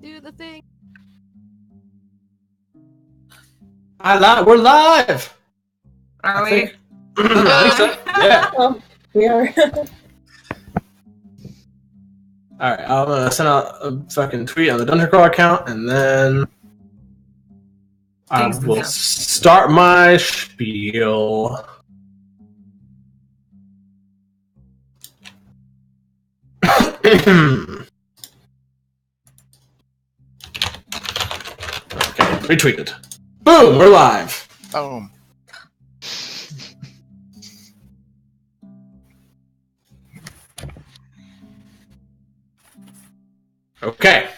do the thing. We're live! Are we? I think so. Yeah. Well, we are. Alright, I'm gonna send out a fucking tweet on the Dungeon Crawl account, and then I will start my spiel. Okay, retweeted. Boom, we're live. Boom. Okay.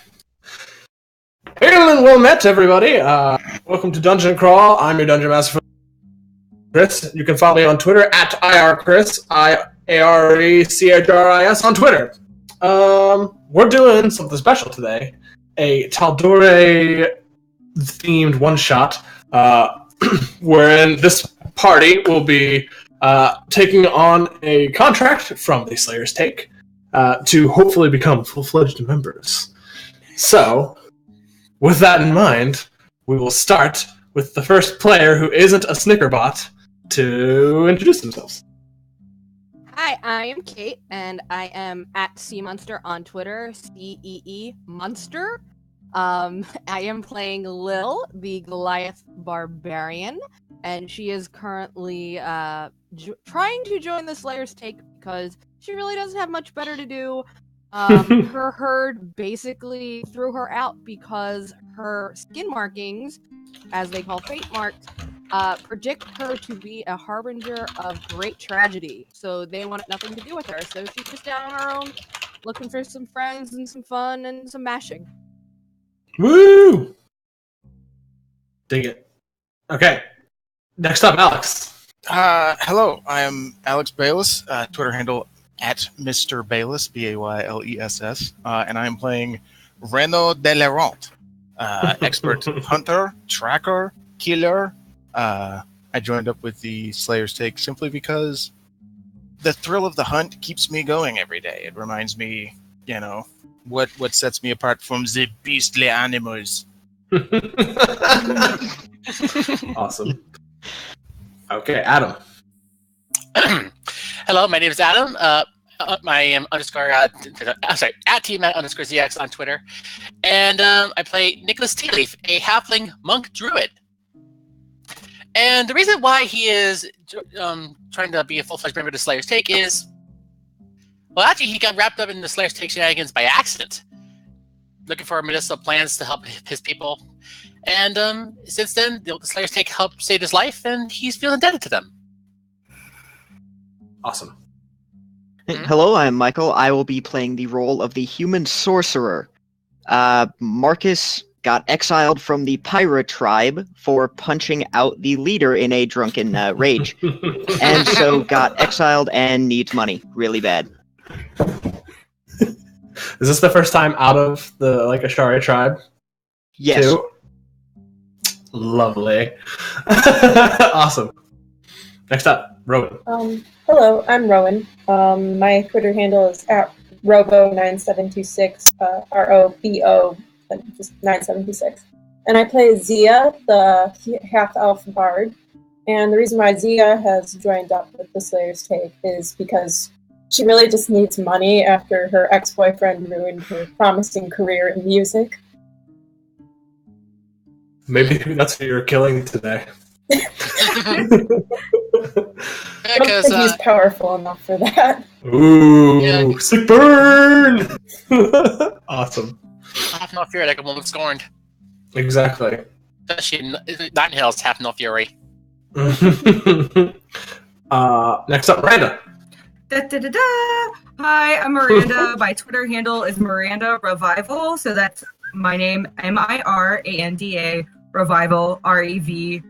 Hail and well met, everybody. Welcome to Dungeon Crawl. I'm your Dungeon Master, Chris. You can follow me on Twitter at IRChris, IARECHRIS on Twitter. We're doing something special today. A Tal'Dorei-themed one-shot, wherein this party will be taking on a contract from the Slayer's Take to hopefully become full-fledged members. So, with that in mind, we will start with the first player who isn't a Snickerbot to introduce themselves. Hi, I am Cate, and I am at CMonster on Twitter, CEE Monster. I am playing Lil, the Goliath Barbarian, and she is currently trying to join the Slayer's Take because she really doesn't have much better to do. Her herd basically threw her out because her skin markings, as they call fate marks, predict her to be a harbinger of great tragedy. So they wanted nothing to do with her. So she's just down on her own, looking for some friends and some fun and some mashing. Woo! Dig it. Okay. Next up, Alex. Hello, I am Alex Bayless, Twitter handle at Mr. Bayless, Bayles, and I am playing Reno Deleraunt, expert hunter, tracker, killer. I joined up with the Slayer's Take simply because the thrill of the hunt keeps me going every day. It reminds me, what sets me apart from the beastly animals. Awesome. Okay, Adam. Hello, my name is Adam. I am at @TMat_ZX on Twitter. And I play Nicholas Tealeaf, a halfling monk druid. And the reason why he is trying to be a full-fledged member of the Slayer's Take is, well, actually, he got wrapped up in the Slayer's Take shenanigans by accident, looking for medicinal plants to help his people. And since then, the Slayer's Take helped save his life, and he's feeling indebted to them. Awesome. Hello, I'm Michael. I will be playing the role of the human sorcerer. Markas got exiled from the pirate tribe for punching out the leader in a drunken rage, and so got exiled and needs money really bad. Is this the first time out of the Ashari tribe? Yes. Too? Lovely. Awesome. Next up, Rowan. Hello, I'm Rowan. My Twitter handle is at Robo9726, ROBO, just 976. And I play Zia, the half-elf bard. And the reason why Zia has joined up with the Slayer's Take is because she really just needs money after her ex-boyfriend ruined her promising career in music. Maybe that's who you're killing today. I don't think he's powerful enough for that. Ooh, yeah. Sick burn! Awesome. Half no fury, like a woman scorned. Exactly. Especially Nightingale's half no fury. Next up, Miranda. Hi, I'm Miranda. My Twitter handle is Miranda Revival, so that's my name, Miranda Revival, REVIVAL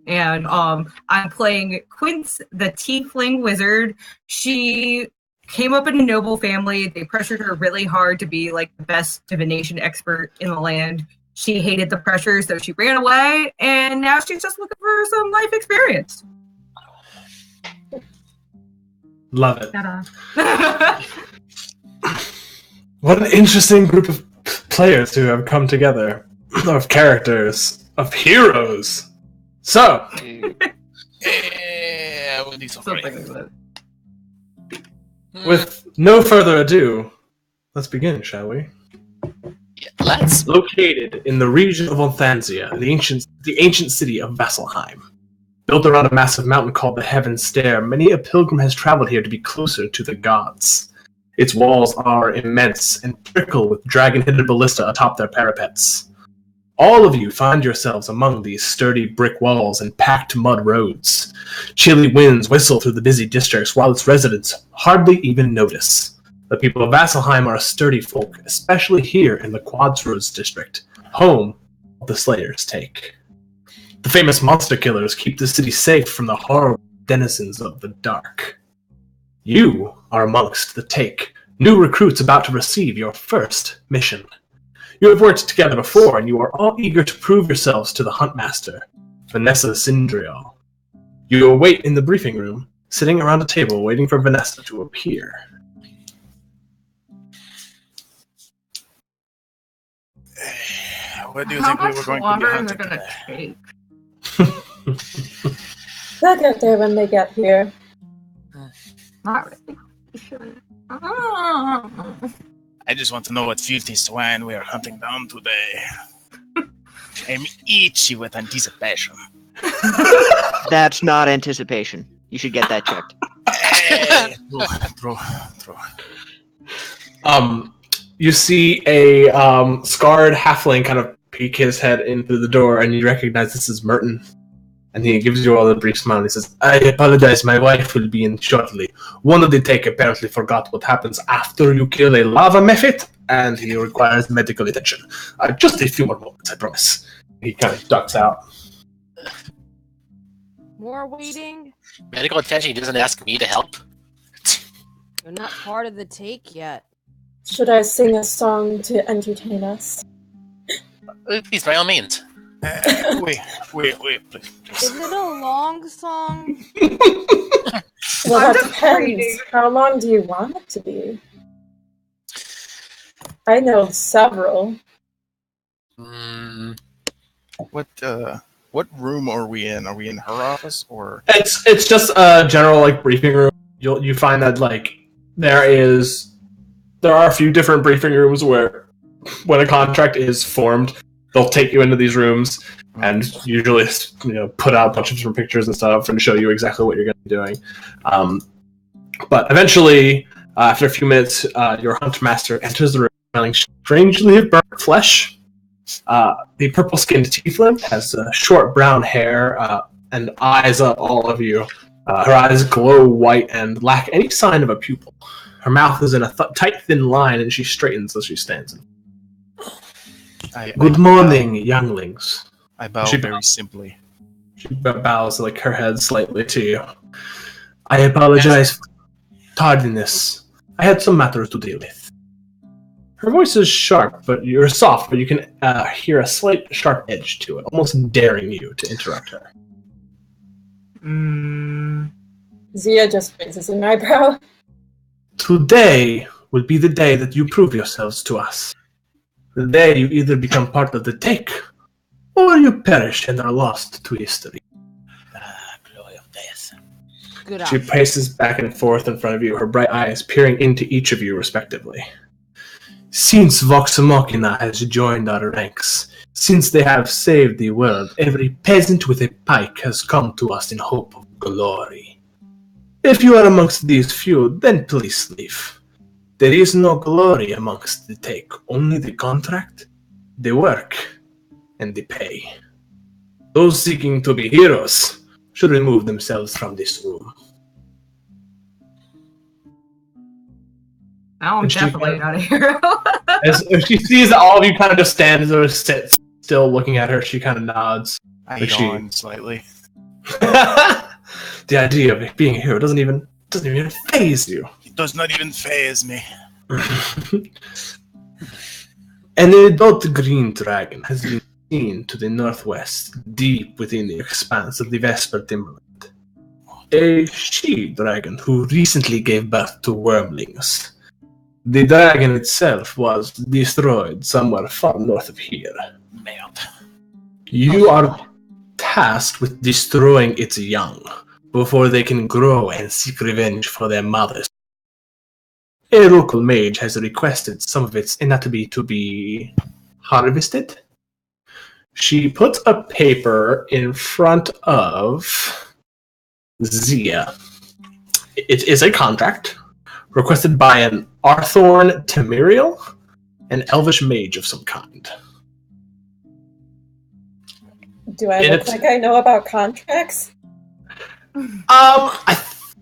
and I'm playing Quince, the Tiefling Wizard. She came up in a noble family. They pressured her really hard to be like the best divination expert in the land. She hated the pressure, so she ran away, and now she's just looking for some life experience. Love it. What an interesting group of players who have come together. Of characters. Of heroes. So, with no further ado, let's begin, shall we? Yeah, let's. Located in the region of Onthansia, the ancient city of Vasselheim. Built around a massive mountain called the Heaven Stair, many a pilgrim has traveled here to be closer to the gods. Its walls are immense and prickle with dragon-headed ballista atop their parapets. All of you find yourselves among these sturdy brick walls and packed mud roads. Chilly winds whistle through the busy districts while its residents hardly even notice. The people of Vasselheim are a sturdy folk, especially here in the Quadsroads district, home of the Slayer's Take. The famous monster killers keep the city safe from the horrible denizens of the dark. You are amongst the Take, new recruits about to receive your first mission. You have worked together before, and you are all eager to prove yourselves to the Huntmaster, Vanessa Sindrial. You await in the briefing room, sitting around a table waiting for Vanessa to appear. What do you think we were going to be hunting today? Take? They'll get there when they get here. Not really. I just want to know what filthy swine we are hunting down today. I'm itchy with anticipation. That's not anticipation. You should get that checked. Hey, true. You see a scarred halfling kind of peek his head into the door, and you recognize this is Merton. And he gives you all a brief smile. He says, I apologize, my wife will be in shortly. One of the Take apparently forgot what happens after you kill a lava mephit, and he requires medical attention. Just a few more moments, I promise. He kind of ducks out. More waiting? Medical attention, he doesn't ask me to help. You're not part of the Take yet. Should I sing a song to entertain us? Please, by all means. Wait, please. Is it a long song? Well, that depends. How long do you want it to be? I know several. What room are we in? Are we in her office or? It's just a general briefing room. You find that there are a few different briefing rooms where when a contract is formed, they'll take you into these rooms and usually put out a bunch of different pictures and stuff and show you exactly what you're going to be doing. But eventually, after a few minutes, your Huntmaster enters the room smelling strangely of burnt flesh. The purple-skinned tiefling has short brown hair and eyes up all of you. Her eyes glow white and lack any sign of a pupil. Her mouth is in a tight, thin line, and she straightens as she stands. Good morning, younglings. I bow very simply. She bows her head slightly to you. I apologize for tardiness. I had some matters to deal with. Her voice is sharp, but you're soft, but you can hear a slight sharp edge to it, almost daring you to interrupt her. Zia just raises an eyebrow. Today will be the day that you prove yourselves to us. The day you either become part of the Take, or you perish and are lost to history. Glory of death. Good She option. paces back and forth in front of you, her bright eyes peering into each of you respectively. Since Vox Machina has joined our ranks, since they have saved the world, every peasant with a pike has come to us in hope of glory. If you are amongst these few, then please leave. There is no glory amongst the Take, only the contract, the work, and the pay. Those seeking to be heroes should remove themselves from this room. I'm definitely not a hero. As she sees that all of you kind of just stand as though sit still looking at her, she kind of nods. I Like yawn slightly. The idea of being a hero doesn't even faze you. It does not even faze me. An adult green dragon has been seen to the northwest, deep within the expanse of the Vesper Timberland. A she-dragon who recently gave birth to Wyrmlings. The dragon itself was destroyed somewhere far north of here. Merde. You are tasked with destroying its young before they can grow and seek revenge for their mothers. A local mage has requested some of its anatomy to be harvested. She puts a paper in front of Zia. It is a contract requested by an Arthorn Temiriel, an elvish mage of some kind. Do I look like I know about contracts?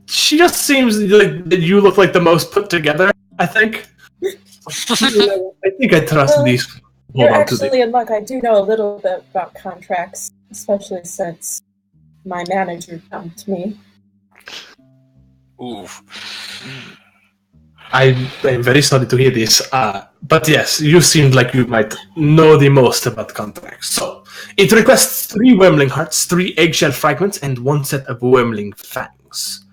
She just seems like you look like the most put together, I think. I think I trust these. You're actually in luck. I do know a little bit about contracts, especially since my manager dumped me. Ooh. I am very sorry to hear this, but yes, you seemed like you might know the most about contracts. So, it requests 3 Wyrmling hearts, 3 eggshell fragments, and 1 set of Wyrmling fangs.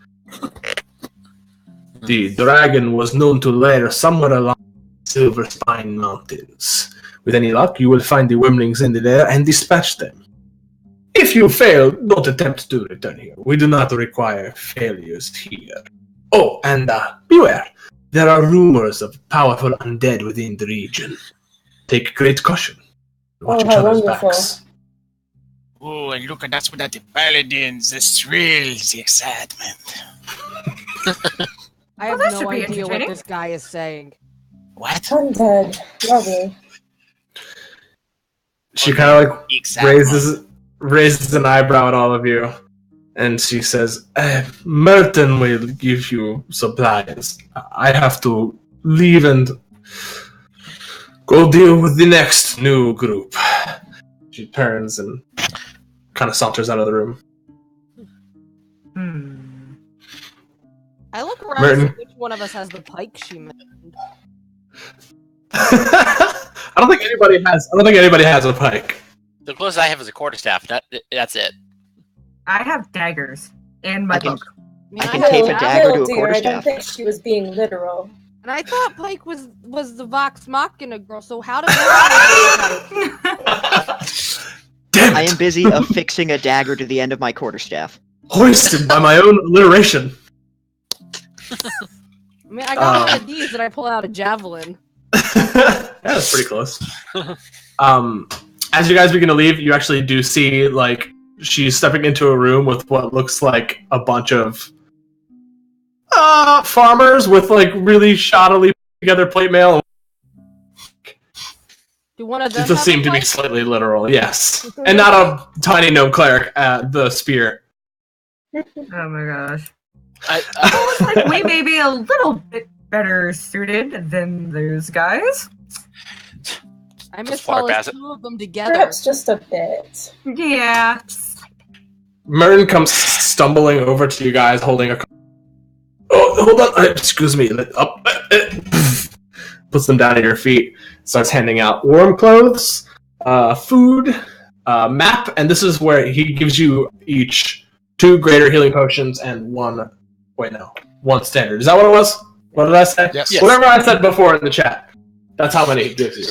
The dragon was known to lair somewhere along the Silver Spine Mountains. With any luck, you will find the Wyrmlings in there and dispatch them. If you fail, don't attempt to return here. We do not require failures here. Oh, and beware. There are rumors of powerful undead within the region. Take great caution. Watch each other's backs. Oh, and look, that's what the paladins, the thrill, the excitement. I have no idea what this guy is saying. What? Undead. Lovely. She kind of like raises an eyebrow at all of you. And she says, Merton will give you supplies. I have to leave and go deal with the next new group. She turns and kind of saunters out of the room. I look around to see which one of us has the pike she mentioned. I don't think anybody has a pike. The closest I have is a quarterstaff. That's it. I have daggers and my book. I can tape a dagger to a quarterstaff. I don't think she was being literal. And I thought Pike was the Vox Machina girl, so how did that Damn it. I am busy affixing a dagger to the end of my quarterstaff. Hoisted by my own alliteration. I mean, I got one of these and I pull out a javelin. That's pretty close. As you guys begin to leave, you actually do see, like, she's stepping into a room with what looks like a bunch of farmers with, like, really shoddily together plate mail. Do one of them it does seem to be slightly literal, yes. And not a tiny gnome cleric at the spear. Oh my gosh. Looks like we may be a little bit better suited than those guys. I miss calling 2 of them together. Perhaps just a bit. Yeah. Merton comes stumbling over to you guys holding a... Oh, hold on. Excuse me. Puts them down at your feet. Starts handing out warm clothes, food, map, and this is where he gives you each 2 greater healing potions and 1... Wait, no. 1 standard. Is that what it was? What did I say? Yes. Whatever I said before in the chat. That's how many he gives you.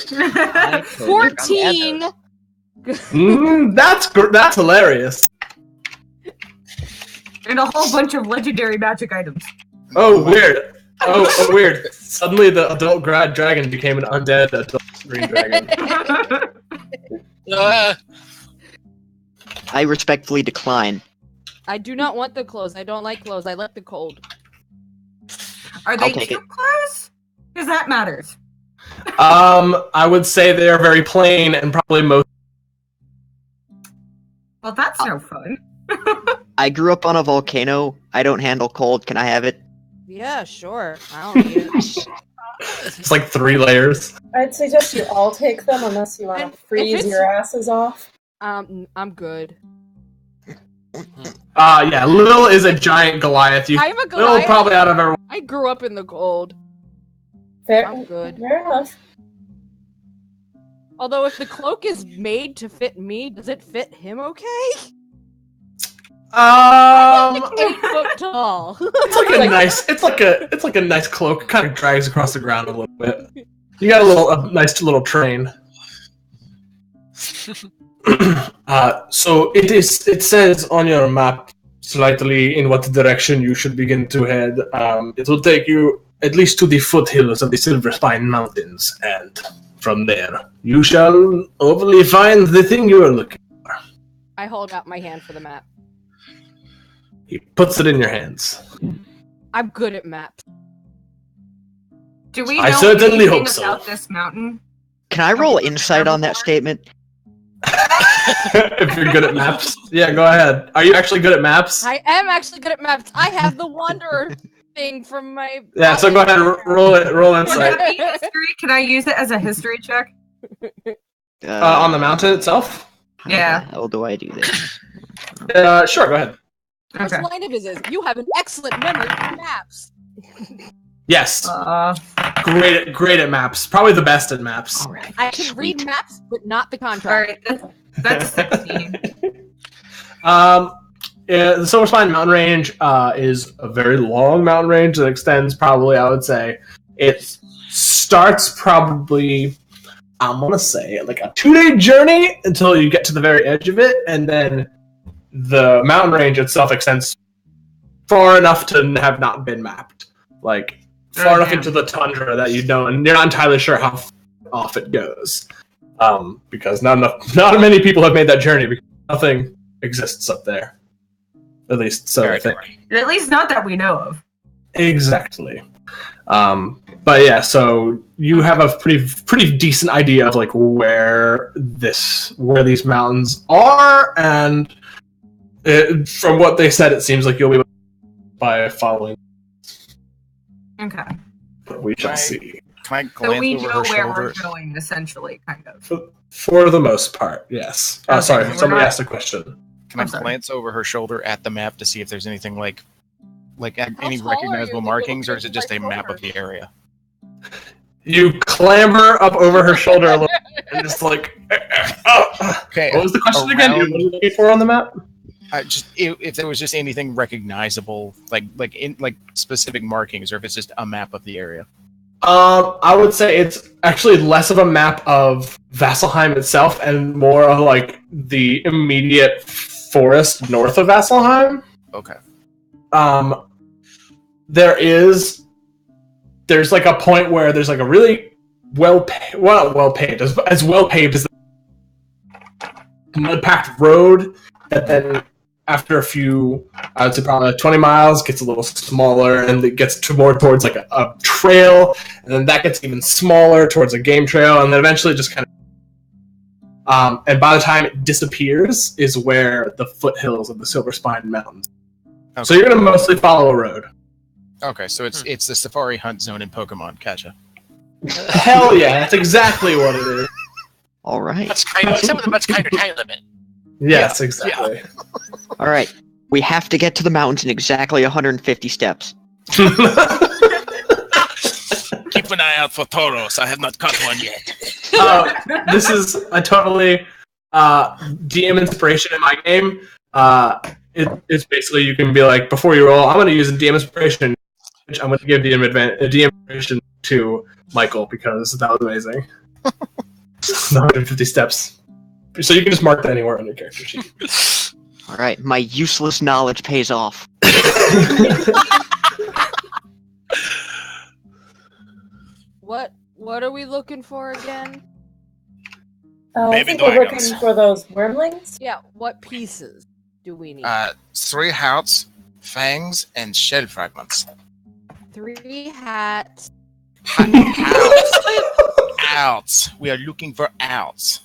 14! That's hilarious. And a whole bunch of legendary magic items. Oh, weird. Oh, weird. Suddenly the adult dragon became an undead adult green dragon. I respectfully decline. I do not want the clothes. I don't like clothes. I like the cold. Are they cute clothes? Because that matters. I would say they are very plain and probably most... Well, that's no fun. I grew up on a volcano. I don't handle cold. Can I have it? Yeah, sure. I don't need it. It's like 3 layers. I'd suggest you all take them unless you want to freeze your asses off. I'm good. Yeah, Lil is a giant Goliath. I'm a Goliath. Lil probably out of everyone. I grew up in the cold. I'm good. Fair enough. Although if the cloak is made to fit me, does it fit him okay? 8 foot tall. It's like a nice. It's like a nice cloak. It kind of drags across the ground a little bit. You got a nice little train. So it says on your map slightly in what direction you should begin to head. It will take you at least to the foothills of the Silver Spine Mountains, and from there you shall hopefully find the thing you are looking for. I hold out my hand for the map. He puts it in your hands. I'm good at maps. Do we know I certainly anything hope so. about this mountain? Can I roll insight on that statement? If you're good at maps, yeah, go ahead. Are you actually good at maps? I am actually good at maps. I have the Wanderer thing from my. Yeah, so go ahead and roll insight. Can I use it as a history check? On the mountain itself? Yeah. How do I do this? Sure, go ahead. First Okay. line of his is, you have an excellent memory for maps. Yes. Great at maps. Probably the best at maps. All right. I can read maps, but not the All contract. right, that's 16. The Silver Spine mountain range is a very long mountain range that extends probably, I would say, it starts probably, I'm going to say, like a 2-day journey until you get to the very edge of it, and then the mountain range itself extends far enough to have not been mapped. Like, far enough into the tundra that you know, and you're not entirely sure how off it goes. Because not many people have made that journey because nothing exists up there. At least so I think. At least not that we know of. Exactly. But yeah, so you have a pretty decent idea of like where these mountains are, and from what they said, it seems like you'll be able to by following. Okay. But we shall see. Can I So glance we over know her where shoulder? we're going, essentially, kind of. For the most part, yes. Okay, Sorry, we're somebody not- asked a question. Can I I'm sorry. glance over her shoulder at the map to see if there's anything like any tall are you? recognizable They markings, look or is it just a like map of shoulders. the area? You clamber up over her shoulder a little and just like, Okay. what was the question again? around- What are you looking for on the map? If there was just anything recognizable, like specific markings, or if it's just a map of the area. I would say it's actually less of a map of Vasselheim itself and more of like the immediate forest north of Vasselheim. Okay. There's like a point where there's like a really as well paved as the mud-packed road that then after a few, I would say probably 20 miles, gets a little smaller, and it gets more towards like a trail, and then that gets even smaller towards a game trail, and then eventually just kind of... and by the time it disappears is where the foothills of the Silver Spine Mountains. Okay. So you're going to mostly follow a road. Okay, so it's the Safari Hunt Zone in Pokemon. Gotcha. Hell yeah, that's exactly what it is. All right. That's kind of, except with a much kinder time limit. Yes, exactly. All right. We have to get to the mountains in exactly 150 steps. Keep an eye out for Tauros. I have not caught one yet. This is a totally DM inspiration in my game. It's basically you can be like, before you roll, I'm going to use a DM inspiration. Which I'm going to give DM inspiration to Michael because that was amazing. 150 steps. So you can just mark that anywhere on your character sheet. All right. My useless knowledge pays off. What are we looking for again? I Baby think we're dragons. looking for those Wyrmlings. Yeah, what pieces do we need? 3 hearts, fangs, and shell fragments. 3 hats. Outs. We are looking for outs.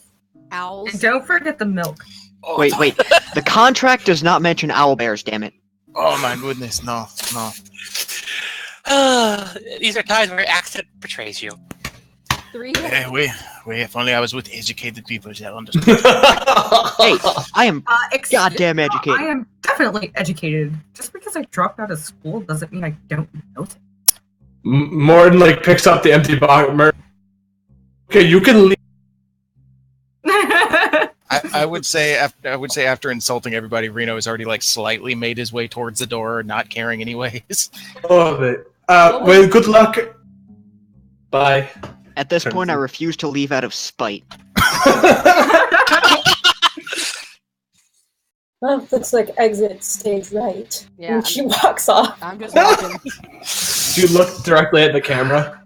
Owls. And don't forget the milk. Oh, Wait. The contract does not mention owl bears, damn it. Oh my goodness, no. These are times where accent betrays you. 3 Hey, hats. if only I was with educated people that understand. Hey, I am goddamn I educated. am definitely educated. Just because I dropped out of school doesn't mean I don't know things. Morden like picks up the empty box. Okay, you can leave. I would say after insulting everybody, Reno has already like slightly made his way towards the door, not caring anyways. All of it. Well, good luck. Bye. At this point, I refuse to leave out of spite. Well, looks like exit stage right. Yeah, And she walks off. I'm just watching. You look directly at the camera.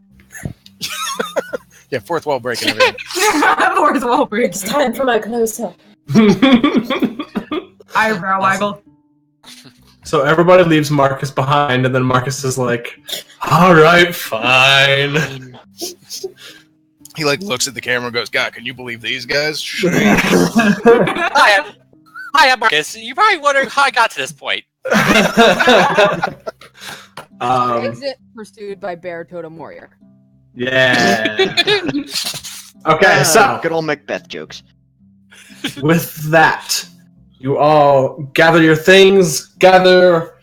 Yeah, fourth wall breaking everything. Fourth wall break. It's time for my close-up. Eyebrow waggle. So everybody leaves Markas behind, and then Markas is like, "All right, fine." He like looks at the camera and goes, "God, can you believe these guys?" Hi, I'm Marcus. You're probably wondering how I got to this point. Exit pursued by Bear Totem Warrior. Yeah. Okay, so Good old Macbeth jokes. with that, you all gather your things, gather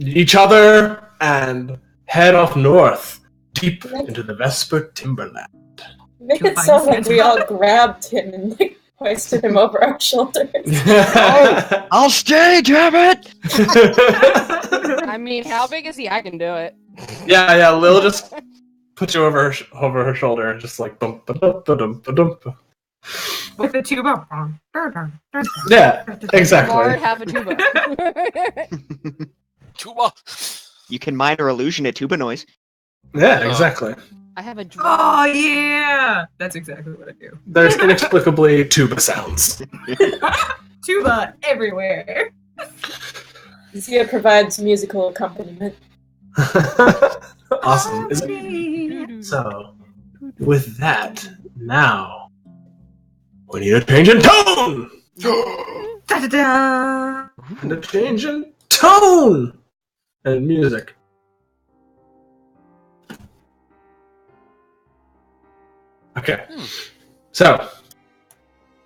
each other, and head off north, deep into the Vesper Timberland. Make it sound like we all grabbed him and like hoisted him over our shoulders. I'll stay, damn it! I mean, how big is he? I can do it. Yeah, Lil just put you over her shoulder and just like bump, ba-dum, ba-dum, ba-dum. With the tuba. Yeah, Bard exactly. have a tuba. Tuba. You can minor illusion at tuba noise. Yeah, exactly. I have a drum. Oh yeah, that's exactly what I do. There's inexplicably tuba sounds. Tuba everywhere. Zia provides musical accompaniment. Awesome. So, with that, now we need a change in tone. Da-da-da. And a change in tone and music. Okay. So,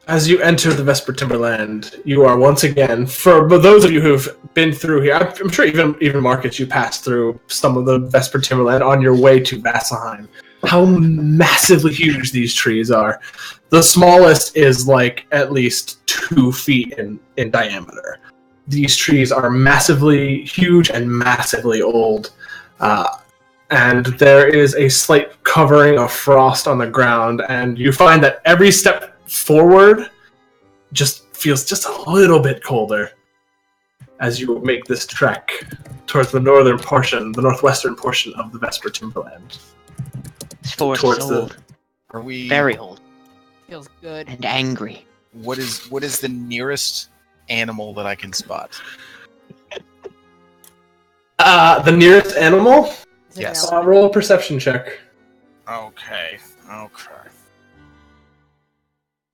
as you enter the Vesper Timberland, you are once again, for those of you who've been through here, I'm sure even Marcus, you passed through some of the Vesper Timberland on your way to Vasselheim. How massively huge these trees are. The smallest is like at least 2 feet in diameter. These trees are massively huge and massively old. And there is a slight covering of frost on the ground, and you find that every step forward just feels just a little bit colder as you make this trek towards the northwestern portion of the Vesper Timberland. This forest Towards is the- old. Are we Very old. Feels good. And angry. What is the nearest animal that I can spot? The nearest animal? Is it Yes. an Roll a perception check. Okay.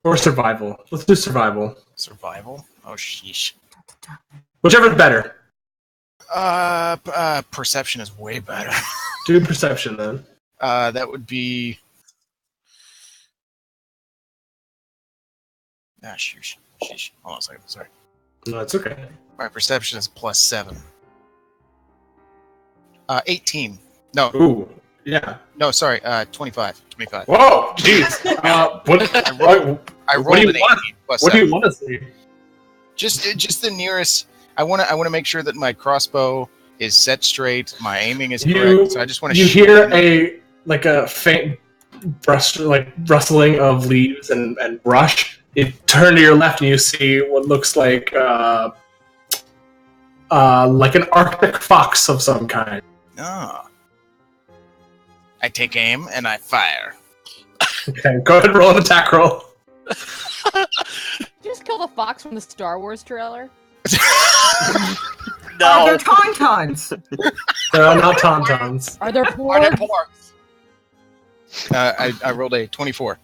Or survival. Let's do survival. Survival? Oh sheesh. Whichever's better. Perception is way better. Do perception then. That would be. Sheesh. Hold on a second. Sorry. No, it's okay. My perception is +7. 18. No, Ooh, yeah. no, sorry. 25. 25. Whoa, jeez. I what do rolled you an want? 18 plus What do 7. you want to see? Just the nearest. I want to make sure that my crossbow is set straight. My aiming is correct. So I just want to. You hear a faint rustling of leaves and brush. You turn to your left and you see what looks like an Arctic fox of some kind. Ah. I take aim and I fire. Okay, go ahead and roll an attack roll. Did you just kill the fox from the Star Wars trailer? Are there tauntauns? There are not tauntauns. Are there Are there porgs? porgs? I rolled a 24.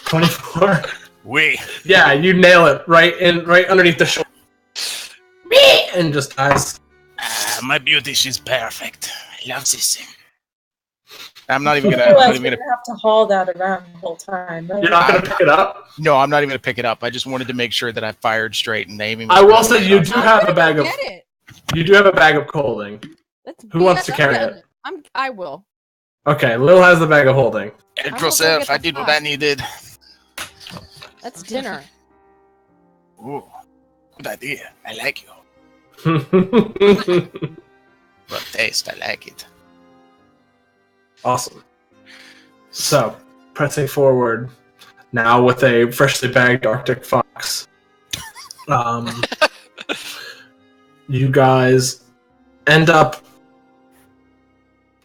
24. We. Yeah, you nail it right underneath the shoulder. And just dies. My beauty, she's perfect. I love this thing. I'm not even I gonna. feel I'm not like even you're gonna. gonna have to haul that around the whole time. Right? You're not going to pick it up? No, I'm not even gonna pick it up. I just wanted to make sure that I fired straight and aiming. I will say you do have a bag of Get it. holding. Let's Who wants to BFF carry it. it? I will. Okay, Lil has the bag of holding. Help I will go yourself. get I the did what fox. I needed. That's dinner. Ooh, good idea. I like you. Well, taste, I like it. Awesome. So, pressing forward now with a freshly bagged Arctic fox. You guys end up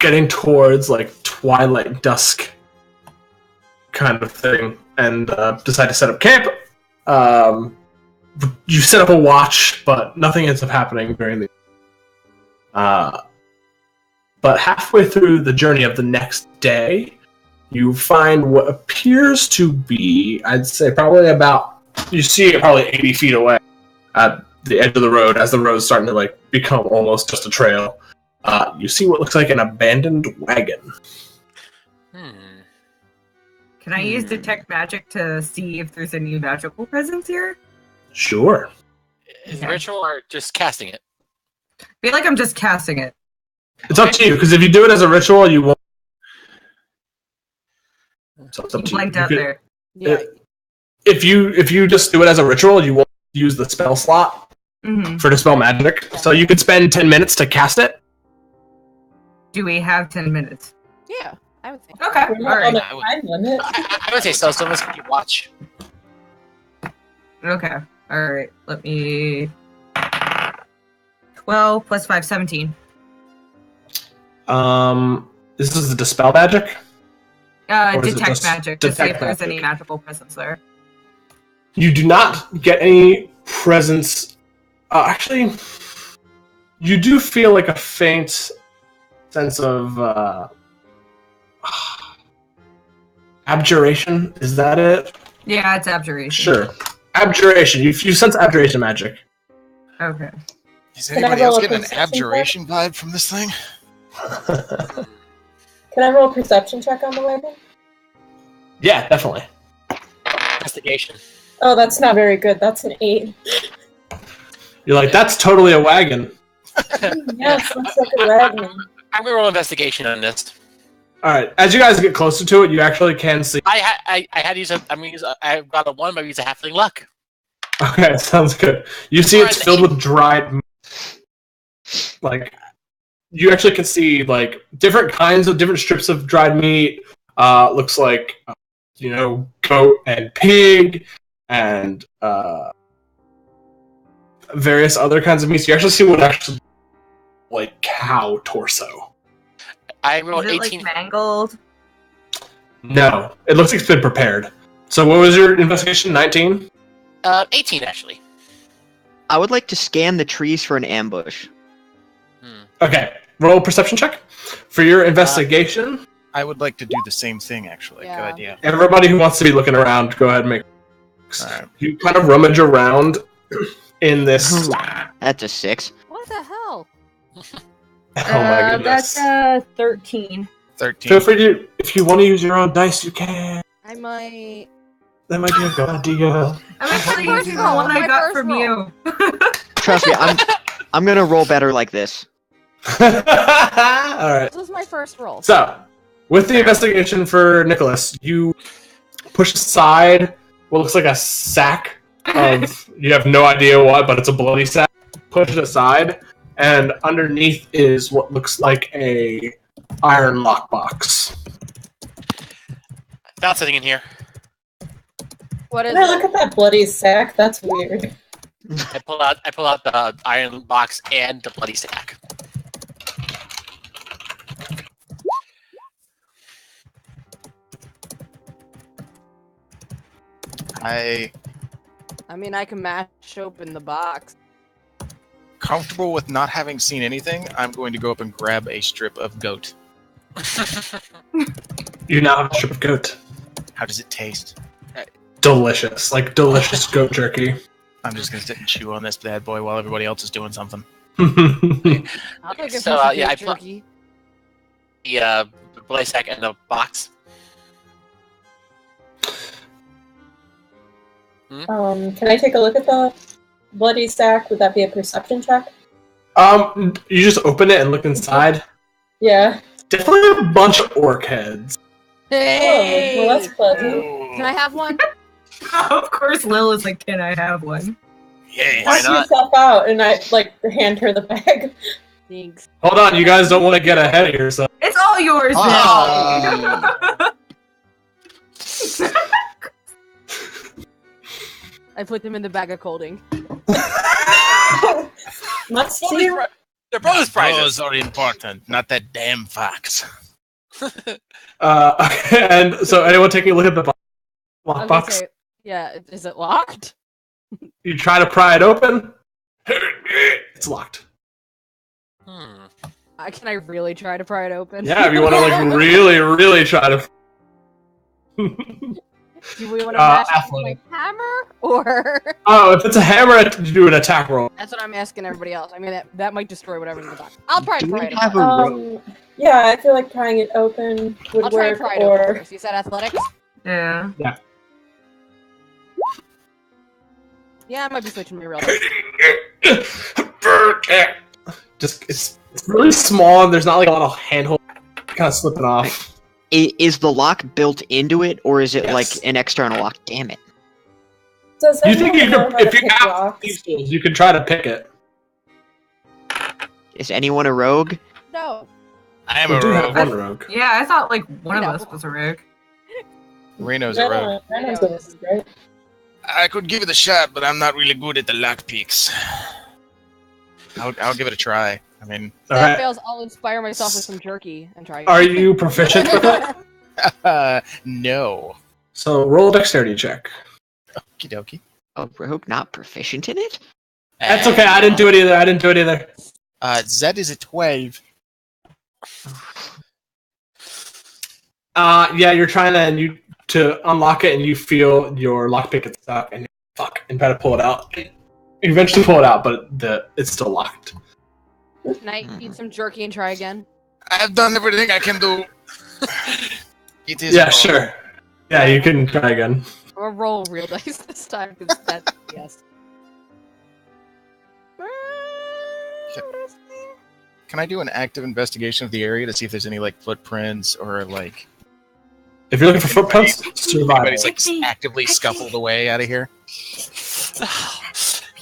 getting towards like twilight dusk kind of thing, and decide to set up camp. You set up a watch, but nothing ends up happening during the. But halfway through the journey of the next day, you find what appears to be, I'd say, probably about. You see it probably 80 feet away at the edge of the road, as the road's starting to like become almost just a trail. You see what looks like an abandoned wagon. Can I use detect magic to see if there's any magical presence here? Sure. Is it ritual or just casting it? I feel like I'm just casting it. It's up to you, because if you do it as a ritual, you won't. So it's up to you. Blanked out there. Yeah. If you just do it as a ritual, you won't use the spell slot for dispel magic. So you could spend 10 minutes to cast it. Do we have 10 minutes? Yeah, I would think. Okay. We're All not on right. a time limit. I would say so. So let's keep watch. Okay. All right. Let me. 12 plus 5, 17. This is the dispel magic. Or is it Detect just magic to see detect if there's magic? any magical presence there. You do not get any presence. Actually, you do feel like a faint sense of abjuration. Is that it? Yeah, it's abjuration. Sure. Abjuration. You sense abjuration magic. Okay. Is Can I anybody roll else a getting an perception abjuration vibe from this thing? Can I roll a perception check on the wagon? Yeah, definitely. Investigation. Oh, that's not very good. That's an 8. You're like, that's totally a wagon. Yes, looks like a wagon. I'm gonna roll investigation on this. All right. As you guys get closer to it, you actually can see. I had to use a. I got a 1, but I used a halfling luck. Okay, sounds good. You see it's filled with dried meat. Like, you actually can see, like, different strips of dried meat. Looks like, goat and pig and various other kinds of meats. You actually see what actually, like, cow torso. I rolled Is it 18. like mangled? No, it looks like it's been prepared. So what was your investigation? 19? 18 actually. I would like to scan the trees for an ambush. Okay, roll a perception check. For your investigation, I would like to do the same thing, actually. Yeah. Good idea. everybody who wants to be looking around, go ahead and make. Alright. You kind of rummage around in this. That's a 6. What the hell? Oh my goodness. That's 13. 13. Feel free to, if you want to use your own dice, you can. I might. That might be a good idea. I'm actually First using the roll, one I my got first from roll. you. Trust me, I'm gonna roll better like this. Alright. This was my first roll. So, with the investigation for Nicholas, you push aside what looks like a sack of, you have no idea what, but it's a bloody sack. Push it aside, and underneath is what looks like a iron lockbox. Found something in here. What is No, look it? at that bloody sack. That's weird. I pull out the iron box and the bloody sack. I mean, I can mash open the box. comfortable with not having seen anything. I'm going to go up and grab a strip of goat. You now have a strip of goat. How does it taste? Delicious. Like delicious goat jerky. I'm just going to sit and chew on this bad boy while everybody else is doing something. I'll take a piece of yeah, goat I jerky. The bloody sack and the box. Can I take a look at the bloody sack? Would that be a perception check? You just open it and look inside. Yeah. Definitely a bunch of orc heads. Hey! Oh, well, that's pleasant. Can I have one? Of course, Lil is like, "Can I have one?" Yeah, Why Knock not? yourself out, and I hand her the bag. Thanks. Hold on, you guys don't want to get ahead of yourself. It's all yours Oh. I put them in the bag of colding. Must Bonus see. pri- They're bonus prizes. Those are important, not that damn fox. And so, anyone taking a look at the I was gonna lockbox? say, yeah, is it locked? You try to pry it open. It's locked. Can I really try to pry it open? Yeah, if you want to like really, really try to. Do we want to mash it with athletic. my hammer, or? Oh, if it's a hammer, you do an attack roll. That's what I'm asking everybody else. I mean, that might destroy whatever's in the box. I'll try to Do pry we it have open. Yeah, I feel like prying it open would I'll try to work, pry it open or first. You said athletics? Yeah. Yeah, I might be switching to real dice. Just it's really small, and there's not like a lot of handhold, kind of slipping off. Is the lock built into it, or is it Yes. like an external lock? Damn it. does You think you anyone know could, how to if you pick have locks? these tools, you can try to pick it. Is anyone a rogue? No. I am We a do have rogue. one rogue. Yeah, I thought like one No. of us was a rogue. Reno's a rogue. Reno's a wizard, right? I could give it a shot, but I'm not really good at the lockpicks. I'll give it a try. I mean, If that Alright. fails, I'll inspire myself with some jerky and try. Are you proficient with it? no. So roll a dexterity check. Okie dokie. A rogue not proficient in it? That's okay. I didn't do it either. Zed is a 12. Yeah, you're trying to unlock it, and you feel your lockpick is stuck, and and try to pull it out. You eventually pull it out, but it's still locked. Can I eat some jerky and try again? I have done everything I can do. It is Yeah, wrong. sure. Yeah, you can try again. Or roll real dice this time, because that's yes. Can I do an active investigation of the area to see if there's any like footprints or like If you're looking for footprints, survival. anybody's like actively scuffled away out of here?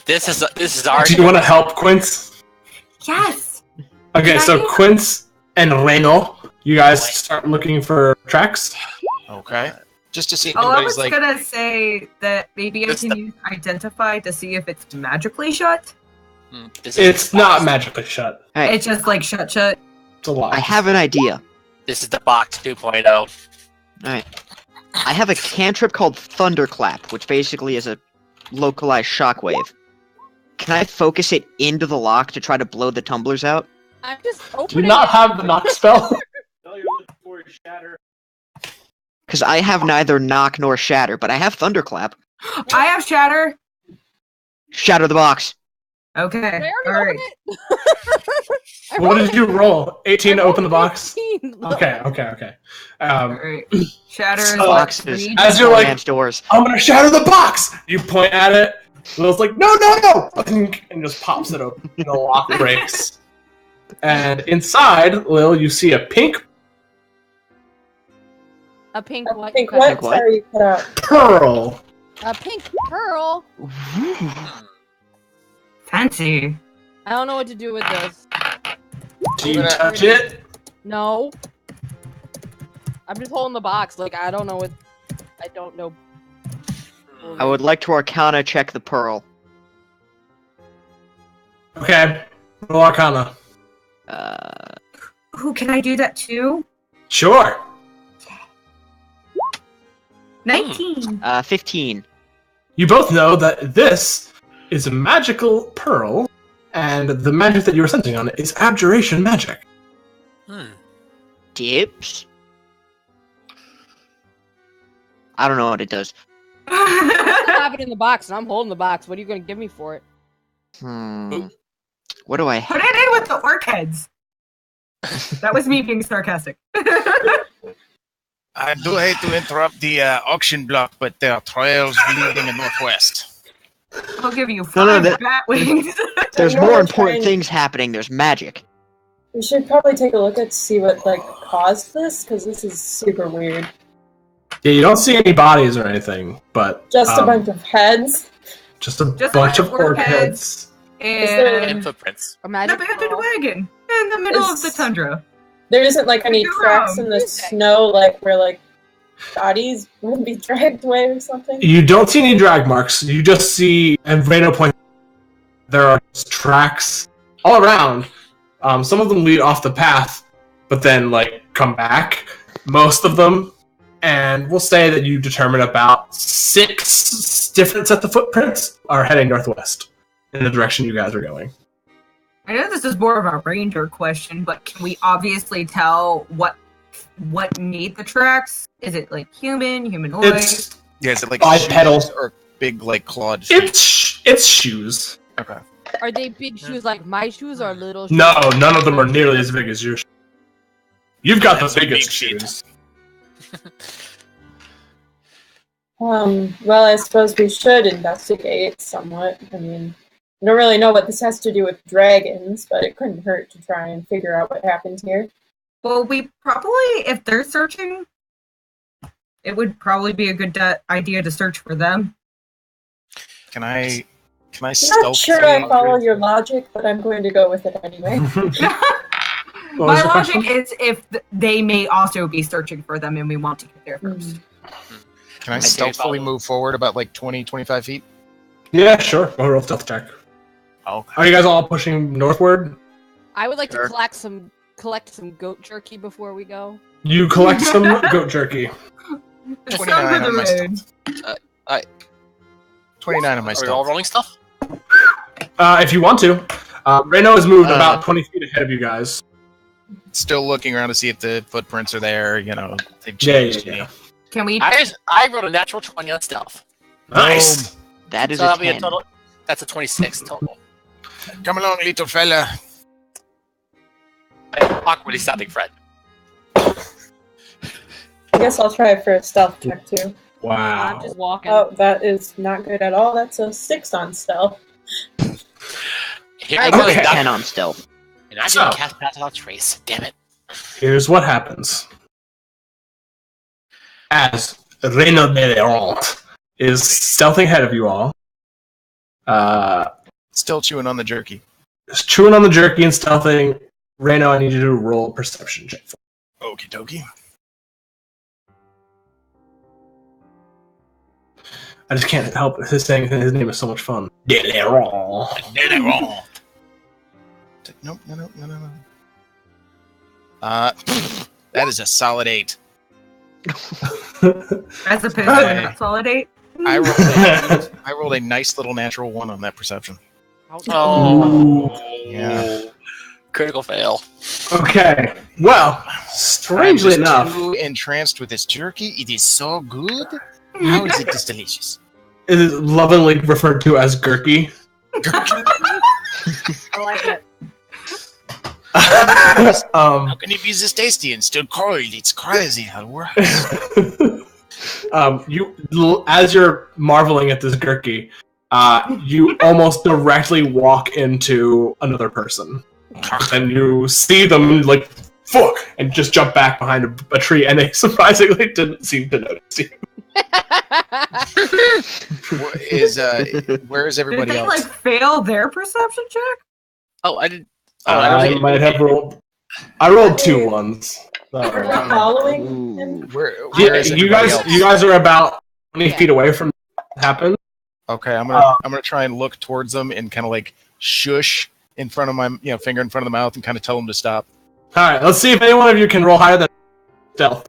This is our. Do you want to help Quince? Yes. Okay, Can I so do- Quince and Reno, you guys start looking for tracks. Okay. Just to see if Oh, I anybody's was like gonna say that maybe I That's can the- use identify to see if it's magically shut. This It's is not magically shut. Alright, It's just like shut. It's a lot. I have an idea. This is the box 2.0. Alright. I have a cantrip called Thunderclap, which basically is a localized shockwave. Can I focus it into the lock to try to blow the tumblers out? I'm just Do you opening not it. have the knock spell? Because I have neither knock nor shatter, but I have Thunderclap. I have shatter. Shatter the box. Okay. Did I All already right. open it? I What rolled did you roll? 18 to I open the rolled box? 18. Okay. All right. Shatter is So, like Boxes. 3. As you're like, Man's doors. I'm gonna shatter the box! You point at it. Lil's like, no! And just pops it open. And the lock breaks. And inside, Lil, you see a pink A pink what? Think you what? cut? what? Sorry, you cut out. pearl. A pink pearl. Fancy. I don't know what to do with this. Do you touch it? No. I'm just holding the box. Like I don't know what. I don't know. I would like to Arcana check the pearl. Okay. Roll Arcana. Ooh, can I do that too? Sure. 19. 15. You both know that this is a magical pearl, and the magic that you were sensing on it is abjuration magic. Dips? I don't know what it does. I have it in the box, and I'm holding the box. What are you going to give me for it? What do I Put it in with the orc heads. That was me being sarcastic. I do hate to interrupt the auction block, but there are trails leading in northwest. I'll give you No, 5 that- bat wings. There's You more wanna important try and- things happening. There's magic. We should probably take a look at see what caused this, because this is super weird. Yeah, you don't see any bodies or anything, but Just a bunch of heads. just a bunch of orc heads. And And footprints. an Imagine abandoned wagon in the middle of the tundra. There isn't like any Look tracks around. in the snow, like where like bodies would be dragged away or something. You don't see any drag marks. You just see, and Reno points. There are tracks all around. Some of them lead off the path, but then like come back. Most of them, and we'll say that you determine about 6 different sets of footprints are heading northwest in the direction you guys are going. I know this is more of a ranger question, but can we obviously tell what made the tracks? Is it like humanoid? It's Yeah, is it like Bipedal. shoes or big like clawed shoes? it's shoes. Okay. Are they big shoes like my shoes or little shoes? No, none of them are nearly as big as your shoes. You've got the That's a biggest big feet. shoes. Well, I suppose we should investigate somewhat. I mean, I don't really know what this has to do with dragons, but it couldn't hurt to try and figure out what happened here. Well, we probably, if they're searching, it would probably be a good idea to search for them. Can I I'm stealth? not sure I follow your logic, but I'm going to go with it anyway. What was My your logic question? is if they may also be searching for them and we want to get there first. Can I do stealthily follow. move forward about like 20, 25 feet? Yeah, sure. Go roll stealth check. Okay. Are you guys all pushing northward? I would like Sure. to collect some goat jerky before we go. You collect some goat jerky. It's 29 time for on my the road. stealth. 29 on my Are we all stealth. rolling stuff? If you want to. Reno has moved about 20 feet ahead of you guys. Still looking around to see if the footprints are there. You know, they've Yeah, changed. yeah. Can we? I rolled a natural 20 on stealth. Nice. That is So a that'll be 10. a total. That's a 26 total. Come along, little fella. Awkwardly stopping Fred. I guess I'll try for a stealth check too. I'm Wow. just walking. Oh, that is not good at all. That's a 6 on stealth. Here I I got go. a 10 on stealth. And I So- didn't cast Pass Without Trace. Damn it. Here's what happens. As Reno Deleraunt is stealthing ahead of you all, Still chewing on the jerky. just chewing on the jerky and stealthing. Reno, I need you to roll a perception check. Okie dokie. I just can't help his saying his name is so much fun. Deleraunt. Deleraunt. Nope, no. That is a solid 8. As opposed to Okay. a solid 8? I rolled a nice little natural 1 on that perception. Oh. Yeah. Critical fail. Okay. Well, strangely I'm just enough, too entranced with this jerky. It is so good. How is it this delicious? it is lovingly referred to as gurky. I like it. How can it be this tasty and still cold? It's crazy how it works. As you're marveling at this gurky, you almost directly walk into another person, and you see them like fuck, and just jump back behind a tree, and they surprisingly didn't seem to notice you. Where is Did everybody they else? like fail their perception check? Oh, I didn't. Oh, I I don't think might have rolled. I rolled 2 ones. So- Are we following him? Where Yeah, is you everybody guys, else? you guys are about 20 feet away from what happened. Okay, I'm gonna try and look towards them and kind of like shush in front of my finger in front of the mouth and kind of tell them to stop. All right, let's see if any one of you can roll higher than stealth.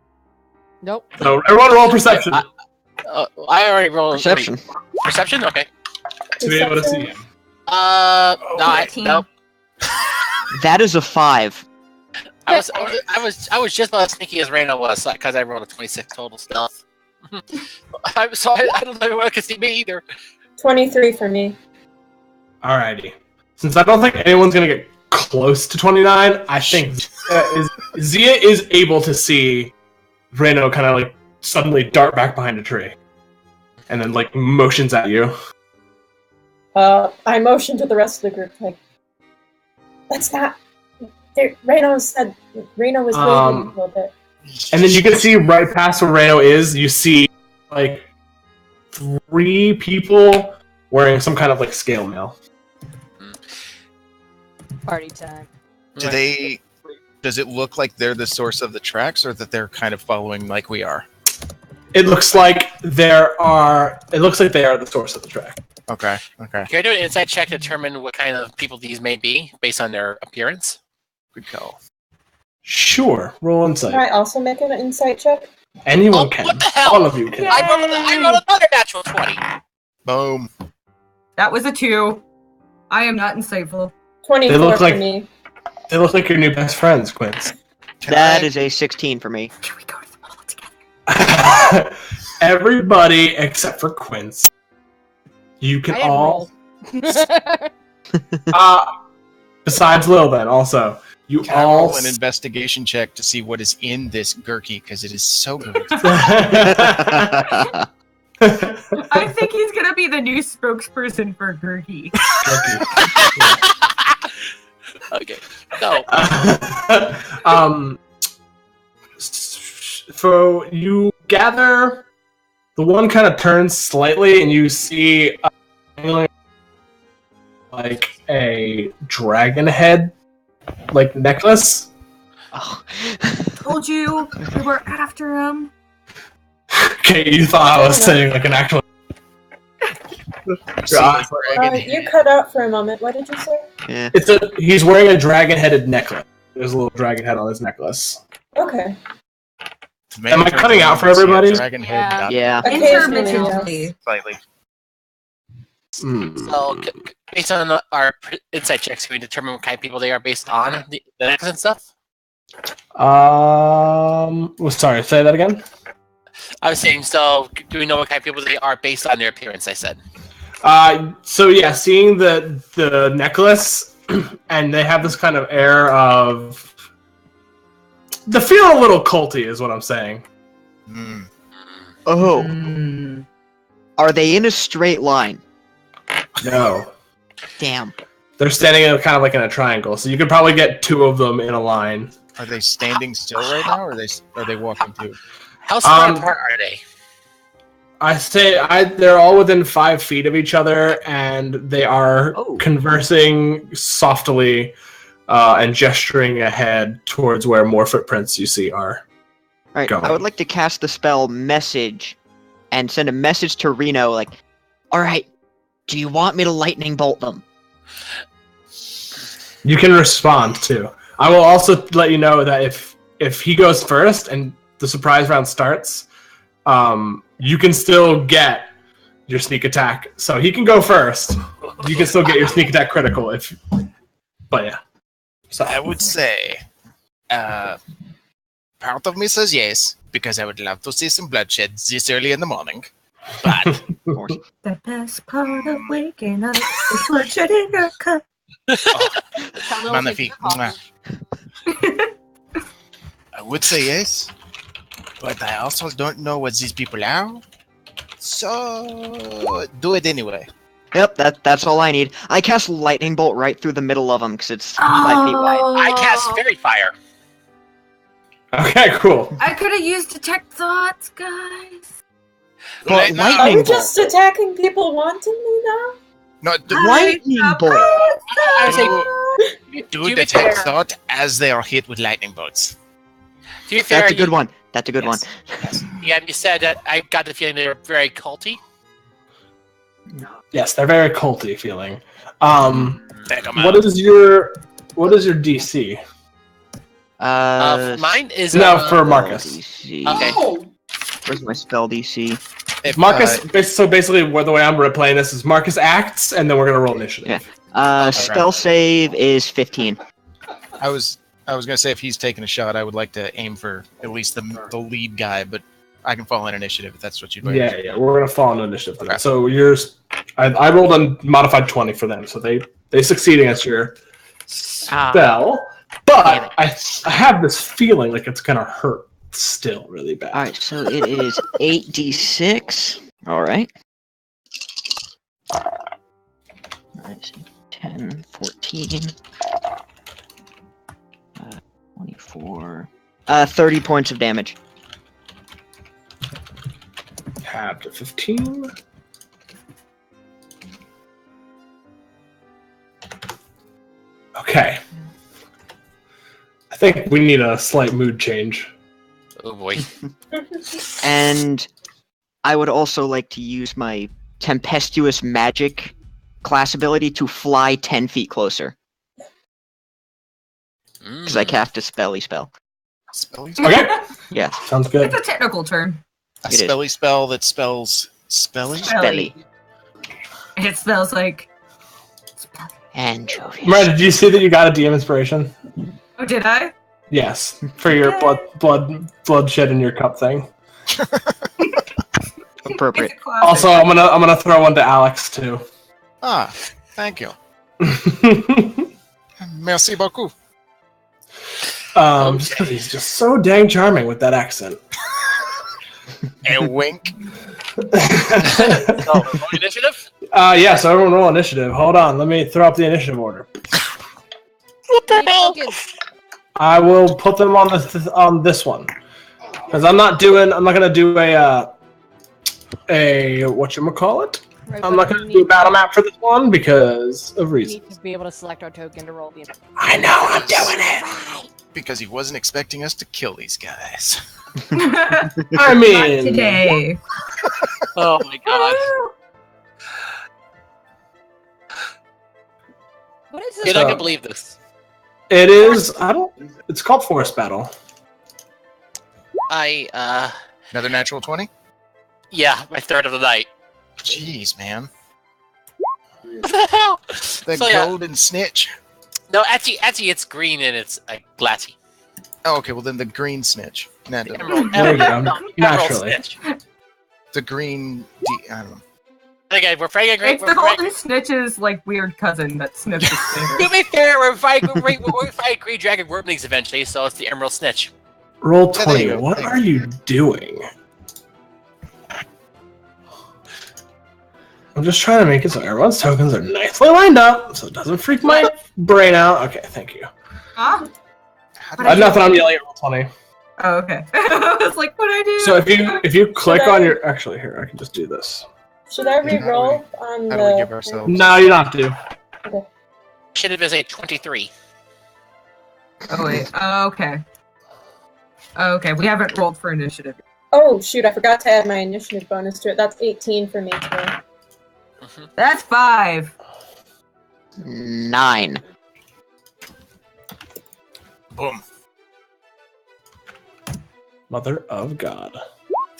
Nope. So everyone roll perception I already rolled Perception. Perception. Okay. to be able to see him. No, 14. nope. That is a 5. I was just about as sneaky as Reno was because I rolled a 26 total stealth. I don't know if anyone can see me either. 23 for me. Alrighty. Since I don't think anyone's gonna get close to 29, I think Zia is able to see Reno kind of like suddenly dart back behind a tree, and then like motions at you. I motioned to the rest of the group, like, let's not. Reno was waving a little bit. And then you can see right past where Reno is, you see like 3 people wearing some kind of like scale mail. Party time. Does it look like they're the source of the tracks, or that they're kind of following like we are? It looks like they are the source of the track. Okay. Can I do an insight check to determine what kind of people these may be based on their appearance? Good call. Sure. Roll insight. Can I also make an insight check? Anyone can. What the hell? All of you can. I rolled another natural 20. Boom. That was a 2. I am not insightful. 24 for me. They look like your new best friends, Quince. That is a 16 for me. Can we go to the mall together? Everybody except for Quince. You can I didn't all. roll. Besides Lil, then also you Can I all. roll an investigation check to see what is in this gurky, because it is so good. I think he's gonna be the new spokesperson for Gurky. Okay. So, So you gather. The one kind of turns slightly, and you see like a dragon head, like necklace. Oh. Told you we were after him. Okay, you thought I was saying like an actual. You cut out for a moment. What did you say? Yeah. He's wearing a dragon-headed necklace. There's a little dragon head on his necklace. Okay. Am I cutting out for everybody? Dragon head. Yeah. Yeah. Occasionally, Intermittently. Slightly. so based on our insight checks, can we determine what kind of people they are based on the necklace and stuff? Well, sorry, say that again. I was saying, so do we know what kind of people they are based on their appearance? I said. So yeah, seeing the necklace, and they have this kind of air of. They feel a little culty, is what I'm saying. Oh. Mm. Are they in a straight line? No, Damn. they're standing in kind of like in a triangle, so you could probably get 2 of them in a line. Are they standing still right now, or are they walking too? How far apart are they? They're all within 5 feet of each other, and they are conversing softly and gesturing ahead towards where more footprints you see are. Alright, Go. I would like to cast the spell Message and send a message to Reno like, alright, do you want me to lightning bolt them? You can respond too. I will also let you know that if he goes first and the surprise round starts, you can still get your sneak attack. So he can go first. You can still get your sneak attack critical but yeah. So I would say, part of me says yes, because I would love to see some bloodshed this early in the morning. But Of course. The best part of waking up is bloodshed in your cup. magnifique. Mwah. I would say yes, but I also don't know what these people are. So do it anyway. Yep, that's all I need. I cast lightning bolt right through the middle of them because it's 5 feet wide. I cast Fairy Fire. okay, cool. I could have used detect thoughts, guys. Well, Right now- Are lightning you bolt. just attacking people wantonly now? No, Lightning bolt. I was saying, do detect thought as they are hit with lightning bolts. to be fair, That's a good one. That's a good one. Yeah, you said that I got the feeling they were very culty. Yes, they're very culty feeling. Take 'em What out. is your DC? Mine is No, for spell Markas. DC. Okay. Where's my spell DC? If, Markas. So basically, the way I'm replaying this is Markas acts, and then we're gonna roll initiative. Spell save is 15. I was gonna say if he's taking a shot, I would like to aim for at least the lead guy, but I can fall in initiative if that's what you'd like. Yeah, we're gonna fall into initiative. Okay. So yours, I rolled a modified 20 for them, so they succeed against your spell. But I have this feeling like it's gonna hurt still really bad. Alright, so it is 8d6. Alright. Alright, 10, 14, 24, 30 points of damage. Half to 15. Okay. I think we need a slight mood change. Oh boy. And I would also like to use my tempestuous magic class ability to fly 10 feet closer. Because I cast a spelly spell. Spelly? Okay. Yeah. Sounds good. It's a technical term. A It is. spelly spell that spells spelly? Spelly. It spells like. Anchovies. Miranda, did you see that you got a DM inspiration? Oh, did I? Yes. For your bloodshed in your cup thing. Appropriate. It's a classic. Also, I'm gonna throw one to Alex too. Ah, thank you. Merci beaucoup. Just because he's just so dang charming with that accent. And wink. So, initiative? Yeah, so everyone roll initiative. Hold on, let me throw up the initiative order. What the hell? I will put them on this one. Because I'm not gonna do a whatchamacallit? Right, I'm but not gonna we do a need- battle map for this one because of We reasons. need to be able to select our token to roll the. I know, I'm doing it. Because he wasn't expecting us to kill these guys. I Not mean, today. Oh my god. What is You're this? not gonna believe this. it is. It's called Forest Battle. Another natural 20? Yeah, my third of the night. Jeez, man. What the hell? The So, yeah. golden snitch. No, actually, it's green and it's glassy. Oh, okay, well then the green snitch. No, The the, emerald, There you go. emerald Naturally. snitch. the green... I don't know. Okay, we're fighting great. It's the golden snitch's like weird cousin that sniffs his To fingers. be fair, we're fighting Green Dragon Wyrmlings eventually, so it's the Emerald Snitch. Roll Yeah, there you 20. go. What There you are you doing? I'm just trying to make it so everyone's tokens are nicely lined up, so it doesn't freak my brain out. Okay, thank you. Huh? How But did I I've nothing. I'm yelling at roll 20. Oh, okay. I was like, what do I do? So if you click Should I- on your actually here, I can just do this. Should I re-roll on how do we give the? ourselves... No, you don't have to. Should have been a 23. Oh wait. Okay. Okay, we haven't rolled for initiative. Oh shoot! I forgot to add my initiative bonus to it. That's 18 for me too. That's 5. 9. Boom. Mother of God.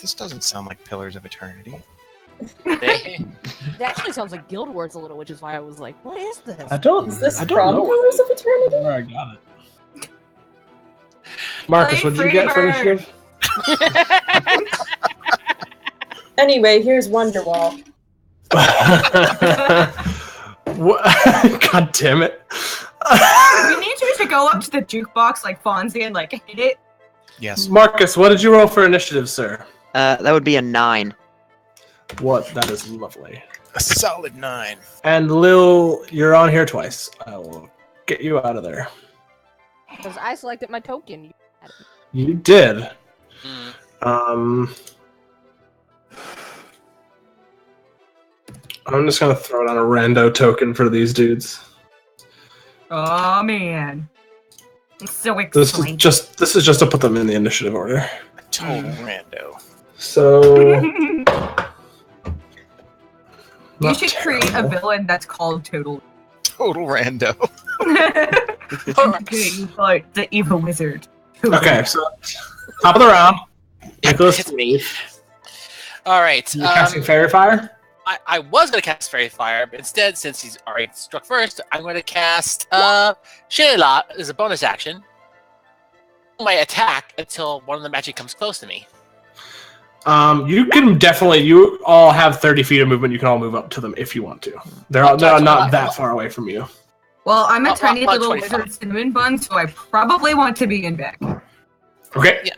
This doesn't sound like Pillars of Eternity. They- It actually sounds like Guild Wars a little, which is why I was like, what is this? I don't. Is this I from don't know Pillars of Eternity? where I got it. Marcus, what did you get for initiative? Anyway, here's Wonderwall. What? God damn it. We need you to go up to the jukebox like Fonzie and like hit it. Yes. Marcus, what did you roll for initiative, sir? That would be a 9. What? That is lovely. A solid 9. And Lil, you're on here twice. I will get you out of there. Because I selected my token. You did. Hmm. I'm just gonna throw down a rando token for these dudes. Oh man. I'm so This excited. is just to put them in the initiative order. A total rando. So You not should create a terrible. villain that's called Total. Total rando. Okay, you fight the evil wizard. Okay, so top of the round. Nicholas, It's me. All right. you're casting Fairy Fire. I was going to cast Fairy Fire, but instead, since he's already struck first, I'm going to cast Tealeaf as a bonus action. My attack until one of them actually comes close to me. You can definitely. You all have 30 feet of movement. You can all move up to them if you want to. They're not that far away from you. Well, I'm a tiny I'll little 25. wizard cinnamon bun, so I probably want to be in back. Okay. Yeah.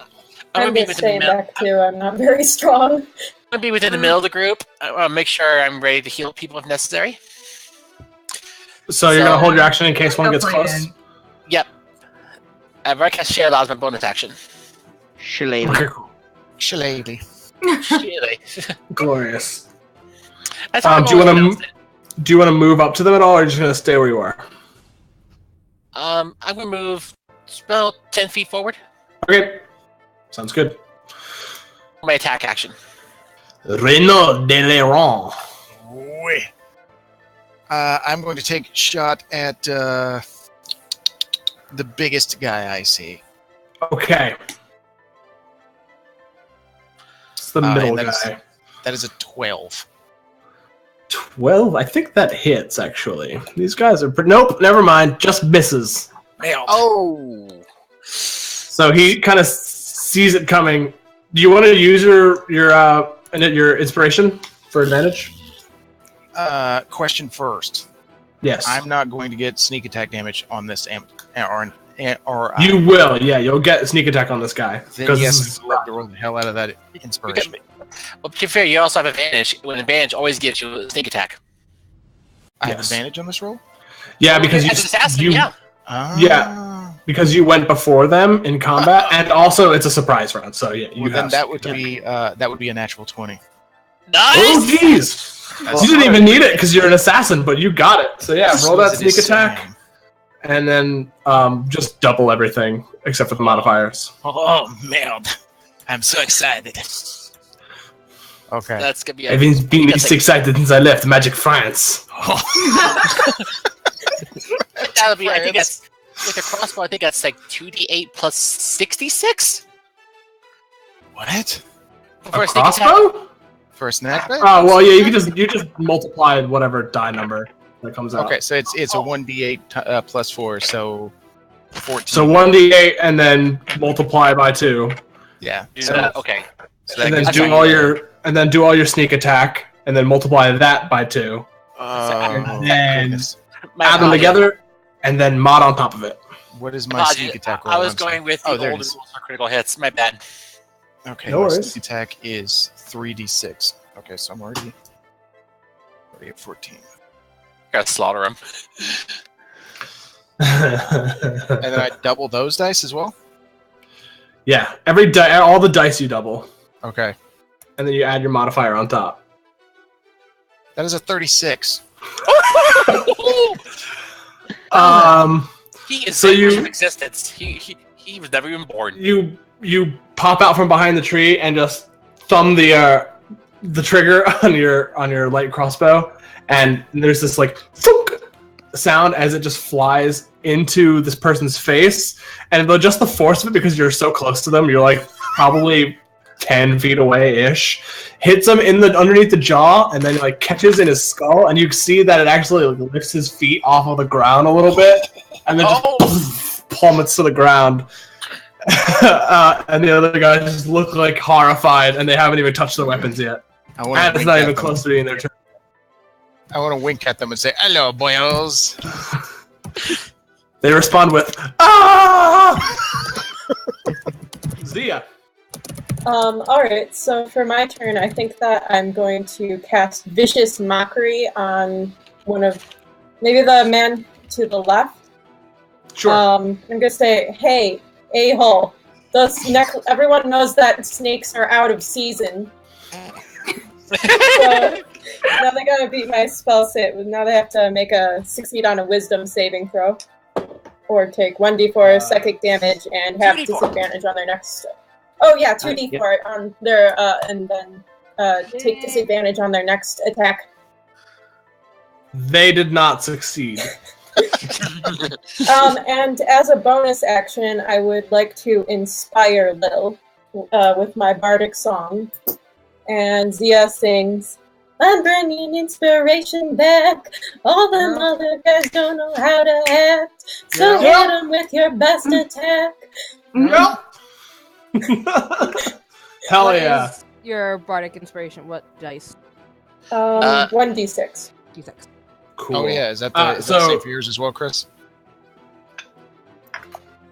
I'm I'm going to be just within the staying middle. back too. I'm not very strong. I'm going to be within the middle of the group. I want to make sure I'm ready to heal people if necessary. So you're So- gonna hold your action in case one No gets plan. close. Yep. I've already cast Tealeaf as my bonus action. Shillelagh. Okay, cool. Shillelagh. Really. Glorious. That's how Do you want to move up to them at all, or are you just gonna stay where you are? I'm gonna move about 10 feet forward. Okay, sounds good. My attack action. Reno Deleraunt. I'm going to take a shot at the biggest guy I see. Okay. It's the middle and guy. That is a 12. 12? I think that hits, actually. These guys are Nope, never mind. Just misses. Oh! So he kind of sees it coming. Do you want to use your inspiration for advantage? Question first. Yes. I'm not going to get sneak attack damage on this You will, yeah. You'll get sneak attack on this guy. Then yes, I'd love to roll the hell out of that inspiration. Well, to be fair, you also have advantage. When advantage always gives you a sneak attack. I have advantage on this roll? Yeah, because as an assassin, yeah. Yeah, because you went before them in combat, and also it's a surprise round. So yeah, then that would be a natural 20. Nice! Oh jeez! You didn't even need it because you're an assassin, but you got it. So yeah, roll that sneak attack, and then just double everything except for the modifiers. Oh man, I'm so excited. Okay, that's gonna be. I've been least excited since I left Magic France. That'll be. I think that's with the crossbow. I think that's like 2d8 plus 66. What? For a crossbow? For a snack bag? Oh well, yeah. You just multiply whatever die number that comes out. Okay, so it's a 1d8 plus 4, so 14. So 1d8 and then multiply by 2. Yeah. So, okay. So and then do all your sneak attack, and then multiply that by 2. And then add them together, and then mod on top of it. What is my sneak attack roll? I was going with the older rules for critical hits. My bad. Okay, my sneak attack is 3d6. Okay, so I'm already at 14. Gotta slaughter him. And then I double those dice as well? Yeah, all the dice you double. Okay. And then you add your modifier on top. That is a 36. He is in existence. He was never even born. You pop out from behind the tree and just thumb the trigger on your light crossbow, and there's this like thunk sound as it just flies into this person's face, and just the force of it, because you're so close to them, you're like probably 10 feet away-ish, hits him underneath the jaw, and then like catches in his skull, and you see that it actually like, lifts his feet off of the ground a little bit, and then just plummets to the ground. And the other guys just look like horrified, and they haven't even touched their weapons yet. And it's not even close to being their turn. I want to wink at them and say, "Hello, boyos." They respond with, "Ah!" Zia. Alright, so for my turn, I think that I'm going to cast Vicious Mockery on maybe the man to the left. Sure. I'm going to say, hey, a-hole, everyone knows that snakes are out of season. So now they gotta beat my spell save. Now they have to succeed on a wisdom saving throw. Or take 1d4 psychic damage and have 2d4. disadvantage on their next... Oh yeah, 2d4 on their, and then take disadvantage on their next attack. They did not succeed. And as a bonus action, I would like to inspire Lil with my bardic song. And Zia sings, "I'm bringing inspiration back. All them other guys don't know how to act. So hit them with your best attack." Yep. Hell yeah. Is your bardic inspiration? What dice? 1d6. D6. Cool. Oh yeah, is that the same for yours as well, Chris?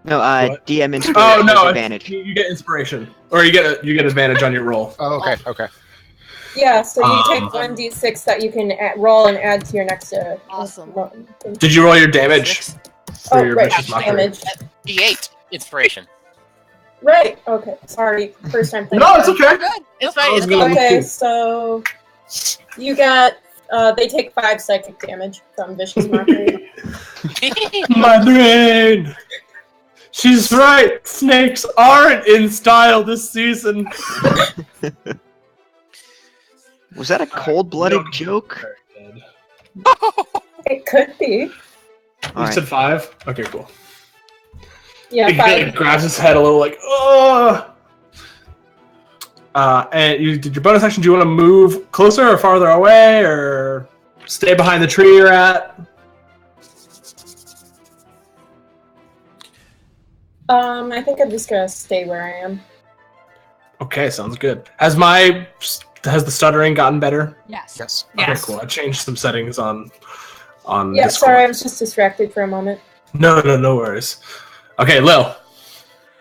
No, DM inspiration. Oh no, advantage. you get inspiration, or you get advantage on your roll. Oh, okay. Yeah, so you take 1d6 that you can roll and add to your next. Awesome. Did you roll your damage? For your right, vicious mockery? damage. D8 inspiration. Right. Okay. Sorry. First time playing. No, it's okay. Good. It's fine. It's good. fine. Okay, so you got. They take 5 psychic damage from Vicious Mockery. My brain. She's right. Snakes aren't in style this season. Was that a cold-blooded joke? It could be. You Alright. said 5? Okay, cool. Yeah, He kind 5. of grabs his head a little like, oh. And you did your bonus action. Do you want to move closer or farther away, or stay behind the tree you're at? I think I'm just gonna stay where I am. Okay, sounds good. Has the stuttering gotten better? Yes. Yes. Okay, Yes. cool. I changed some settings on Yeah, Discord. sorry, I was just distracted for a moment. No worries. Okay, Lil.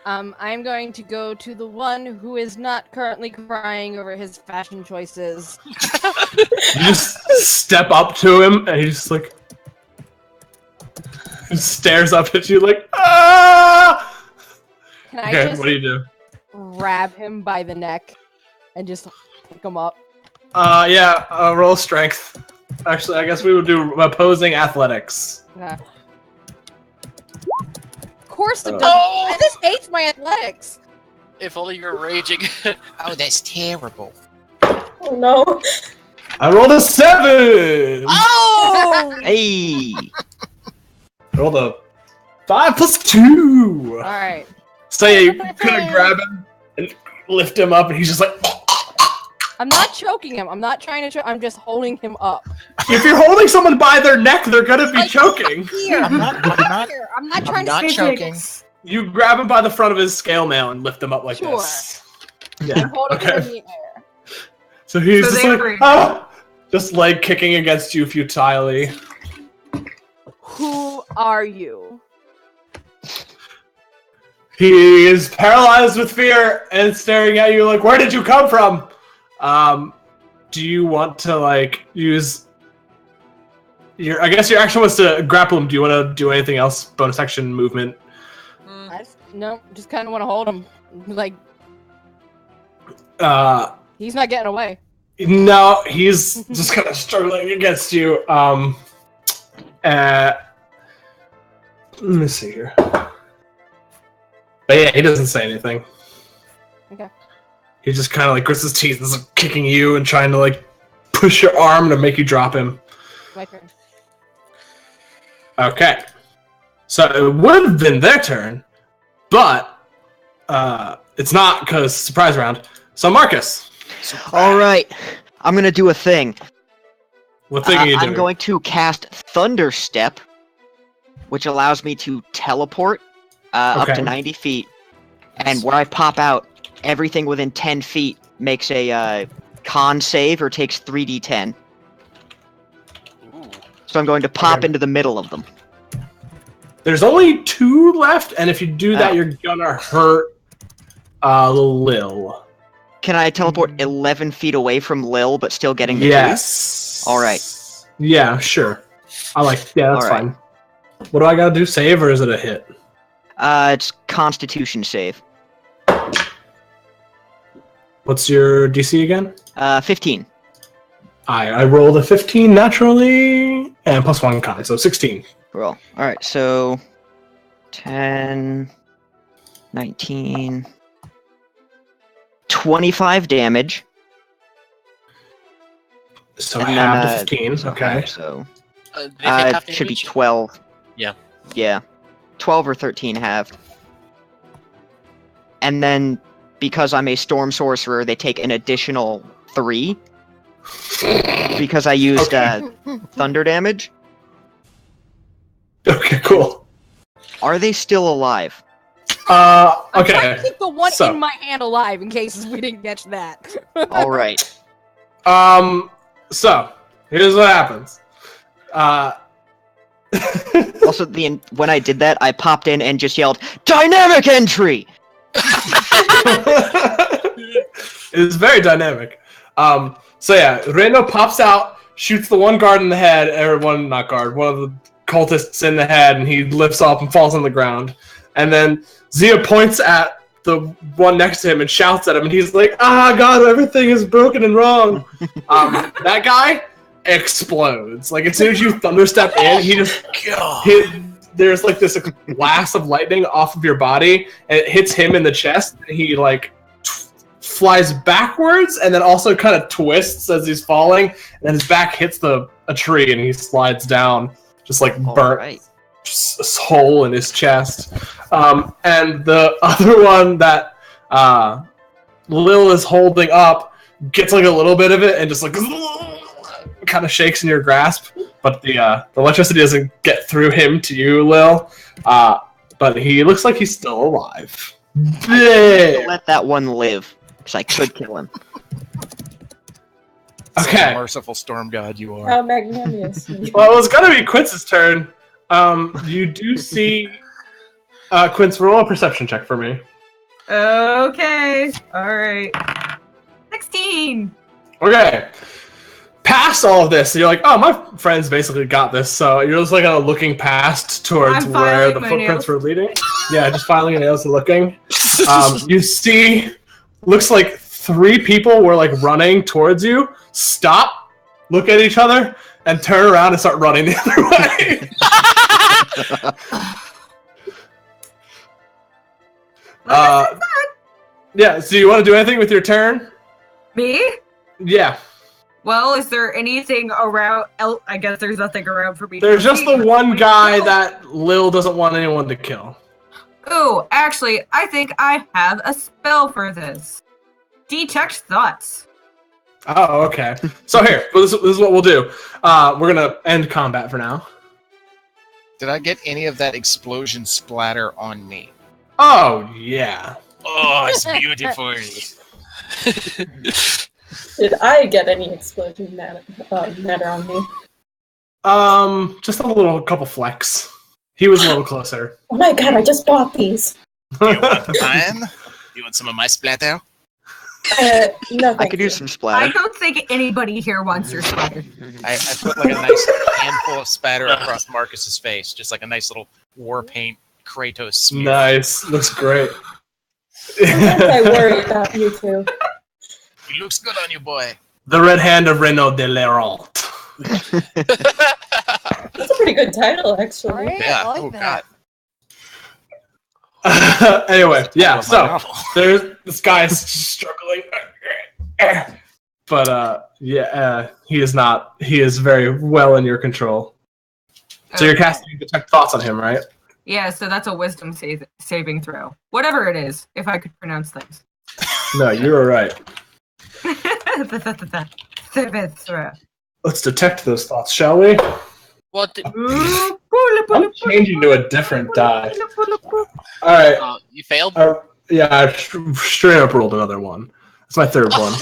I'm going to go to the one who is not currently crying over his fashion choices. You just step up to him, and he's just like, he stares up at you like, ah! Can I Okay, just what do you do? grab him by the neck and just pick him up? Roll strength. Actually, I guess we would do opposing athletics. Yeah. Of course it Oh. doesn't. This hates my athletics. If only you're raging. Oh, that's terrible. Oh no. I rolled a 7! Oh! Hey! I rolled a 5 plus 2! Alright. So yeah, you kind of grab him and lift him up, and he's just like, I'm not choking him. I'm not trying to choke. I'm just holding him up. if you're holding someone by their neck, they're gonna be choking. Here. I'm not Here. I'm not trying not to choking. You grab him by the front of his scale mail and lift him up like Sure. this. I'm Yeah. holding him in Okay. the air. So he's So just they like, were- ah! Just leg kicking against you futilely. Who are you? He is paralyzed with fear and staring at you like, where did you come from? Do you want to, like, use your... I guess your action was to grapple him. Do you want to do anything else? Bonus action, movement? I just kind of want to hold him. Like, he's not getting away. No, he's just kind of struggling against you. Let me see here. But yeah, he doesn't say anything. Okay. He just kind of like grits his teeth and is like, kicking you and trying to like push your arm to make you drop him. My turn. Okay. So it would have been their turn, but it's not because surprise round. So Markas, Alright, I'm gonna do a thing. what thing are you doing? I'm going to cast Thunder Step, which allows me to teleport up Okay. to 90 feet. And when I pop out, everything within 10 feet makes a con save or takes 3d10. Ooh. So I'm going to pop Okay. into the middle of them. There's only 2 left, and if you do that, Oh. you're gonna hurt Lil. Can I teleport 11 feet away from Lil, but still getting the Yes. All right. Yeah, sure. Yeah, that's All right. fine. What do I gotta do? Save, or is it a hit? two? It's Constitution save. What's your DC again? 15. I rolled a 15 naturally, and plus 1 con, so 16. Roll. Alright, so 10, 19, 25 damage. So And half then, to 15, okay. So They take half it should be damage? 12. Yeah. Yeah. 12 or 13 halved. And then, because I'm a Storm Sorcerer, they take an additional 3. Because I used thunder damage. Okay, cool. Are they still alive? I'm trying to Okay. keep the one So- in my hand alive in case we didn't catch that. Alright. So, here's what happens. Also, when I did that, I popped in and just yelled, "Dynamic entry!" It's very dynamic. So yeah, Reno pops out, shoots the one guard in the head, or one of the cultists in the head, and he lifts up and falls on the ground. And then Zia points at the one next to him and shouts at him, and he's like, "Ah, God, everything is broken and wrong." That guy explodes. Like, as soon as you thunderstep in, he just there's like this blast of lightning off of your body, and it hits him in the chest, and he like flies backwards, and then also kind of twists as he's falling, and then his back hits a tree, and he slides down, just like burnt. Right. Just a hole in his chest. And the other one that Lil is holding up gets like a little bit of it and just like kind of shakes in your grasp, but the electricity doesn't get through him to you, Lil. But he looks like he's still alive. Let that one live, because I could kill him. Okay. Merciful storm god you are. How magnanimous. Well, it's gonna be Quince's turn. You do see Quince, roll a perception check for me. Okay. Alright. 16! Okay. Past all of this, you're like, oh, my friends basically got this, so you're just like kind of looking past towards I'm where the filing my footprints nails. were leading. Yeah, just filing your nails and looking. You see, looks like 3 people were like running towards you, stop, look at each other, and turn around and start running the other way. Yeah, so you want to do anything with your turn? Me? Yeah. Well, is there anything around? I guess there's nothing around for me. There's to just see. the one guy that Lil doesn't want anyone to kill. Ooh, actually, I think I have a spell for this. Detect thoughts. Oh, okay. So here, this is what we'll do. We're gonna end combat for now. Did I get any of that explosion splatter on me? Oh, yeah. Oh, it's beautiful. Did I get any explosion matter on me? Just a couple flecks. He was a little closer. Oh my god, I just bought these. You want mine? You want some of my splatter? No, I thank could you. use some I splatter. don't think anybody here wants your splatter. I put like a nice handful of spatter across Marcus's face, just like a nice little war paint Kratos smear. Nice. Looks great. Sometimes I worry about you two. He looks good on you, boy. The Red Hand of Reno Deleraunt. That's a pretty good title, actually. Alright, Yeah. I like Oh that. god. Anyway, yeah, Title of my so novel. there's this guy's struggling. But he is not. He is very well in your control. So you're Okay. casting Detect Thoughts on him, right? Yeah, so that's a wisdom saving throw. Whatever it is, if I could pronounce things. No, you were right. Saving throw. Let's detect those thoughts, shall we? Well, I'm changing to a different die. All right. you failed. Yeah, I straight up rolled another one. That's my third one.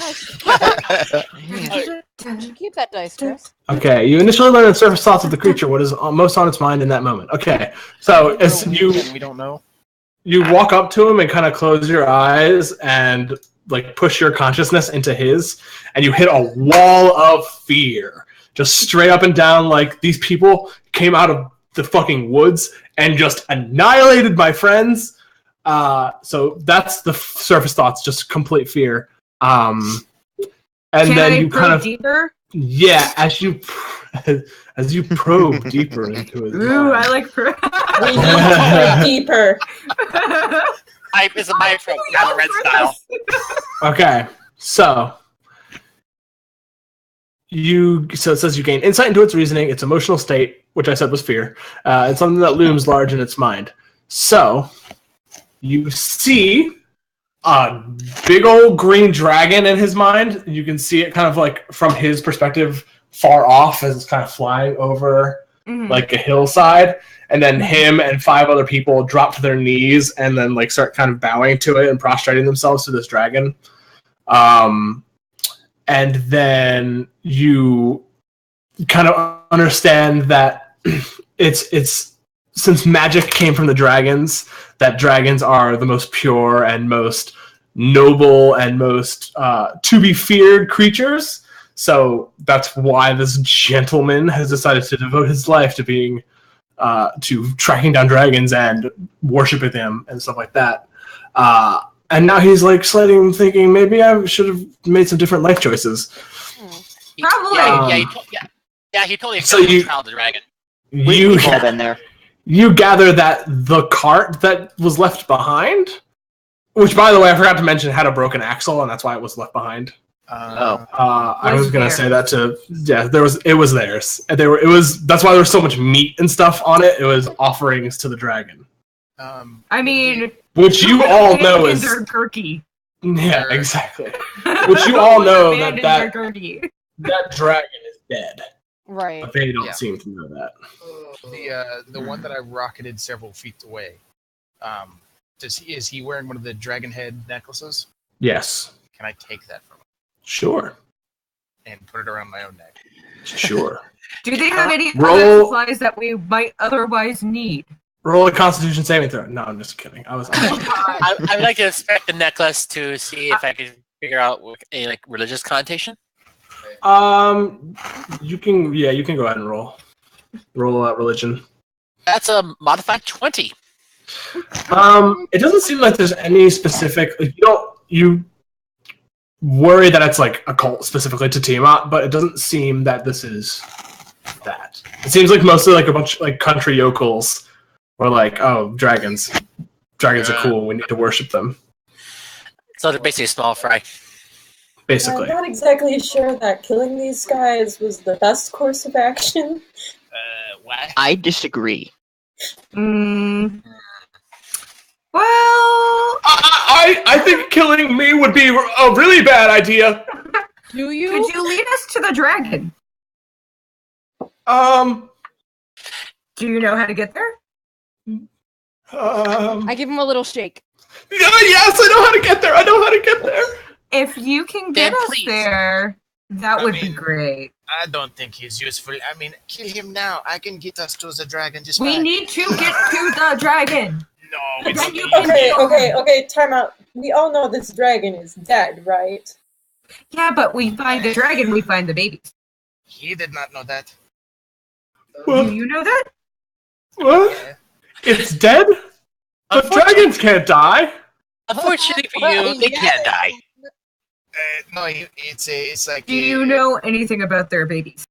Keep that dice, Chris. Okay, you initially learn the surface thoughts of the creature, what is most on its mind in that moment. Okay, so as We don't know. you walk up to him and kind of close your eyes and like push your consciousness into his, and you hit a wall of fear, just straight up and down. Like, these people came out of the fucking woods and just annihilated my friends. So that's the surface thoughts, just complete fear. And Can then I you kind probe of deeper? as you probe deeper into his Ooh, mind. I like probe. We need to go deeper. It's a my trope, not a red style. Okay, so it says you gain insight into its reasoning, its emotional state, which I said was fear, and something that looms large in its mind. So you see a big old green dragon in his mind. You can see it kind of like from his perspective far off as it's kind of flying over Mhm. like a hillside, and then him and 5 other people drop to their knees and then like start kind of bowing to it and prostrating themselves to this dragon. And then you kind of understand that it's since magic came from the dragons, that dragons are the most pure and most noble and most to be feared creatures. So that's why this gentleman has decided to devote his life to being to tracking down dragons and worshiping them and stuff like that. and now he's like sliding him, thinking maybe I should have made some different life choices. Probably. He totally So fell you- in the dragon. We've all been there. You gather that the cart that was left behind, which, by the way, I forgot to mention, had a broken axle, and that's why it was left behind. I was gonna say that to it was theirs. And that's why there was so much meat and stuff on it. It was offerings to the dragon. I mean, Which you all know is Gurky. yeah, exactly. Which you all know that Gurky. that dragon is dead. Right. But they don't seem to know that. The one that I rocketed several feet away. Is he wearing one of the dragon head necklaces? Yes. Can I take that from him Sure. and put it around my own neck? Sure. Do they have any Roll- other supplies that we might otherwise need? Roll a Constitution saving throw. No, I'm just kidding. I I would like to inspect the necklace to see if I can figure out any like religious connotation. You can go ahead and roll. Roll out religion. That's a modified 20. It doesn't seem like there's any specific. Like, you worry that it's like a cult specifically to Tiamat, but it doesn't seem that this is that. It seems like mostly like a bunch of like country yokels, or like, oh, dragons. Dragons are cool. We need to worship them. So they're basically a small fry. Basically. I'm not exactly sure that killing these guys was the best course of action. What? I disagree. Well, I think killing me would be a really bad idea. Do you? could you lead us to the dragon? Do you know how to get there? I give him a little shake. Yes, I know how to get there. I know how to get there. If you can get Then us please. there, that would be mean- great. I don't think he's useful. I mean, kill him now. I can get us to the dragon just We fine. need to get to the dragon. No, it's Then you okay. Okay, time out. We all know this dragon is dead, right? Yeah, but we find the dragon, we find the babies. He did not know that. Do you know that? What? Yeah. It's dead? But dragons can't die. Unfortunately for you, they can't die. No, it's like. Do you know anything about their babies?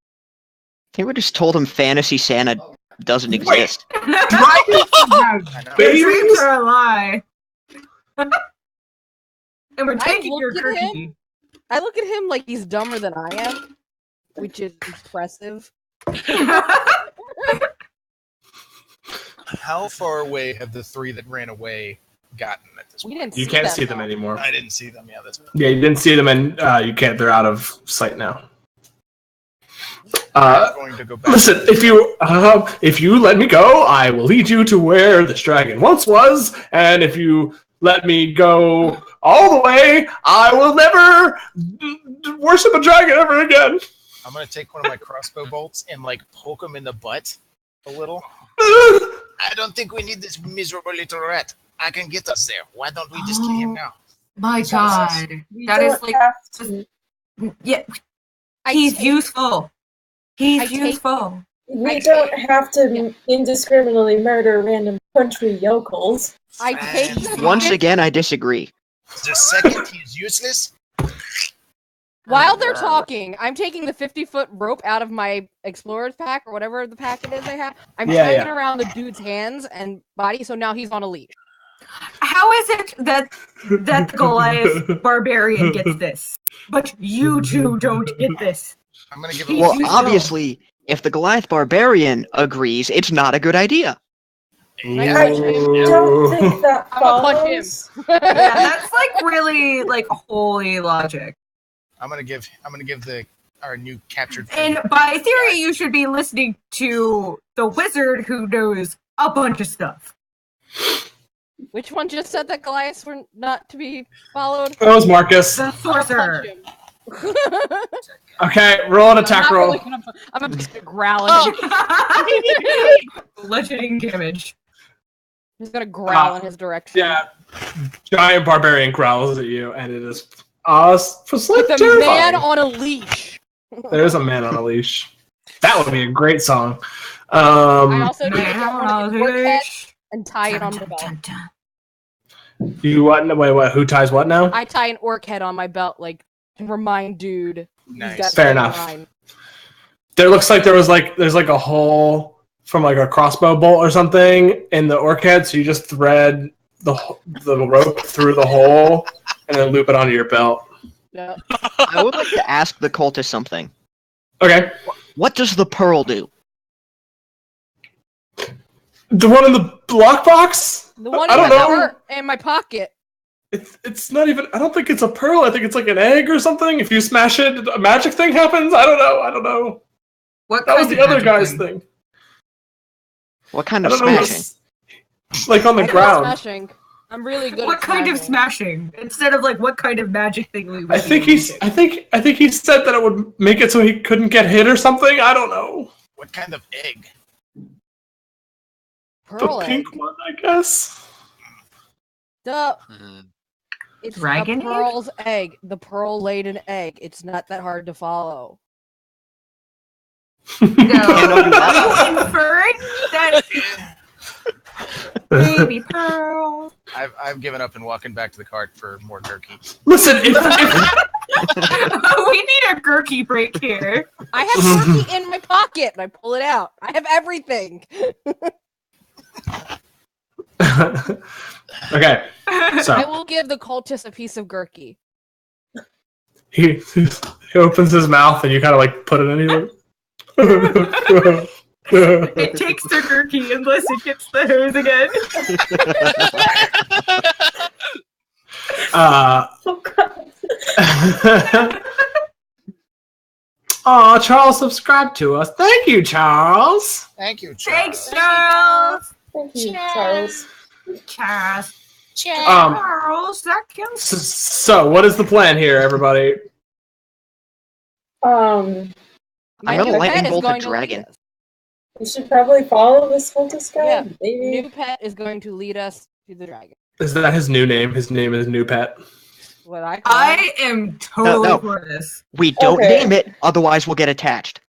They were just told him Fantasy Santa doesn't exist. Dragons? I know. Their Babies? dreams are a lie. And we're I taking your looked at turkey. I look at him like he's dumber than I am, which is impressive. How far away have the three that ran away gotten at this We point? didn't. You can't see them anymore. I didn't see them. Yeah, that's. Yeah, you didn't see them, and you can't. They're out of sight now. I'm going to go back. Listen, if you let me go, I will lead you to where this dragon once was, and if you let me go all the way, I will never worship a dragon ever again. I'm going to take one of my crossbow bolts and like poke him in the butt a little. I don't think we need this miserable little rat. I can get us there. Why don't we just kill him now? My God. We That is don't like, have to. yeah, I he's take- useful. I He's take- useful. We don't have to indiscriminately murder random country yokels. I take the Once again, I disagree. The second he's useless, While they're talking, I'm taking the 50-foot rope out of my explorer's pack or whatever the pack it is I have. I'm tying it around the dude's hands and body, so now he's on a leash. How is it that the Goliath Barbarian gets this, but you two don't get this? I'm going to give him. Well, useful. obviously, if the Goliath Barbarian agrees, it's not a good idea. I don't think that I'm gonna punch him. follows. Yeah, that's like really like holy logic. I'm going to give our new captured. And by theory, you should be listening to the wizard who knows a bunch of stuff. Which one just said that Goliaths were not to be followed? That was Marcus. The sorcerer. Punch him. Okay, roll an attack roll. I'm gonna growl at him. Bludgeoning damage. He's gonna growl in his direction. Yeah, giant barbarian growls at you, and it is With a terrifying. man on a leash. There's a man on a leash. That would be a great song. I also need to Man get on one a of his work head leash. and tie it on the belt. You what? Wait, what? Who ties what now? I tie an orc head on my belt, like to remind dude. Nice. Fair enough. There looks like there's like a hole from like a crossbow bolt or something in the orc head, so you just thread the rope through the hole and then loop it onto your belt. Yeah. I would like to ask the cultist something. Okay. What does the pearl do? The one in the lockbox? The one I don't know. in my pocket. It's not even. I don't think it's a pearl. I think it's like an egg or something. If you smash it, a magic thing happens. I don't know. What That was kind the of other magic guy's thing? thing. What kind I of don't know. smashing? Like on the I know ground. smashing. I'm really good. What at kind of smashing. smashing? Instead of like what kind of magic thing we would I think he said that it would make it so he couldn't get hit or something. I don't know. What kind of egg? Pearl The egg. pink one, I guess. It's Dragon a pearl's egg. The pearl laid an egg. It's not that hard to follow. No, Yeah, you inferring that baby pearl. I've given up and walking back to the cart for more jerky. Listen, if We need a gurky break here. I have turkey in my pocket, and I pull it out. I have everything. okay, I so will give the cultist a piece of gurky. he opens his mouth and you kind of like put it in. It takes the gurky unless it gets the hose again. Oh, God. Aw, Charles subscribed to us. Thank you, Charles. Thank you, Charles. Thanks, Charles. Thank you, Charles. Charles. Um, Charles, that counts. So, what is the plan here, everybody? I'm gonna new lightning pet is bolt a going to dragon. lead us. We should probably follow this cultist guy. Yeah. Maybe. New pet is going to lead us to the dragon. Is that his new name? His name is New Pet. What I call it. I am totally No. for this. We don't Okay. name it, otherwise we'll get attached.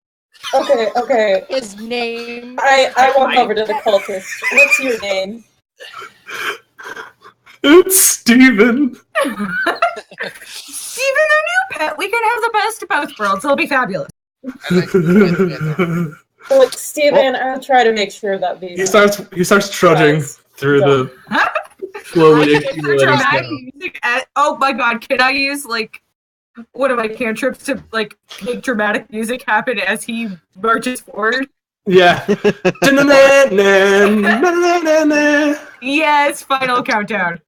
Okay. His name. I walk over to the cultist. What's your name? It's Steven. Steven, our new pet. We can have the best of both worlds. It'll be fabulous. Look, Steven, I'll try to make sure that these. He starts trudging through the slowly accumulating Dramatic snow. music oh my god, can I use like one of my cantrips to like make dramatic music happen as he marches forward? Yeah. Yes, final countdown.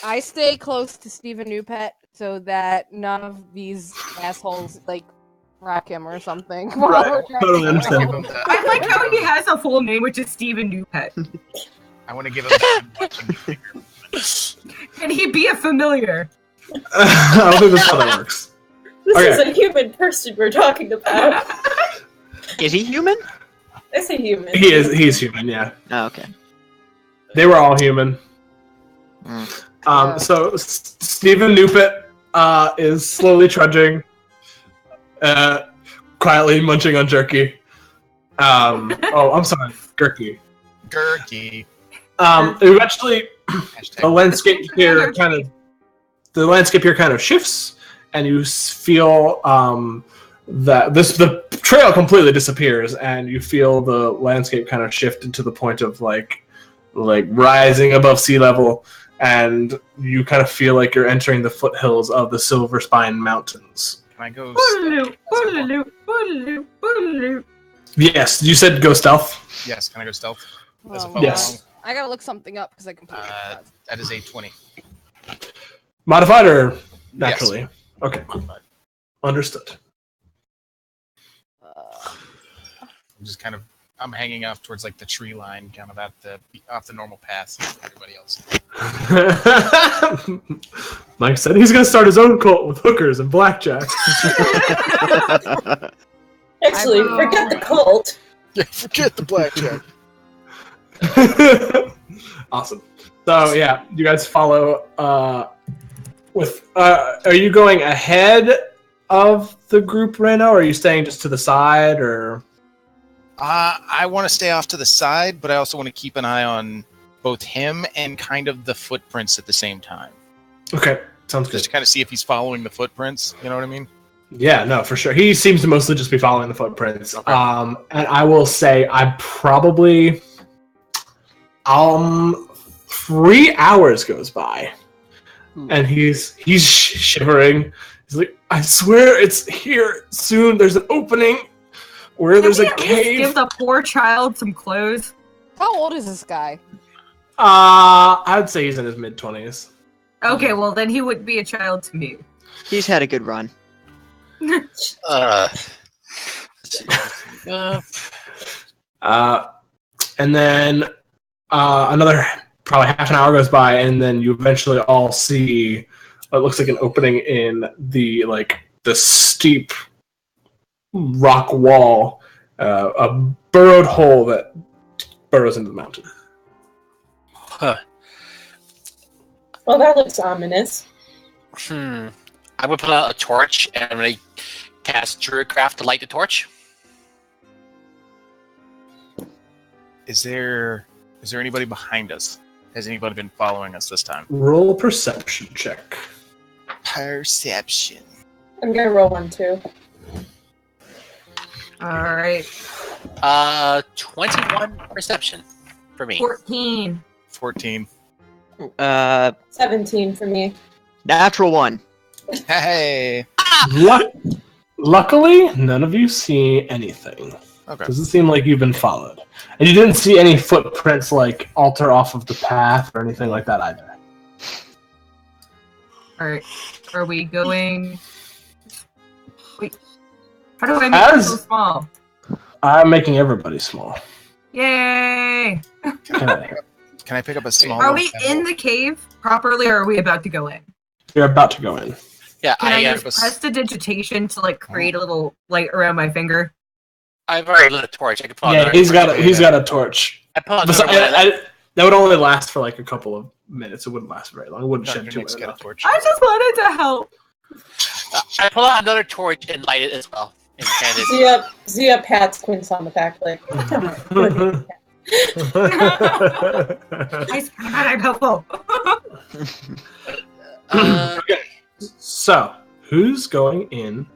I stay close to Steven Newpet so that none of these assholes like rack him or something. Right, totally Give understand. him the- I like how he has a full name, which is Steven Newpet. I want to give him the watching finger. Can he be a familiar? I don't think that's how that works. This Okay. is a human person we're talking about. Is he human? It's a human. He's human, yeah. Oh, okay. They were all human. Mm. So Stephen Newpet is slowly trudging, quietly munching on jerky. Oh, I'm sorry, gurky. Gurky. Eventually, Hashtag. the landscape here kind of shifts, and you feel that the trail completely disappears, and you feel the landscape kind of shift into the point of like rising above sea level, and you kind of feel like you're entering the foothills of the Silver Spine Mountains. Can I go? Yes, you said go stealth. Yes, can I go stealth? As a Oh, follow Yes. along? I gotta look something up because I completely forgot. That is a 20. Modified or naturally? Okay, Modified. understood. I'm just kind of, I'm hanging off towards like the tree line, kind of off the normal path of everybody else. Mike said he's going to start his own cult with hookers and blackjack. Actually, I- forget the cult. Yeah, forget the blackjack. Awesome. So yeah, you guys follow. Are you going ahead of the group, Reno, or are you staying just to the side, or? I want to stay off to the side, but I also want to keep an eye on both him and kind of the footprints at the same time. Okay, sounds Just good. to kind of see if he's following the footprints. You know what I mean? Yeah, no, for sure. He seems to mostly just be following the footprints. Okay. And I will say, I probably 3 hours goes by, and he's shivering. He's like, I swear it's here soon. There's an opening where there's a cave. Give the poor child some clothes. How old is this guy? I would say he's in his mid-20s. Okay, well then he would be a child to me. He's had a good run. And then another probably half an hour goes by, and then you eventually all see what looks like an opening in the steep rock wall, a burrowed hole that burrows into the mountain. Huh. Well, that looks ominous. I would put out a torch and I'm going to cast Druidcraft to light the torch. Is there anybody behind us? Has anybody been following us this time? Roll a perception check. Perception. I'm gonna roll one too. Alright. 21 perception for me. 14. 14. 17 for me. Natural 1. Hey. Luckily, none of you see anything. Okay. Doesn't seem like you've been followed. And you didn't see any footprints alter off of the path or anything like that either. Alright. Are we going... Wait. How do I make it so small? I'm making everybody small. Yay! Get out of here. Can I pick up a small? Are we in the cave properly, or are we about to go in? You're about to go in. Yeah, Can I use was- prestidigitation to create a little light around my finger? I've already lit a torch. I could pull out Yeah, another he's torch. got a torch. I pull out Besi- another one. that would only last for a couple of minutes. It wouldn't last very long. It wouldn't No, shed your too Nick's much. got a torch. I just wanted to help. I pull out another torch and light it as well. And Zia pats Quince on the back like. I swear I'm helpful. So, who's going in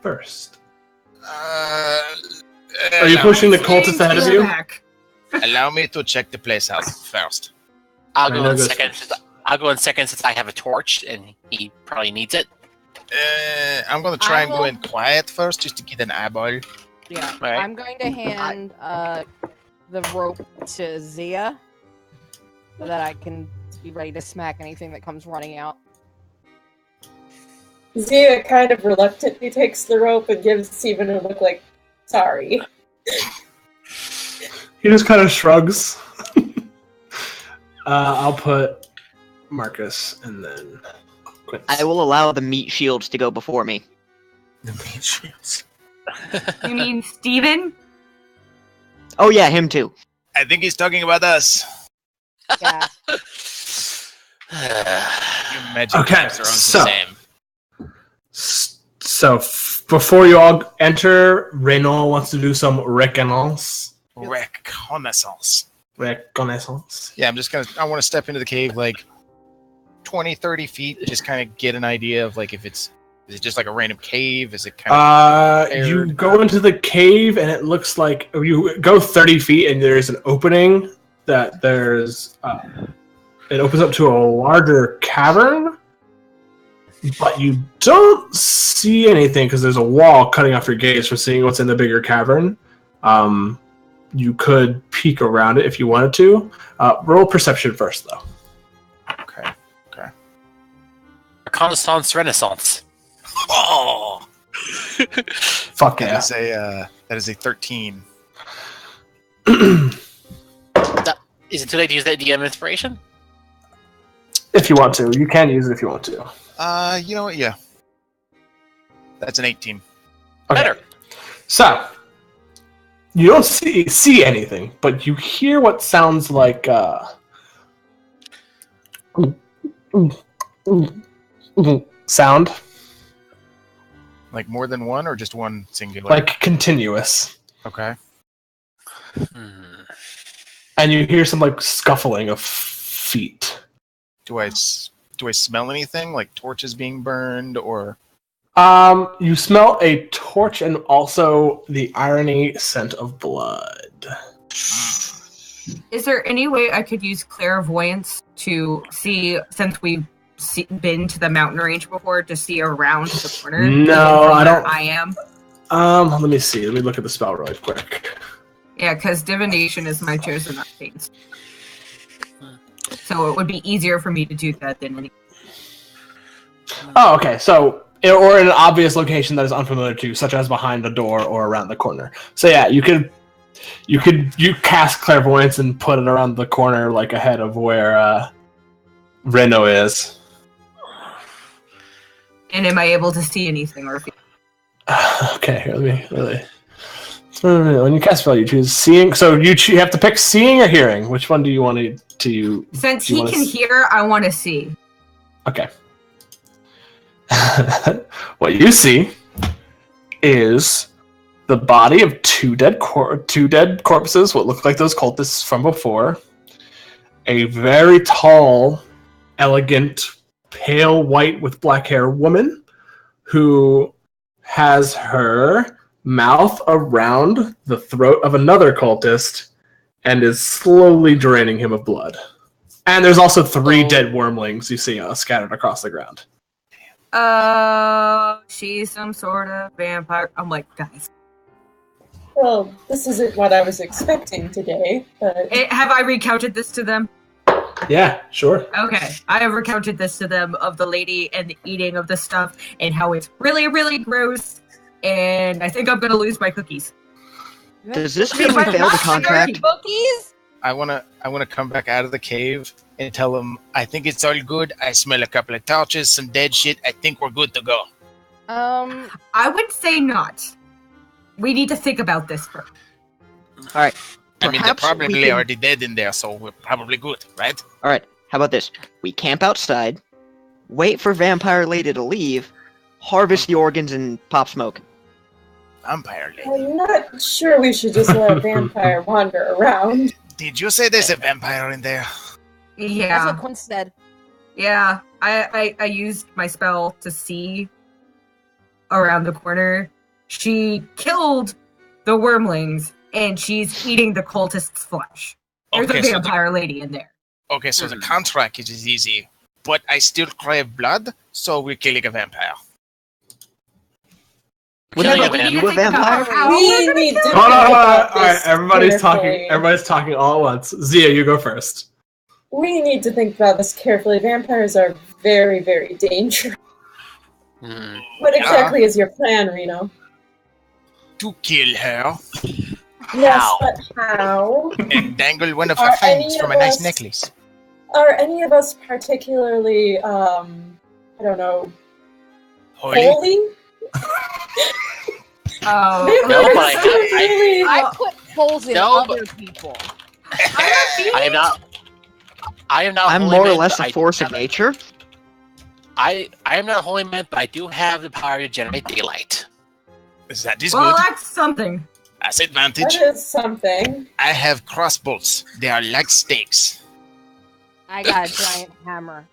first? Are you pushing the cultist ahead of you? Allow me to check the place out first. I'll go Reno in goes second. I'll go in second since I have a torch and he probably needs it. I'm gonna try and go will- in quiet first, just to get an eyeball. Yeah, Right. I'm going to hand the rope to Zia so that I can be ready to smack anything that comes running out. Zia kind of reluctantly takes the rope and gives Steven a look like, sorry. He just kind of shrugs. I'll put Markas and then Quince. I will allow the meat shields to go before me. The meat shields. You mean Steven? Oh yeah, him too. I think he's talking about us. Yeah. You magic Okay, guys are on so- the same. So, before you all enter, Reno wants to do some reconnaissance. Reconnaissance. Reconnaissance. Yeah, I want to step into the cave 20, 30 feet, just kind of get an idea of is it just a random cave? Is it kind of You aired? go into the cave and it looks like you go 30 feet and there's an opening that it opens up to a larger cavern, but you don't see anything because there's a wall cutting off your gaze from seeing what's in the bigger cavern. You could peek around it if you wanted to. Roll perception first, though. Okay. Reconnaissance Renaissance. Oh, Fuck yeah. that is a 13. Is it too late to use that DM inspiration? If you want to. You can use it if you want to. You know what? Yeah, that's an 18. Okay. Better. So, you don't see anything, but you hear what sounds like sound, More than one, or just one singular? like continuous. Okay. and you hear some like scuffling of feet. Do I smell anything like torches being burned or? You smell a torch and also the irony scent of blood. Is there any way I could use clairvoyance to see, since we've been to the mountain range before, to see around the corner? No, I don't. I am. Let me see. Let me look at the spell really quick. Yeah, because divination is my chosen thing. So it would be easier for me to do that than any. Oh, okay. So, or in an obvious location that is unfamiliar to you, such as behind a door or around the corner. So yeah, you cast clairvoyance and put it around the corner, like ahead of where Reno is. And am I able to see anything or feel? Okay, here, let me really. When you cast spell, you choose seeing. So you have to pick seeing or hearing. Which one do you want to? Since he can hear, I want to see. Okay. What you see is the body of two dead corpses, what look like those cultists from before. A very tall, elegant, pale white with black hair woman who has her mouth around the throat of another cultist and is slowly draining him of blood. And there's also 3 dead wyrmlings you see scattered across the ground. She's some sort of vampire. I'm like, guys. Well, this isn't what I was expecting today, but... Have I recounted this to them? Yeah, sure. Okay, I have recounted this to them of the lady and the eating of the stuff and how it's really, really gross. And I think I'm gonna lose my cookies. Does this mean we failed the contract? Cookies? I wanna come back out of the cave and tell them I think it's all good. I smell a couple of torches, some dead shit. I think we're good to go. I would say not. We need to think about this first. All right. I mean, they're Perhaps probably we can- already dead in there, so we're probably good, right? All right. How about this? We camp outside, wait for Vampire Lady to leave, harvest the organs, and pop smoke. Vampire lady. I'm not sure we should just let a vampire wander around. Did you say there's a vampire in there? That's Yeah. what Quinn said. Yeah. I used my spell to see around the corner. She killed the Wyrmlings, and she's eating the cultist's flesh. There's a vampire lady in there. Okay, so the contract is easy, but I still crave blood, so we're killing a vampire. Would Killing that a make you a think about vampire? how We we're gonna need to kill think Hold on, about all right, this everybody's talking. carefully. Everybody's talking all at once. Zia, you go first. We need to think about this carefully. Vampires are very, very dangerous. What exactly is your plan, Reno? To kill her Yes, How? but how? and dangle one of her Are fangs any from a of nice us- necklace. Are any of us particularly, I don't know, Holy? holy? Oh. No, but Vampires are really- I put holes in No, other people. I am not. I'm holy more or man, less but a I force do of have- nature. I am not a holy man, but I do have the power to generate daylight. That is Well, good. that's something. That's That advantage. is something. I have crossbows. They are like stakes. I got a giant hammer.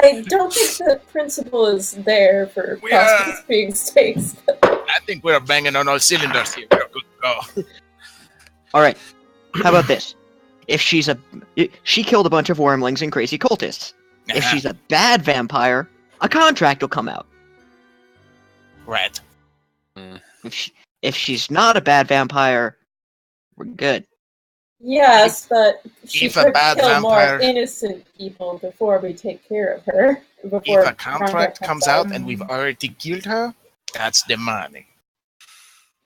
I don't think the principle is there for We are- crossbows being stakes. I think we're banging on all cylinders here. We're good to go. All right. How about this? If she killed a bunch of Wyrmlings and crazy cultists. If she's a bad vampire, a contract will come out. Right. If she's not a bad vampire, we're good. Yes, but she If a could bad kill more vampire- innocent people before we take care of her. Before If a contract comes out and we've already killed her, that's the money.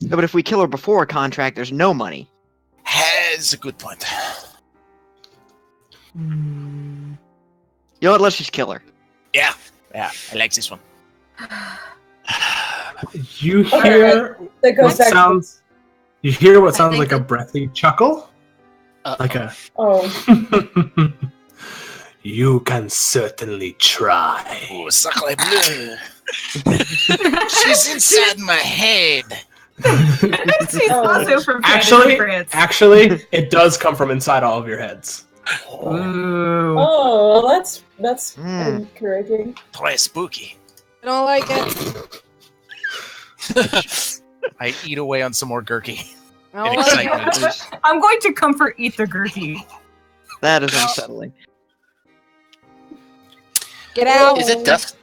No, but if we kill her before a contract, there's no money. Has a good point. You know what? Let's just kill her. Yeah, I like this one. You Okay, hear that goes what back sounds. You hear what sounds think like a breathy chuckle, like a. Oh, You can certainly try. Oh, sacre bleu. She's inside my head. She's also from France. Actually, it does come from inside all of your heads. Ooh. Oh, that's encouraging. Très spooky. I don't like it. I eat away on some more gurky. I In don't like it. excitement. I'm going to comfort eat the gurky. That is unsettling. Get out. Is it dusk?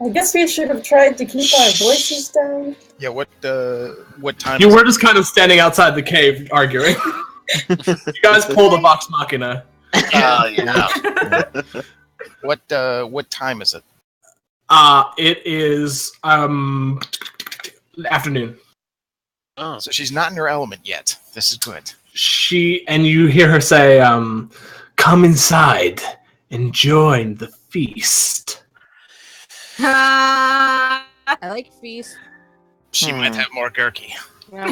I guess we should have tried to keep our voices down. Yeah, what time You is were just kind of standing outside the cave arguing. You guys pulled a vox machina. Yeah. it? What time is it? It is afternoon. Oh, So she's not in her element yet. This is good. And you hear her say, "Come inside and join the feast." I like feast. She might have more gurky. Yeah,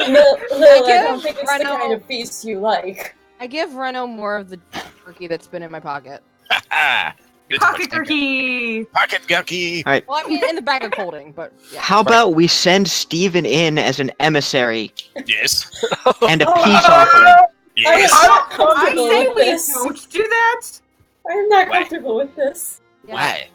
Lil, I don't think it's the Reno- kind of feast you like. I give Reno more of the turkey that's been in my pocket. Good Pocket question. gurky. Pocket gurky. Well, I mean, in the bag of holding, but yeah. How about we send Steven in as an emissary Yes. and a peace offering? Yes. I'm not I comfortable say with we this. don't do that. I'm not Why? comfortable with this. Yeah. Why?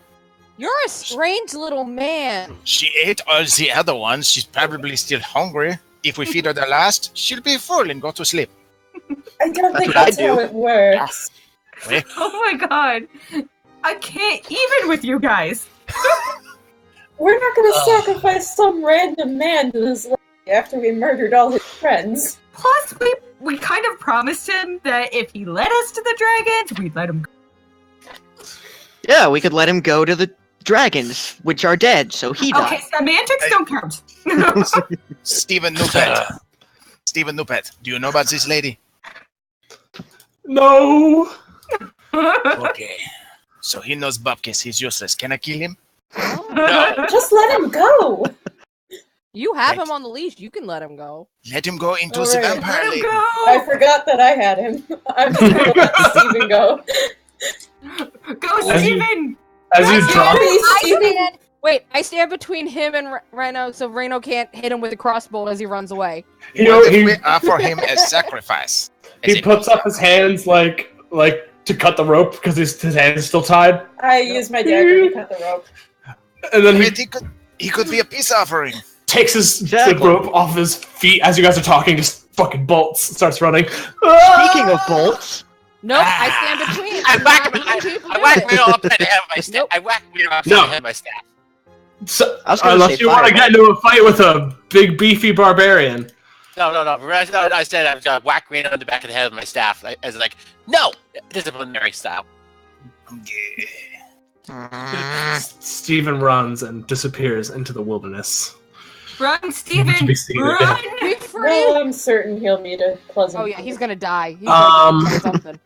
You're a strange little man. She ate all the other ones. She's probably still hungry. If we feed her the last, she'll be full and go to sleep. I don't think what I that's how do. it works. Oh my god. I can't even with you guys. We're not going to sacrifice some random man to this lady after we murdered all his friends. Plus, we kind of promised him that if he led us to the dragons, we'd let him go. Yeah, we could let him go to the dragons, which are dead, so he Okay, died. semantics don't count. Stephen Nupet. Stephen Nupet, do you know about this lady? No. Okay. So he knows Bupkis. He's useless. Can I kill him? No. Just let him go. You have Right. him on the leash. You can let him go. Let him go into All the right. vampire Let him lady. I go. forgot that I had him. I'm just going to let Steven go. Go, As you- Steven. As you drop, I stand between him and Reno, so Reno can't hit him with a crossbow as he runs away. What if we offer him as sacrifice? As he in- puts up his hands like to cut the rope because his hand is still tied, I used my dagger to cut the rope. and then Wait, he he could be a peace offering. takes his Exactly. the rope off his feet as you guys are talking. Just fucking bolts, starts running. Speaking of bolts, Nope, I stand between. I I'm whack not him. letting people I do whack it. Reno upside the head with my staff. Nope. I whack Reno upside No. the head with my staff. So, I was gonna unless say you want to fireball. get into a fight with a big beefy barbarian. No. I said I'm gonna whack Reno on the back of the head with my staff. As like, no, disciplinary style. Stephen runs and disappears into the wilderness. Run, To Steven. be seen Run. Be free. Well, I'm certain he'll meet a pleasant. Oh yeah, he's gonna die. He's Um, gonna do something.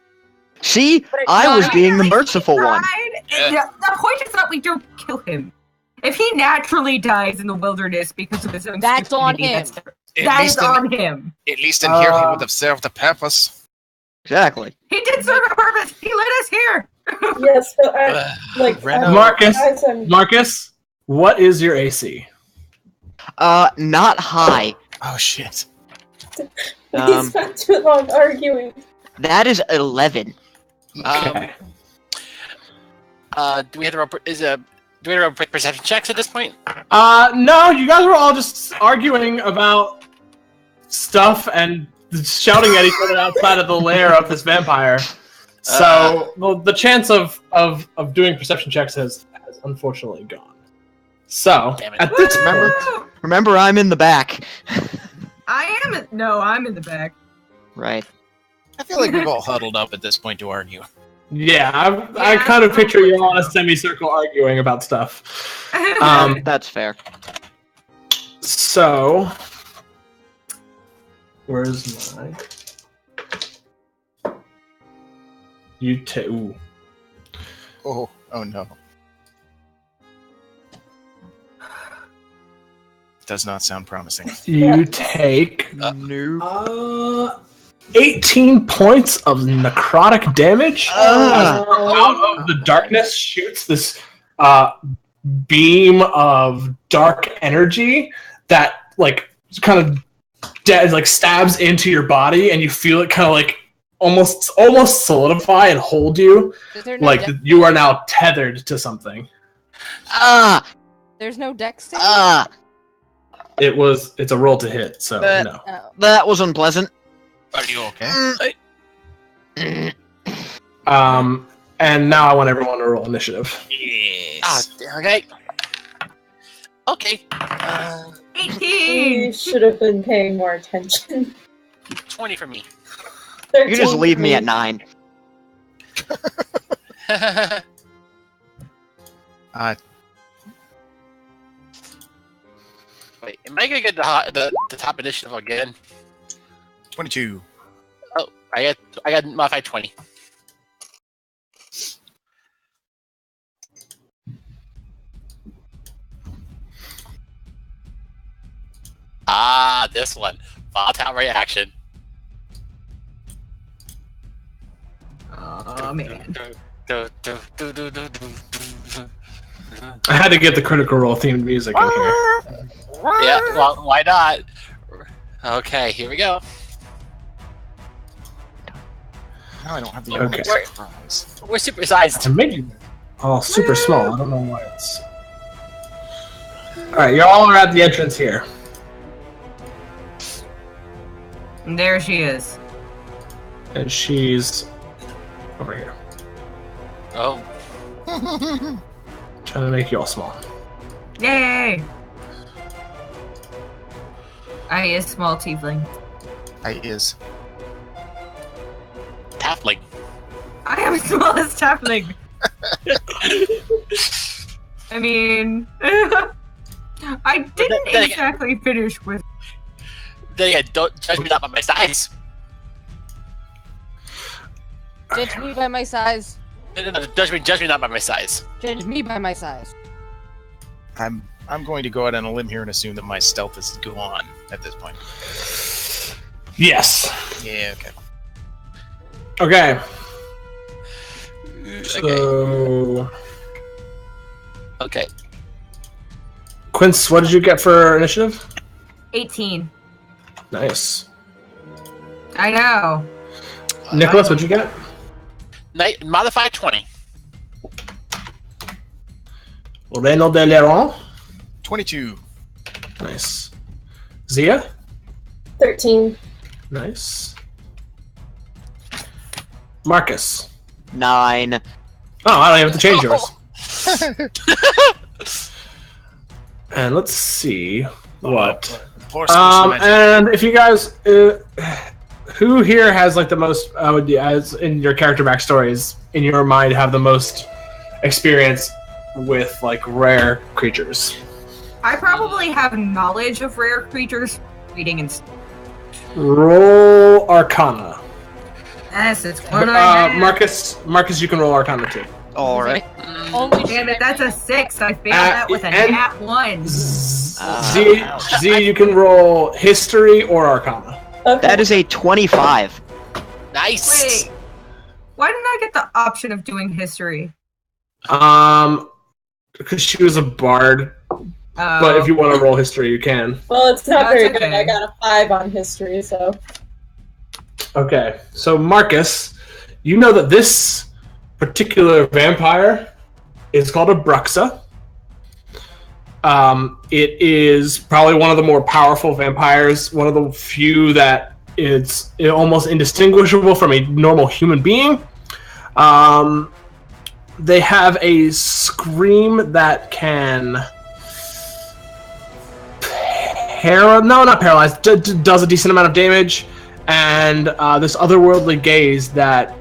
see, But it- I no, was I being the If he merciful one. died, the point is that we don't kill him. If he naturally dies in the wilderness because of his own That's on stupidity, him. That is on him. At least in here, he would have served a purpose. Exactly. He did serve a purpose. He led us here. Yes, but I like Reno. Marcus, as I'm- Marcus, what is your AC? Not high. Oh shit! we spent too long arguing. That is 11. Okay. Do we have to roll? Do we have to roll perception checks at this point? No, you guys were all just arguing about stuff and shouting at each other outside of the lair of this vampire. So the chance of doing perception checks has unfortunately gone. So Damn it. at this Woo! Remember, I'm in the back. I'm in the back. Right. I feel like we've all huddled up at this point to argue. yeah, I kind of picture you all in a semicircle arguing about stuff. That's fair. So where's my ooh. Oh no. Does not sound promising. You take No. 18 points of necrotic damage. As out of the darkness shoots this beam of dark energy that like kind of like stabs into your body, and you feel it kind of like almost solidify and hold you, like you are now tethered to something. There's no dex save? It's a roll to hit, so no. Oh. That was unpleasant. Are you okay? And now I want everyone to roll initiative. Yes. Okay. Okay. 18! You should have been paying more attention. 20 for me. 13 You just leave for me at 9. Wait, am I gonna get the top initiative again? 22. Oh, I got modified 20. This one. Volatile reaction. Oh, man. I had to get the Critical Role themed music in here. Yeah, well, why not? Okay, here we go. Now I don't have the Okay. surprise. We're supersized. I made you all super small. I don't know why it's. Alright, you all are at the entrance here. And there she is. And she's over here. Oh. Trying to make you all small. Yay! I is small tiefling. I is. Halfling. I am smallest halfling. I mean, I didn't exactly finish with. Then again, don't judge me not by my size. Judge me by my size. No, judge me not by my size. Judge me by my size. I'm going to go out on a limb here and assume that my stealth is gone at this point. Yes. Yeah, okay. Okay. Okay. So, Okay. Quince, what did you get for initiative? 18. Nice. I know. Nicholas, what'd you get? Modified 20. Reno Deleraunt. 22. Nice. Zia. 13. Nice. Markas. 9. Oh, I don't even have to change yours. And let's see what. And if you guys, who here has like the most, as in your character backstories, in your mind, have the most experience with like rare creatures? I probably have knowledge of rare creatures, reading and. Roll Arcana. Yes, it's what I have. Marcus, you can roll Arcana too. Alright. Only Damn it, that's a 6. I failed that with a nat 1. Z, you can roll History or Arcana. Okay. That is a 25. Nice. Wait. Why didn't I get the option of doing history? Because she was a bard. But if you want to roll History, you can. Well, it's not No, very it's good. okay. I got a 5 on history, so. Okay, so Marcus, you know that this particular vampire is called a Bruxa. It is probably one of the more powerful vampires, one of the few that is almost indistinguishable from a normal human being. They have a scream that can not paralyze, does a decent amount of damage, and this otherworldly gaze that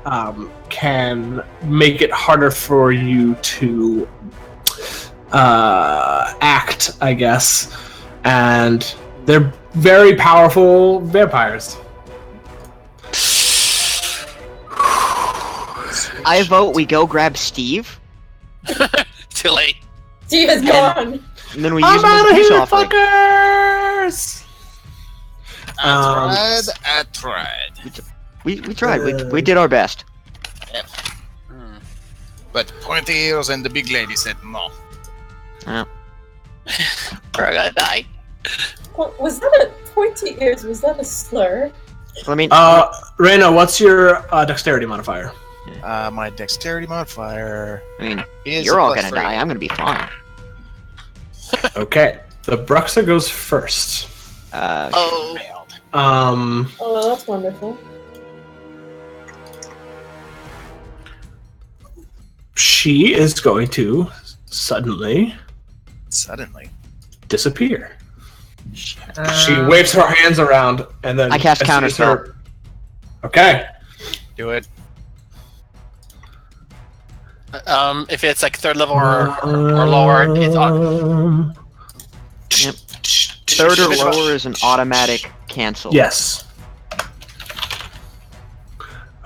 can make it harder for you to act, I guess. And they're very powerful vampires. I vote we go grab Steve, Too late. Steve is gone. and then we I'm use him as out a of peace here, offering. fuckers! I tried. We tried. We did our best. But pointy ears and the big lady said no. Oh. We're gonna die. Well, was that a pointy ears? Was that a slur? I mean, Reno, what's your dexterity modifier? My dexterity modifier is you're all +3. gonna die. I'm gonna be fine. Okay, the Bruxa goes first. Oh. Oh, that's wonderful. She is going to suddenly disappear. She waves her hands around, and then I cast Counterspell. Okay. Do it. If it's like 3rd level or lower, it's on. Yep. 3rd or lower is an automatic cancel. Yes.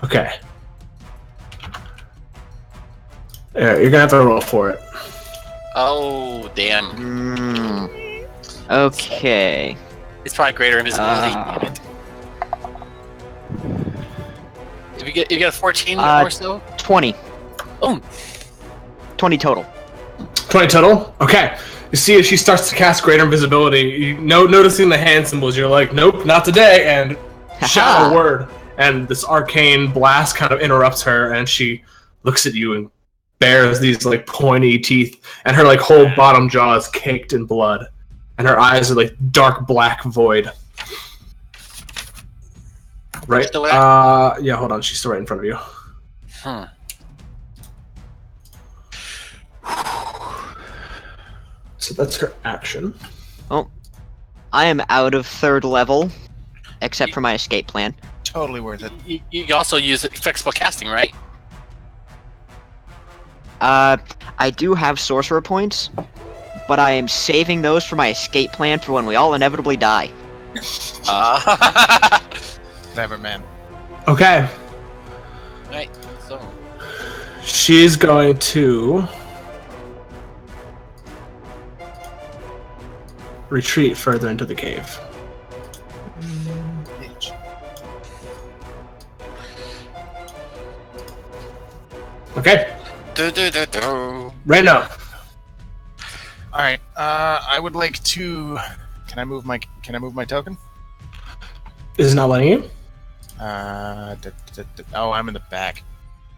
Okay. Yeah, you're gonna have to roll for it. Oh, damn. Okay. It's probably greater invisibility. Damn it. If you get a 14 or so? 20. Oh. 20 total. 20 total? Okay. You see as she starts to cast greater invisibility, noticing the hand symbols, you're like, nope, not today, and shout a word. And this arcane blast kind of interrupts her, and she looks at you and bares these like pointy teeth, and her like whole bottom jaw is caked in blood, and her eyes are like dark black void. Right? Yeah, hold on, she's still right in front of you. Huh. So that's her action. Well, I am out of 3rd level, except for my escape plan. Totally worth it. You also use flexible casting, right? I do have sorcerer points, but I am saving those for my escape plan for when we all inevitably die. Clever man. Okay. Right, so... She's going to retreat further into the cave. Okay. Reno. All right. I would like to. Can I move my token? Is it not letting you? Oh, I'm in the back.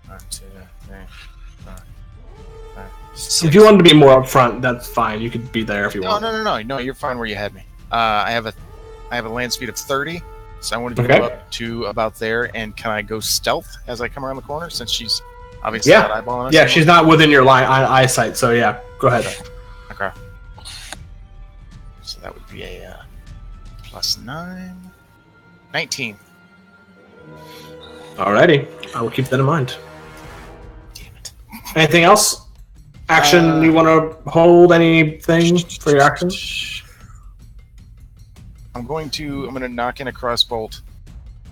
1, 2, 3, 4, 5, 6. If you wanted to be more upfront, that's fine. You could be there if you want. No. You're fine where you had me. I have a land speed of 30, so I wanted to go up to about there. And can I go stealth as I come around the corner since she's obviously not eyeballing us? Yeah, she's not within your eyesight. So yeah, go ahead. Okay. So that would be a +9, 19. Alrighty, I will keep that in mind. Damn it. Anything else? Action? You want to hold anything for your action? I'm going to knock in a crossbolt,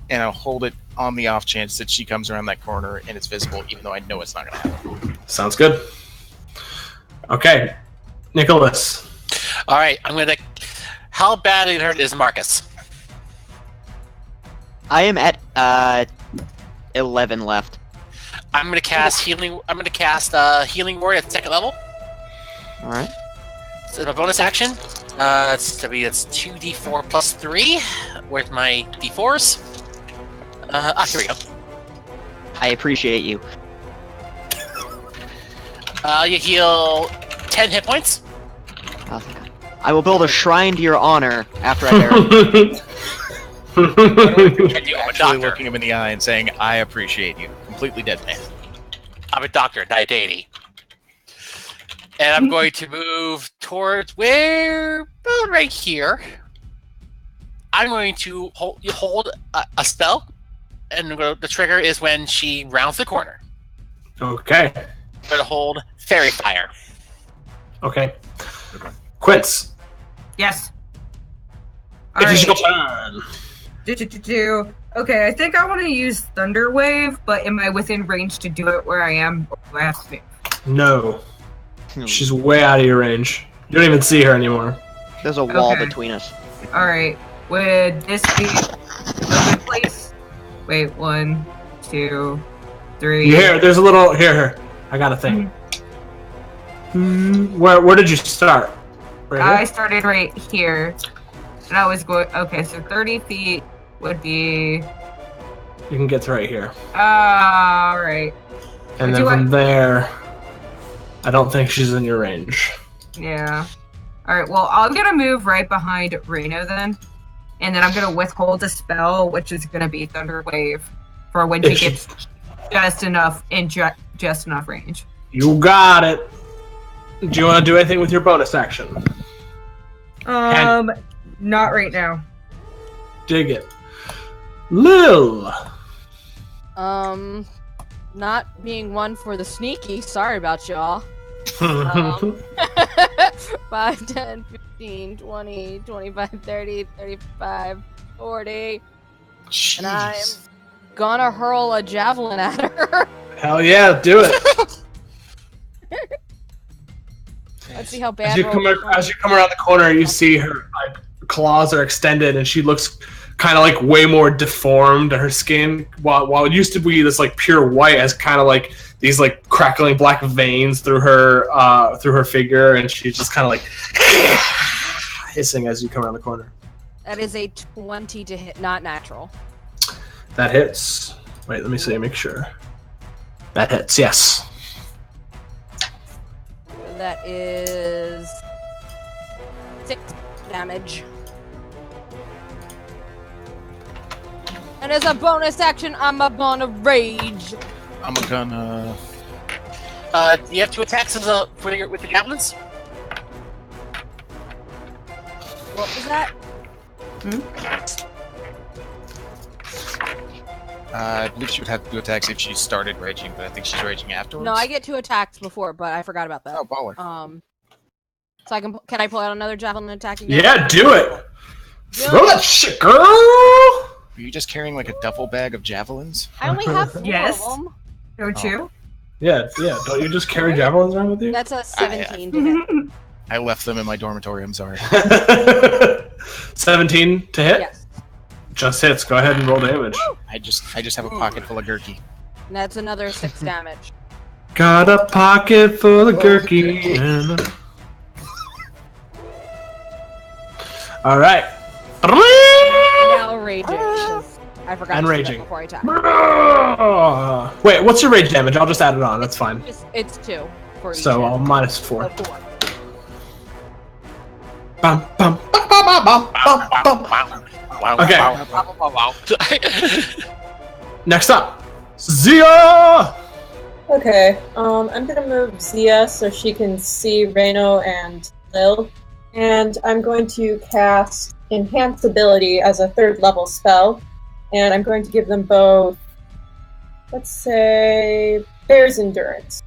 and I'll hold it on the off chance that she comes around that corner and it's visible, even though I know it's not going to happen. Sounds good. Okay, Nicholas. All right, I'm gonna. How badly hurt is Markas? I am at 11 left. I'm gonna cast healing. I'm gonna cast healing word at 2nd level. All right. So my bonus action. It's 2d4 plus 3. Where's my d4s? Here we go. I appreciate you. You heal 10 hit points. I will build a shrine to your honor after I bury you. I'm a Actually doctor. looking him in the eye and saying, I appreciate you. Completely dead man. I'm a doctor, not a deity. And I'm going to move towards about right here. I'm going to hold a spell, and the trigger is when she rounds the corner. Okay. I'm going to hold Fairy Fire. Okay. Quince. Yes. It is your Alright. turn. Okay, I think I want to use Thunder Wave, but am I within range to do it where I am? Or do I have to No. She's way out of your range. You don't even see her anymore. There's a wall Okay. between us. Alright, would this be a good place? Wait, 1, 2, 3. You hear? There's a little. Here. I got a thing. Where did you start? Right I here? started right here. And I was going... Okay, so 30 feet would be... You can get to right here. Alright. And then from there, I don't think she's in your range. Yeah. Alright, well, I'm gonna move right behind Reno then. And then I'm gonna withhold a spell, which is gonna be Thunder Wave, for when she gets just enough range. You got it. Do you want to do anything with your bonus action? Not right now. Dig it. Lil! Not being one for the sneaky, sorry about y'all. 5, 10, 15, 20, 25, 30, 35, 40. Jeez. And I'm gonna hurl a javelin at her. Hell yeah, do it. Let's see how bad. As you come around the corner, you see her claws are extended, and she looks kind of like way more deformed. Her skin, while it used to be this like pure white, has kind of like these like crackling black veins through her figure, and she's just kind of like hissing as you come around the corner. That is a 20 to hit, not natural. That hits. Wait, let me see. Make sure. That hits. Yes. That is 6 damage. And as a bonus action, I'm gonna rage. I'm gonna. You have 2 attacks with the javelins. What was that? I believe she would have 2 attacks if she started raging, but I think she's raging afterwards. No, I get 2 attacks before, but I forgot about that. Oh, baller. So can I pull out another javelin attack again? Yeah, do it. Throw that shit, girl. Are you just carrying like a duffel bag of javelins? I only have 4 Yes. of them. Don't you? Yeah. Don't you just carry javelins around with you? That's a 17 to hit. I left them in my dormitory. I'm sorry. 17 to hit. Yes. Just hits. Go ahead and roll damage. I just have a pocket full of gurky. And that's another 6 damage. Got a pocket full of gurky. All right. Now raging. 'Cause I forgot And to do that raging. before I attack. Wait, what's your rage damage? I'll just add it on. That's fine. It's 2 for each. So hit. I'll minus 4. So 4. Bum, bum, bum, bum, bum, bum, bum, bum. Okay. Next up, Zia. Okay, I'm gonna move Zia so she can see Reno and Lil, and I'm going to cast Enhance Ability as a 3rd level spell, and I'm going to give them both, let's say, Bear's Endurance.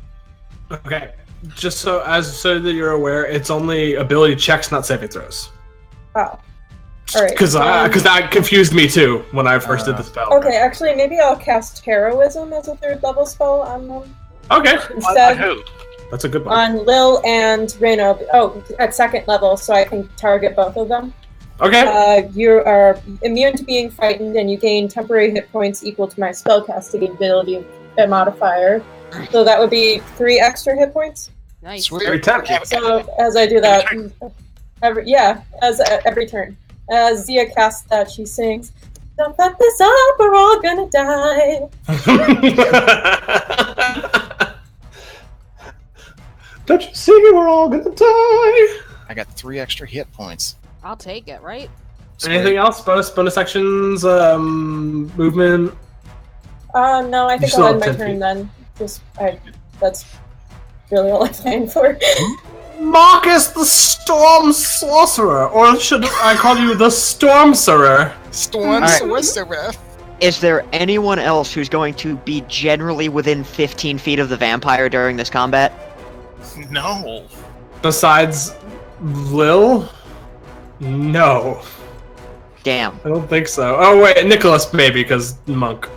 Okay. Just so that you're aware, it's only ability checks, not saving throws. Oh, all right. Because that confused me too when I first did the spell. Okay, actually, maybe I'll cast Heroism as a 3rd level spell on them. Okay. Instead, Who? That's a good one. on Lil and Reno. Oh, at 2nd level, so I can target both of them. Okay. You are immune to being frightened, and you gain temporary hit points equal to my spellcasting ability modifier. So that would be 3 extra hit points. Nice. Every time. So as I do that, every turn, as Zia casts that, she sings, "Don't fuck this up, we're all gonna die." Don't you see we're all gonna die? I got 3 extra hit points. I'll take it, right? Anything else? Bonus actions, movement. No, I think still I'll have end my 10 turn feet. then. That's really all I'm playing for. Markas the Storm Sorcerer, or should I call you the Stormcerer? Storm Sorcerer. Is there anyone else who's going to be generally within 15 feet of the vampire during this combat? No. Besides Lil? No. Damn. I don't think so. Oh wait, Nicholas maybe, because monk.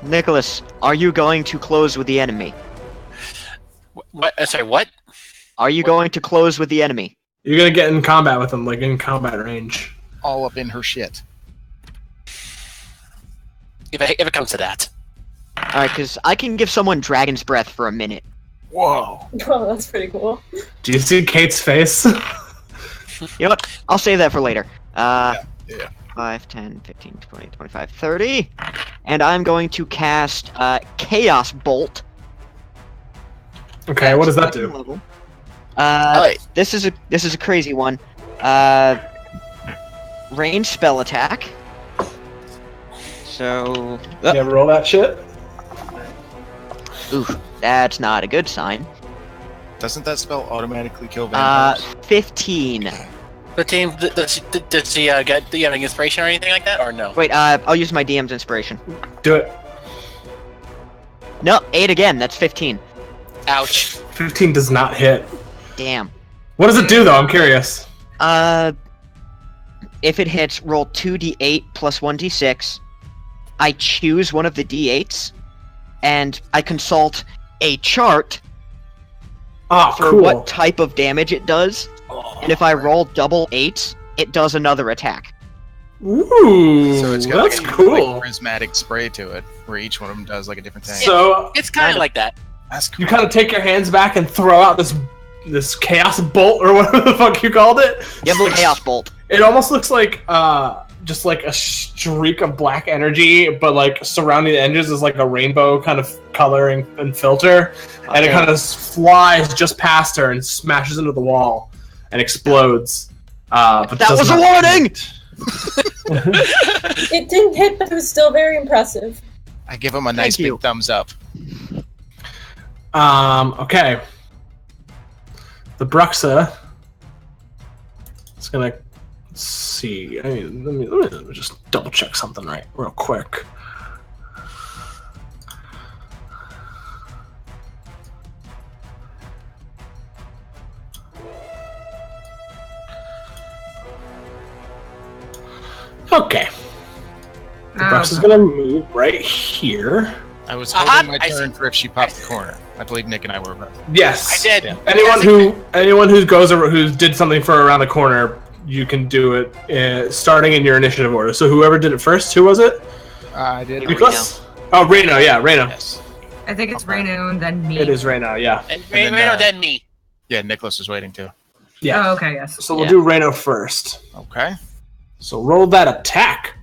Nicholas, are you going to close with the enemy? What? Sorry, what? Are you going to close with the enemy? You're gonna get in combat with him, like in combat range. All up in her shit. If it comes to that. Alright, because I can give someone Dragon's Breath for a minute. Whoa. Oh, that's pretty cool. Do you see Cate's face? You know what? I'll save that for later. Yeah. 5, 10, 15, 20, 25, 30. And I'm going to cast Chaos Bolt. Okay, what does that Second do? level. Alright. This is a crazy one. Range spell attack. So, You ever roll that shit? oof, that's not a good sign. Doesn't that spell automatically kill vampires? 15. The team, does she get, do you have an inspiration or anything like that, or no? Wait, I'll use my DM's inspiration. Do it. No, 8 again. That's 15. Ouch. 15 does not hit. Damn. What does it do, though? I'm curious. If it hits, roll 2d8 plus 1d6. I choose one of the d8s, and I consult a chart Ah, for cool. what type of damage it does. And if I roll double 8s, it does another attack. Ooh, So it's got that's like a cool. prismatic spray to it, where each one of them does like a different thing. So It's kind of like that. That's cool. you kind of take your hands back and throw out this chaos bolt or whatever the fuck you called it. Yep, Chaos Bolt. It almost looks like just like a streak of black energy, but like surrounding the edges is like a rainbow kind of coloring and filter, and it Okay. kind of flies just past her and smashes into the wall and explodes. But That does was a not warning! hit. It didn't hit, but it was still very impressive. I give him a nice Thank you. big thumbs up. Okay. The Bruxa is gonna see. Let me just double check something real quick. Okay. The Bruxa is gonna move right here. I was Uh-huh, holding my I turn for if she popped the corner. I believe Nick and I were about. Yes. I did. Yeah. Anyone who goes over, who did something for around the corner, you can do it starting in your initiative order. So whoever did it first, who was it? I did. Nicholas? Oh, Reno. Yeah, Reno. Yes. I think it's Reno and then me. It is Reno. Yeah. And then, Reno, then me. Yeah, Nicholas was waiting too. Yeah. Oh, okay, yes. So we'll Yeah. do Reno first. Okay. So roll that attack.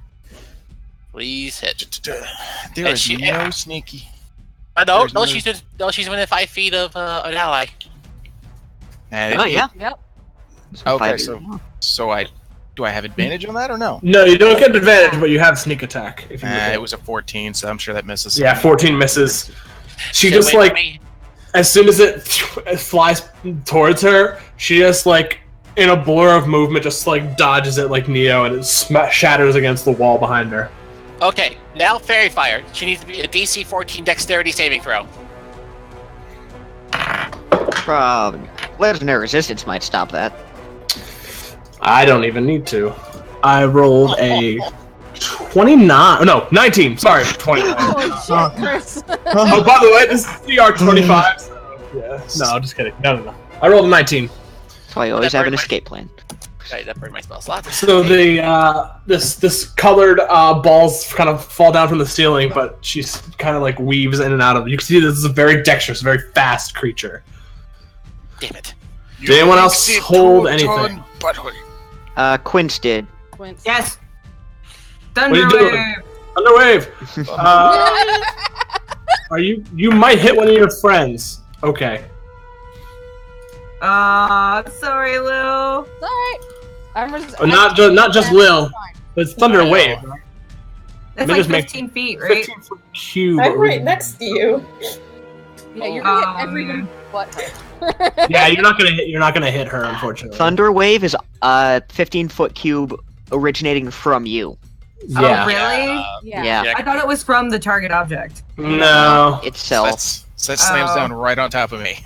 Please hit. There is she- no sneaky. No, There's no- she's within 5 feet of an ally. And Oh, yeah. Yep. Okay, so do I have advantage on that or no? No, you don't get advantage, but you have sneak attack. If you It was a 14, so I'm sure that misses. yeah, 14 misses. She Shit, just wait for like me. as soon as it flies towards her, she just like in a blur of movement just like dodges it like Neo, and it shatters against the wall behind her. Okay, now Fairy Fire. She needs to be a DC 14 Dexterity saving throw. Legendary Resistance might stop that. I don't even need to. I rolled a 29. No, 19. Sorry, 29. Oh shit, Chris. Oh, by the way, this is CR25. So, yeah. No, just kidding. No. I rolled a 19. That's why you always have an escape plan. Okay, that burned my spell slot. So the this colored balls kind of fall down from the ceiling, but she's kind of like weaves in and out of it. You can see this is a very dexterous, very fast creature. Damn it. Did anyone else hold anything? Quince did. Quince. Yes. What are you doing? Thunderwave. Underwave. Are you might hit one of your friends? Okay. Sorry, Lil. It's alright. Not just Lil. It's Thunder Wave. That's Let me like just make 15 feet, right? 15-foot cube. I'm right next to you. Yeah, you're gonna hit Oh, everyone man. but her. Yeah, you're not gonna hit her, unfortunately. Thunder Wave is a 15-foot cube originating from you. Yeah. Oh, really? Yeah. I thought it was from the target object. No. Itself. So that slams Oh. down right on top of me.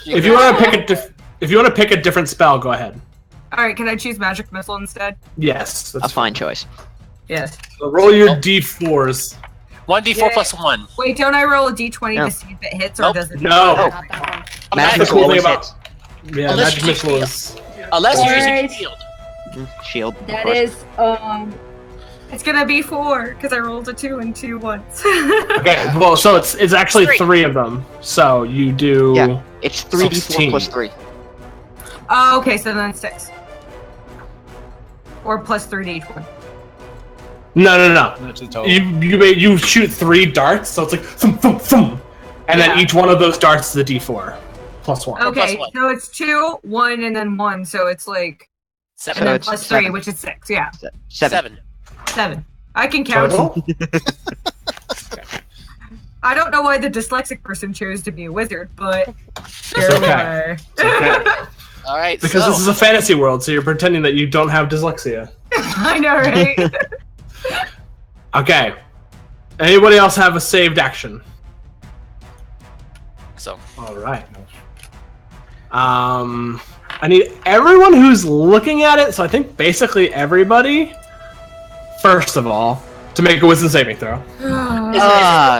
If you want to pick a different spell, go ahead. All right, can I choose Magic Missile instead? Yes, A that's fine choice. Yes. So roll your d4s. 1d4 Yeah. plus 1. Wait, don't I roll a d20 No. to see if it hits or Nope. does it? No. Not that one. That's the Magic cool thing always about hits. yeah, Unless magic you missile take is Unless you're using Alright. shield. Shield. of That course. is It's gonna be 4 because I rolled a 2 and 2 once. Okay, well, so it's actually 3 of them. So you do. Yeah, it's 3d4 16. plus 3. Oh, okay, so then it's 6. Or plus 3 to each one. No. That's a total. You shoot 3 darts, so it's like thump, thump, thump, and then each one of those darts is a d4 plus 1. Okay, plus 1. so it's 2, 1, and then 1, so it's like 7. and then it's plus 3, 7. which is 6. Yeah, 7. 7. I can count. Total? I don't know why the dyslexic person chose to be a wizard, but here we okay. are. Okay. All right. Because so, this is a fantasy world, so you're pretending that you don't have dyslexia. I know, right? Okay. Anybody else have a saved action? So All right. I need everyone who's looking at it, so I think basically everybody, first of all, to make a wisdom saving throw.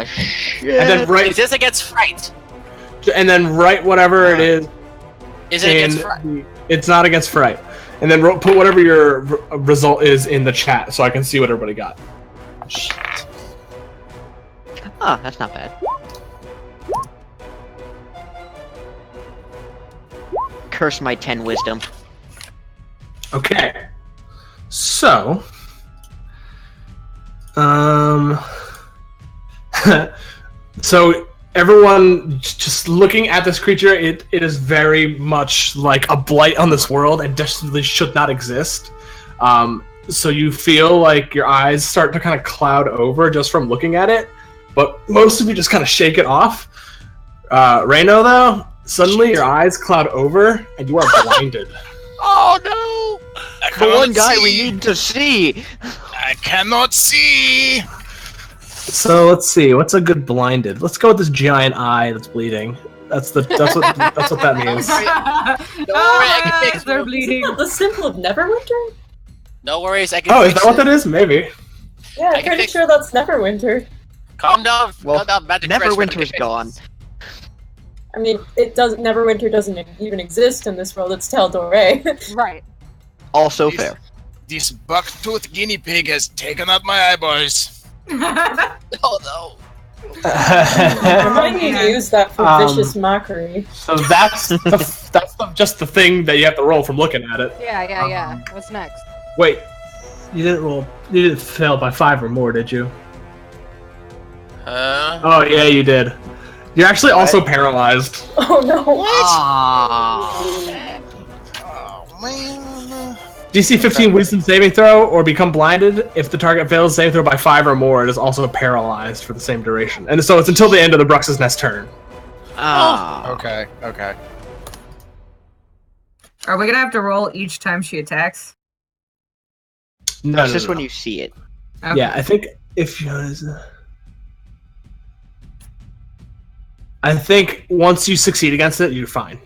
Shit. And then write is this against fright? whatever it is. Is it against fright? It's not against fright. And then put whatever your result is in the chat so I can see what everybody got. Shit. Ah, that's not bad. Curse my 10 wisdom. Okay. So, so everyone just looking at this creature, it is very much like a blight on this world and definitely should not exist. So you feel like your eyes start to kind of cloud over just from looking at it, but most of you just kind of shake it off. Reno, though, suddenly your eyes cloud over and you are blinded. Oh no! The one guy we need to see! I cannot see. So let's see, what's a good blinded? Let's go with this giant eye that's bleeding. That's what that means. Don't worry, I can fix They're it. bleeding. The symbol of Neverwinter? No worries, I can. Oh, is fix that what it. that is? Maybe. Yeah, I I'm can pretty fix- sure that's Neverwinter. Calm down. Well, calm down. Magic Fresh, Neverwinter's Magic gone. Fix. I mean, Neverwinter doesn't even exist in this world. It's Teldore. Right. Also Yes. fair. This buck-toothed guinea pig has taken out my eyeballs. Oh no! Remind me to use that for vicious mockery. So that's just the thing that you have to roll from looking at it. Yeah. What's next? Wait, you didn't fail by 5 or more, did you? Oh yeah, you did. You're actually also paralyzed. Oh no! Oh man. DC 15 Wisdom saving throw, or become blinded. If the target fails saving throw by 5 or more, it is also paralyzed for the same duration. And so it's until the end of the Brux's Nest turn. Okay. Are we gonna have to roll each time she attacks? No, It's just when you see it. Okay. Yeah, I think if you. I think once you succeed against it, you're fine.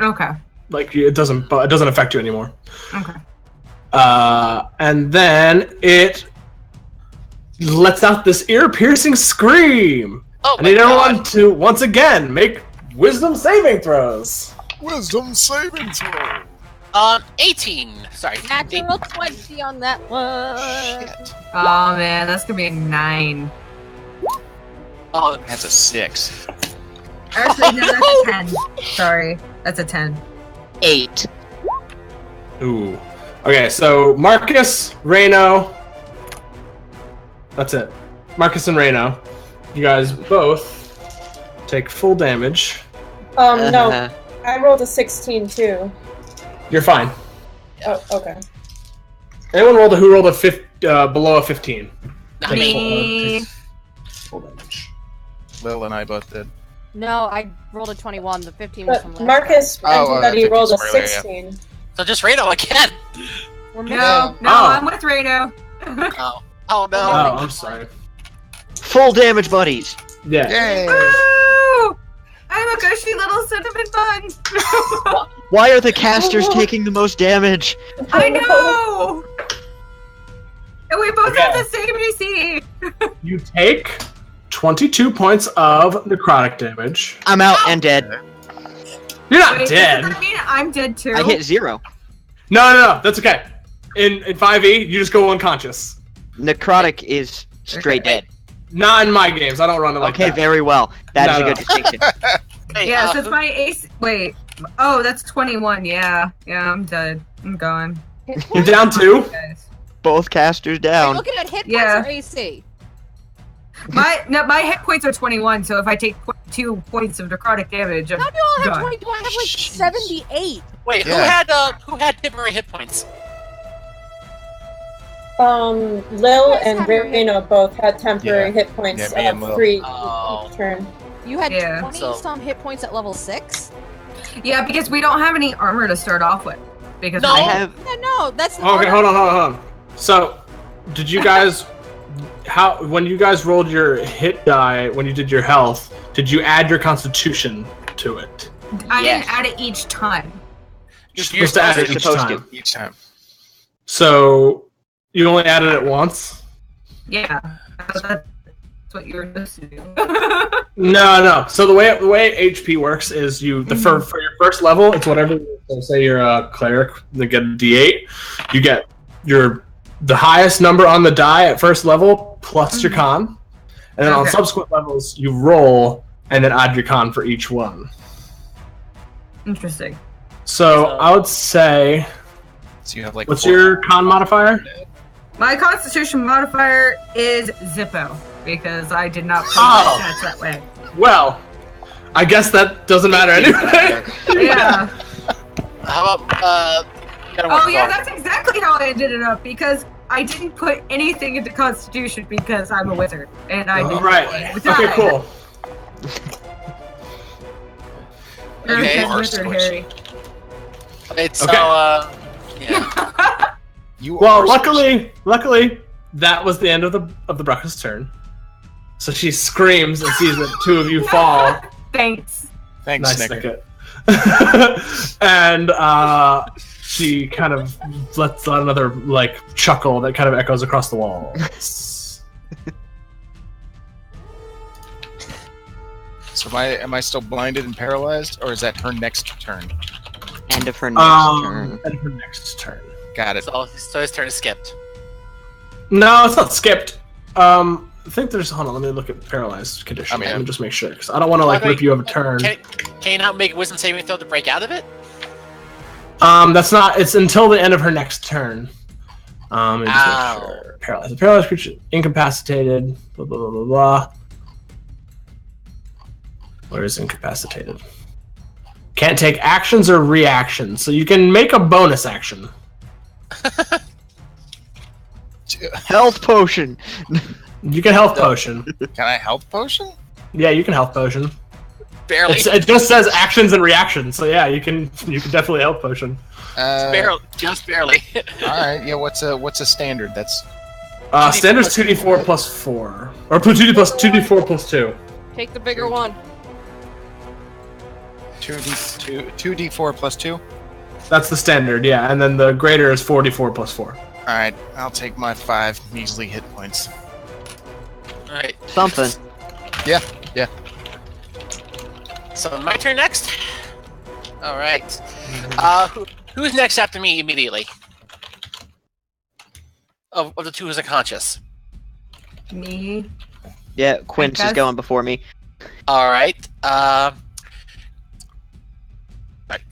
Okay. Like it doesn't affect you anymore. Okay. And then it lets out this ear-piercing scream. Oh I my need god! everyone to once again make wisdom saving throws. Wisdom saving throw. 18. Sorry. Natural 20 on that one. Shit. Oh man, that's gonna be a 9. Oh, That's a 6. Actually, no, that's a 10. Sorry, that's a 10. 8. Ooh. Okay, so Markas, Reno. That's it. Markas and Reno. You guys both take full damage. No, I rolled a 16 too. You're fine. Oh, okay. Anyone rolled below a 15? not Take me. full damage. Lil and I both did. No, I rolled a 21. The 15 was But from last Marcus Oh, mentioned that he 50 rolled a from earlier, yeah. 16. So just Reno again. time. We're No, missing- I'm with Reno. Oh no! Oh, I'm sorry. Full damage, buddies. Yeah. Yay! Woo! I'm a gushy little cinnamon bun. Why are the casters taking the most damage? I know. And we both have Okay. the same AC. You take 22 points of necrotic damage. I'm out and dead. You're not Wait, dead. does that mean I'm dead too? I hit 0. No, that's okay. In 5e, you just go unconscious. necrotic is straight dead. Not in my games. I don't run it like Okay, that. very well. That is a good distinction. Hey, Yeah, since my ace. Wait. Oh, that's 21. Yeah, I'm dead. I'm gone. You're down 2? Guys. Both casters Are down. you looking at hit points Yeah. or AC? My hit points are 21. So if I take 2 points of necrotic damage, I'm How do you all have gone. 22? I have like 78. Wait, Yeah. who had temporary hit points? Lil and Reno both had temporary Yeah. hit points Yeah, me and Lil. 3 Oh. each turn. You had Yeah. 20 So- some hit points at level 6? Yeah, because we don't have any armor to start off with. Because No. I have. Yeah, no, that's Okay, hold on. So, did you guys... when you guys rolled your hit die, when you did your health, did you add your constitution to it? I Yes. didn't add it each time. You're supposed to add it You're each supposed time. Each time. So, you only added it once? Yeah, that's what you were supposed to do. No. So the way HP works is for your first level, it's whatever. So say you're a cleric, they get a D8. You get the highest number on the die at first level plus your con, and then on Okay. subsequent levels you roll and then add your con for each one. Interesting. So I would say, So you have like. what's 4. your con modifier? My Constitution modifier is Zippo because I did not play Oh. my stats that way. Well, I guess that doesn't matter anyway. Yeah. How about Oh yeah, that's exactly how I ended it up because I didn't put anything into Constitution because I'm a wizard and I didn't Right. die. Okay. Cool. You're a Okay. good wizard, Harry. It's Okay. yeah. You Well, are luckily, that was the end of the Bruckus turn. So she screams and sees that 2 of you fall. Thanks. Thanks, Nice Snicker. Snicket. And she kind of lets out another chuckle that kind of echoes across the walls. So am I still blinded and paralyzed, or is that her next turn? End of her next turn. And her next turn. Got it. So his turn is skipped. No, it's not skipped. I think there's. Hold on, let me look at paralyzed condition. I mean, let me just make sure, because I don't want to rip you of a turn. Can you not make a wisdom saving throw to break out of it? That's not. It's until the end of her next turn. Let me just Ow. make sure. Paralyzed. Paralyzed creature incapacitated. Blah blah blah blah blah. Where is incapacitated? Can't take actions or reactions, so you can make a bonus action. Health potion. You can health potion. Can I health potion? Yeah, you can health potion. Barely. It just says actions and reactions, so yeah, you can definitely health potion. Barely. Just barely. All right. Yeah. What's a standard? That's Standard's 2d4 plus 4, or 2d4 plus 2. Take the bigger one. 2d4 plus 2. That's the standard, yeah, and then the greater is 4d4 plus 4. All right. I'll take my 5 measly hit points. All right. Something. Yeah. So my turn next. All right. Who's next after me immediately? Of the 2 who's unconscious. Me. Yeah, Quince is Markas? going before me. All right. Right.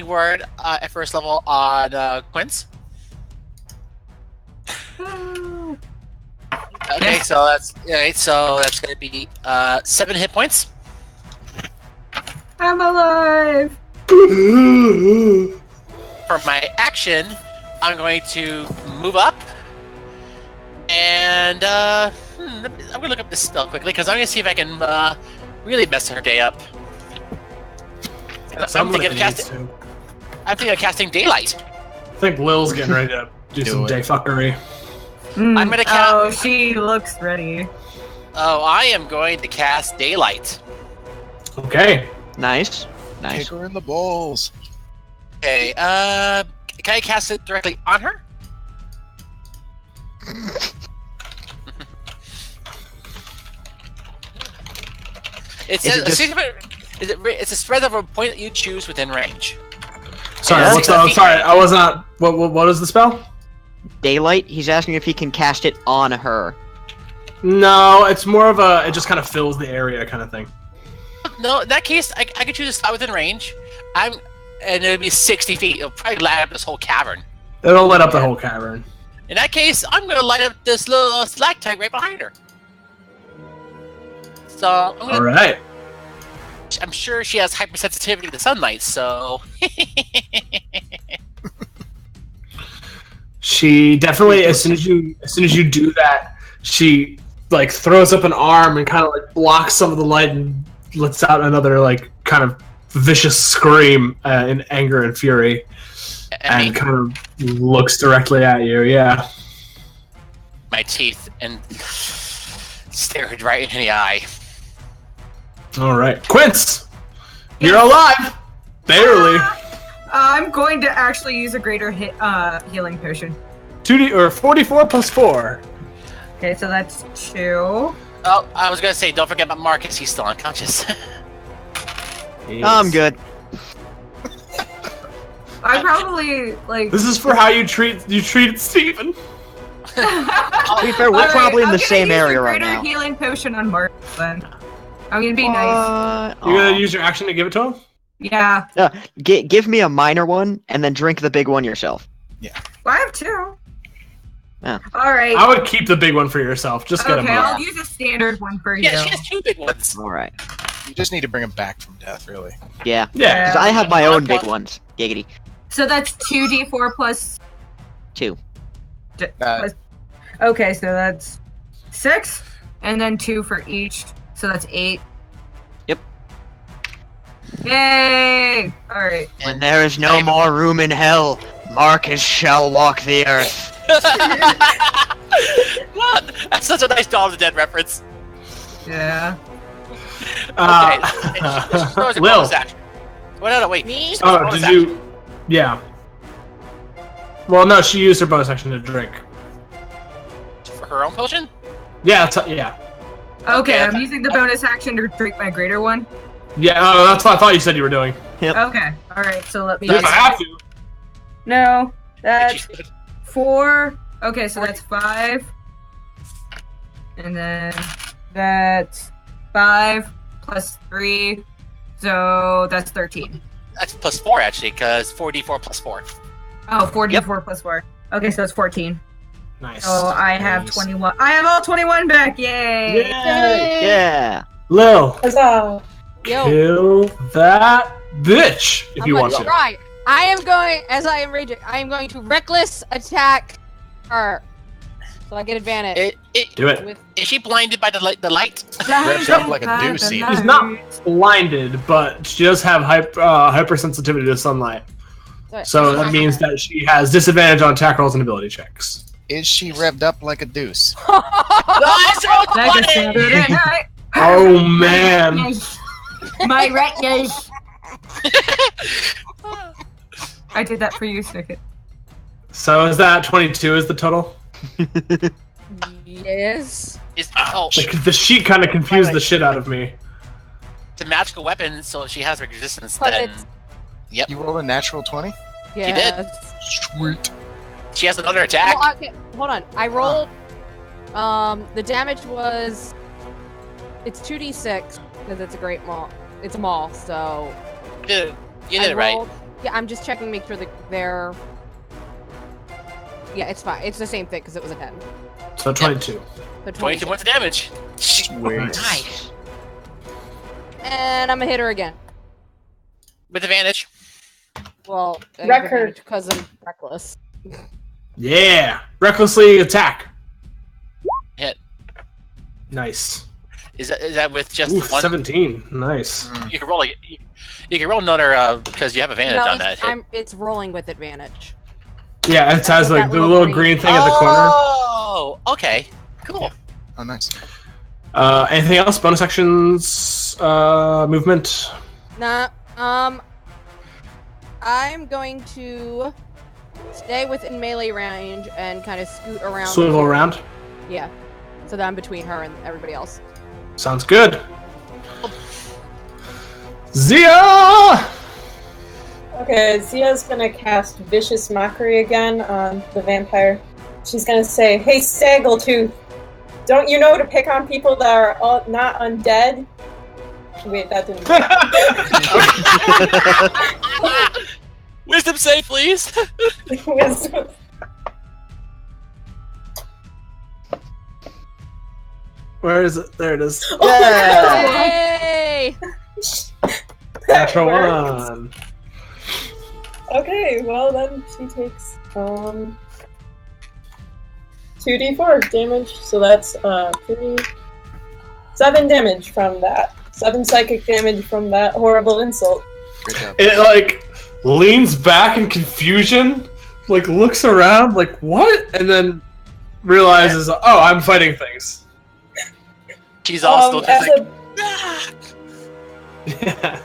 Word at first level on Quince. Okay, so that's gonna be 7 hit points. I'm alive. For my action, I'm going to move up, and I'm gonna look up this spell quickly because I'm gonna see if I can really mess her day up. I'm thinking of casting Daylight. I think Lil's getting ready to do some it. day fuckery. I'm gonna cast. Oh, she looks ready. Oh, I am going to cast Daylight. Okay. Nice. Kick her in the balls. Okay. Can I cast it directly on her? It says it's a spread of a point that you choose within range. Sorry, Yeah. sorry, I was not. What is the spell? Daylight. He's asking if he can cast it on her. No, it's more of a. It just kind of fills the area kind of thing. No, in that case, I could choose a spot within range. And it'll be 60 feet. It'll probably light up this whole cavern. It'll light up the whole cavern. In that case, I'm gonna light up this little stalactite right behind her. So All right. I'm sure she has hypersensitivity to sunlight, so She definitely, as soon as you do that, she like throws up an arm and kind of like blocks some of the light and lets out another like kind of vicious scream in anger and fury, and kind of looks directly at you. Yeah. my teeth and stared right in the eye. All right, Quince, you're alive, barely. I'm going to actually use a greater healing potion. 2d or 44 plus 4. Okay, so that's 2. Oh, I was gonna say, don't forget about Markas. He's still unconscious. I'm good. I probably like. This is for how you treated Steven. To be fair, we're probably in the same area right now. I'm gonna use a greater healing potion on Markas then. I'm gonna be nice. You're gonna use your action to give it to him? Yeah. Give me a minor one, and then drink the big one yourself. Well, I have 2. Yeah. All right. I would keep the big one for yourself. Just get him. Okay, I'll use a standard one for you. Yeah, she has 2 big ones. All right. You just need to bring him back from death, really. Yeah. Yeah. 'Cause I have my own big ones. Giggity. So that's 2d4 plus. 2. Okay, so that's 6, and then 2 for each. So that's 8. Yep. Yay! All right. When there is no more room in hell, Markas shall walk the earth. What? That's such a nice Dawn of the Dead reference. Yeah. Okay. Lil. Well, no, wait. Me? Oh, did you? Yeah. Well, no, she used her bonus action to drink. For her own potion? Yeah, yeah. Okay, I'm using the bonus action to drink my greater one. Yeah, that's what I thought you said you were doing. Yep. Okay. All right. So let me. If I have to. No, that's 4. Okay, so that's 5, and then that's 5 plus 3, so that's 13. That's plus 4, actually, because 4d4 plus 4. Oh, 4d4 plus 4. Okay, so it's 14. Nice. So I have 21. I have all 21 back. Yay! Yeah. Lil, Huzzah! Yo, kill that bitch if I'm you gonna want to. try. I am going, as I am raging, I am going to reckless attack her. So I get advantage. Do it. Is she blinded by the light? Reps up like a deuce. She's not blinded, but she does have hypersensitivity to sunlight. So that means that she has disadvantage on attack rolls and ability checks. Is she revved up like a deuce? That's so funny! Oh man. My retinas. I did that for you, Snicket. So is that 22 is the total? Yes. Like, the sheet kind of confused the shit out of me. It's a magical weapon, so if she has resistance, But then it's- Yep. You rolled a natural 20? Yes. Sweet. she has another attack. Well, okay, hold on. I rolled. The damage was. It's 2d6 because it's a great maul. It's a maul, so. You did I it right. rolled- Yeah, I'm just checking, make sure that they're. Yeah, it's fine. It's the same thing because it was a 10. So 22. So 22 points of damage. Sweet. Nice. And I'm gonna hit her again. With advantage. Well, Wreck her. because I'm reckless. Yeah. Recklessly attack. Hit. Nice. Is that with just Oof, one? 17. Nice. You can roll. You can roll another because you have advantage on that hit. It's rolling with advantage. Yeah, it has what like that the little little green- green thing at the corner. Oh, okay, cool. Oh, nice. Anything else? Bonus actions? Movement? Nah. I'm going to stay within melee range and kind of scoot around. Swivel around? Yeah. So that I'm between her and everybody else. Sounds good. Zia! Okay, Okay, Zia's gonna cast Vicious Mockery again on the vampire. She's gonna say, "Hey, Snaggletooth, don't you know to pick on people that are not undead?" Wait, that didn't work. Wisdom save, please. Wisdom. Where is it? There it is. Yay! Natural one. Okay, well then she takes 2d4 damage, so that's 7 damage from that. 7 psychic damage from that horrible insult. Good job. It leans back in confusion, looks around, what? And then realizes, oh, I'm fighting things. She's all still just Yeah.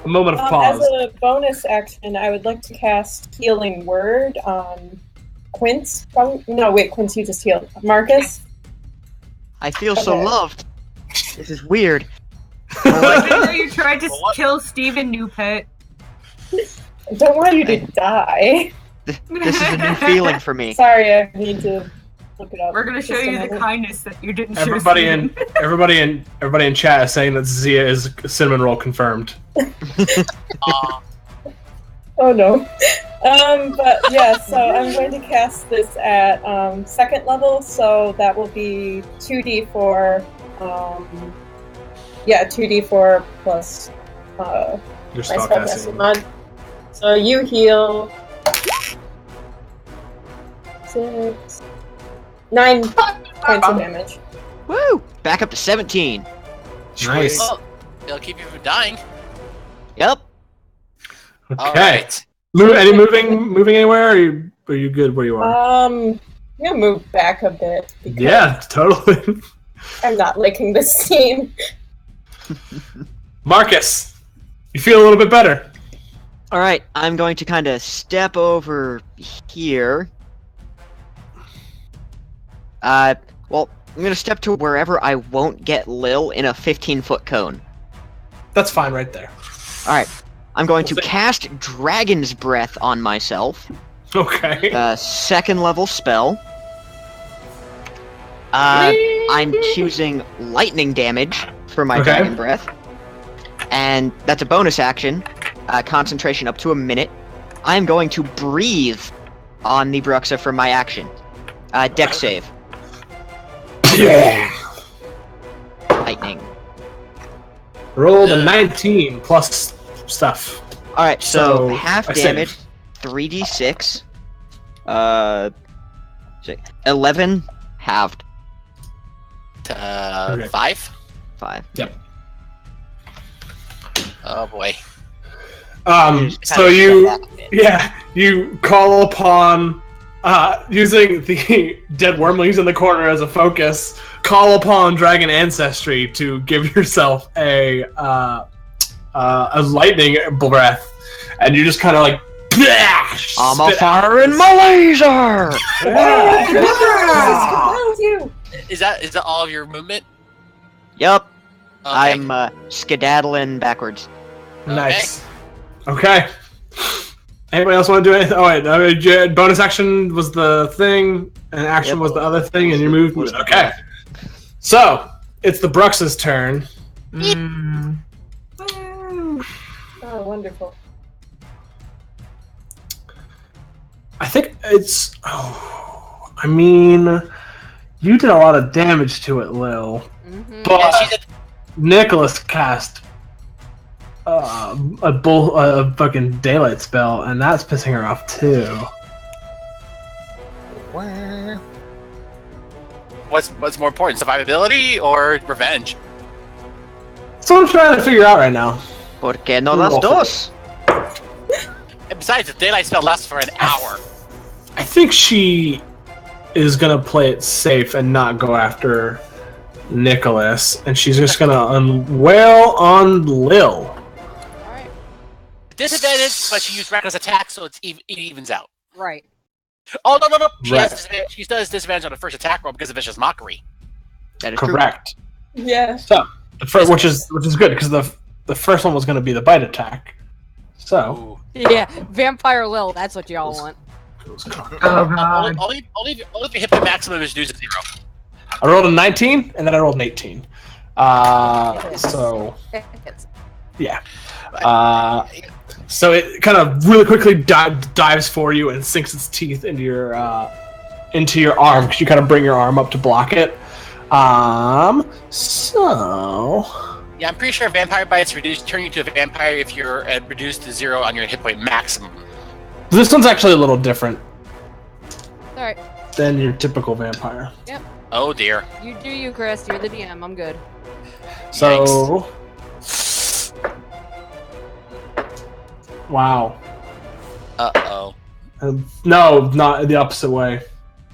A moment of pause. As a bonus action, I would like to cast Healing Word on Quince. No, wait, Quince, you just healed. Markas? I feel so loved. This is weird. I didn't know you tried to kill Steven Newpet. I don't want you to die. This is a new feeling for me. Sorry, I need to look it up. We're gonna show Just a you the minute. kindness that you didn't show Everybody Steven. everybody in chat is saying that Zia is cinnamon roll confirmed. Oh no. But yeah, so I'm going to cast this at 2nd level, so that will be 2d4. 2d4 plus Your my spellcasting. mod. So you heal 6, 9 points of damage. Woo! Back up to 17. Nice. Oh, it'll keep you from dying. Yep. All Okay. right. Any moving anywhere? Or are you good where you are? I'm gonna move back a bit because Yeah, totally. I'm not liking this scene. Markas, you feel a little bit better. All right, I'm going to kind of step over here. Well, I'm going to step to wherever I won't get Lil in a 15-foot cone. That's fine right there. All right, I'm going to cast Dragon's Breath on myself. Okay. 2nd level spell. I'm choosing lightning damage for my Okay. Dragon Breath. And that's a bonus action. Concentration up to a minute. I'm going to breathe on the Bruxa for my action. Dex save. Yeah. Lightning. Rolled a 19 plus stuff. Alright, so So, half I damage, save. 3d6. 11 halved. Okay. 5? 5. Yep. Oh boy. So you call upon using the dead Wyrmlings in the corner as a focus. Call upon Dragon Ancestry to give yourself a lightning breath, and you just kind of I'm a firing my laser! Is that all of your movement? Yep, Okay. I'm skedaddling backwards. Nice. Okay. Anybody else want to do anything? Oh wait, bonus action was the thing, and action Yep. was the other thing, and you moved. Was the Okay. So it's the Brux's turn. Mm. Oh, wonderful. I think it's. Oh, I mean, you did a lot of damage to it, Lil. Mm-hmm. But Yeah, she did. Nicholas cast a fucking daylight spell, and that's pissing her off too. What's more important, survivability or revenge? That's what I'm trying to figure out right now. ¿Por qué no las dos? And besides, the daylight spell lasts for an hour. I think she is gonna play it safe and not go after Nicholas, and she's just gonna unwail on Lil. Alright. Disadvantage, but she used reckless attack, so it evens out. Right. Oh no! She Right. she does disadvantage on the first attack roll because of vicious mockery. That is true. Correct. Yeah. So, which is good because the first one was gonna be the bite attack. So. Yeah, Vampire Lil, that's what y'all want. Oh god. Only if your hit point maximum is reduced to 0. I rolled a 19, and then I rolled an 18. So, yeah. So it kind of really quickly dives for you and sinks its teeth into your arm, because you kind of bring your arm up to block it. So... Yeah, I'm pretty sure vampire bites turn you to a vampire if you're reduced to 0 on your hit point maximum. This one's actually a little different. Alright. Than your typical vampire. Yep. Oh dear. You do you, Chris. You're the DM. I'm good. So... Wow. Uh-oh. No, not the opposite way.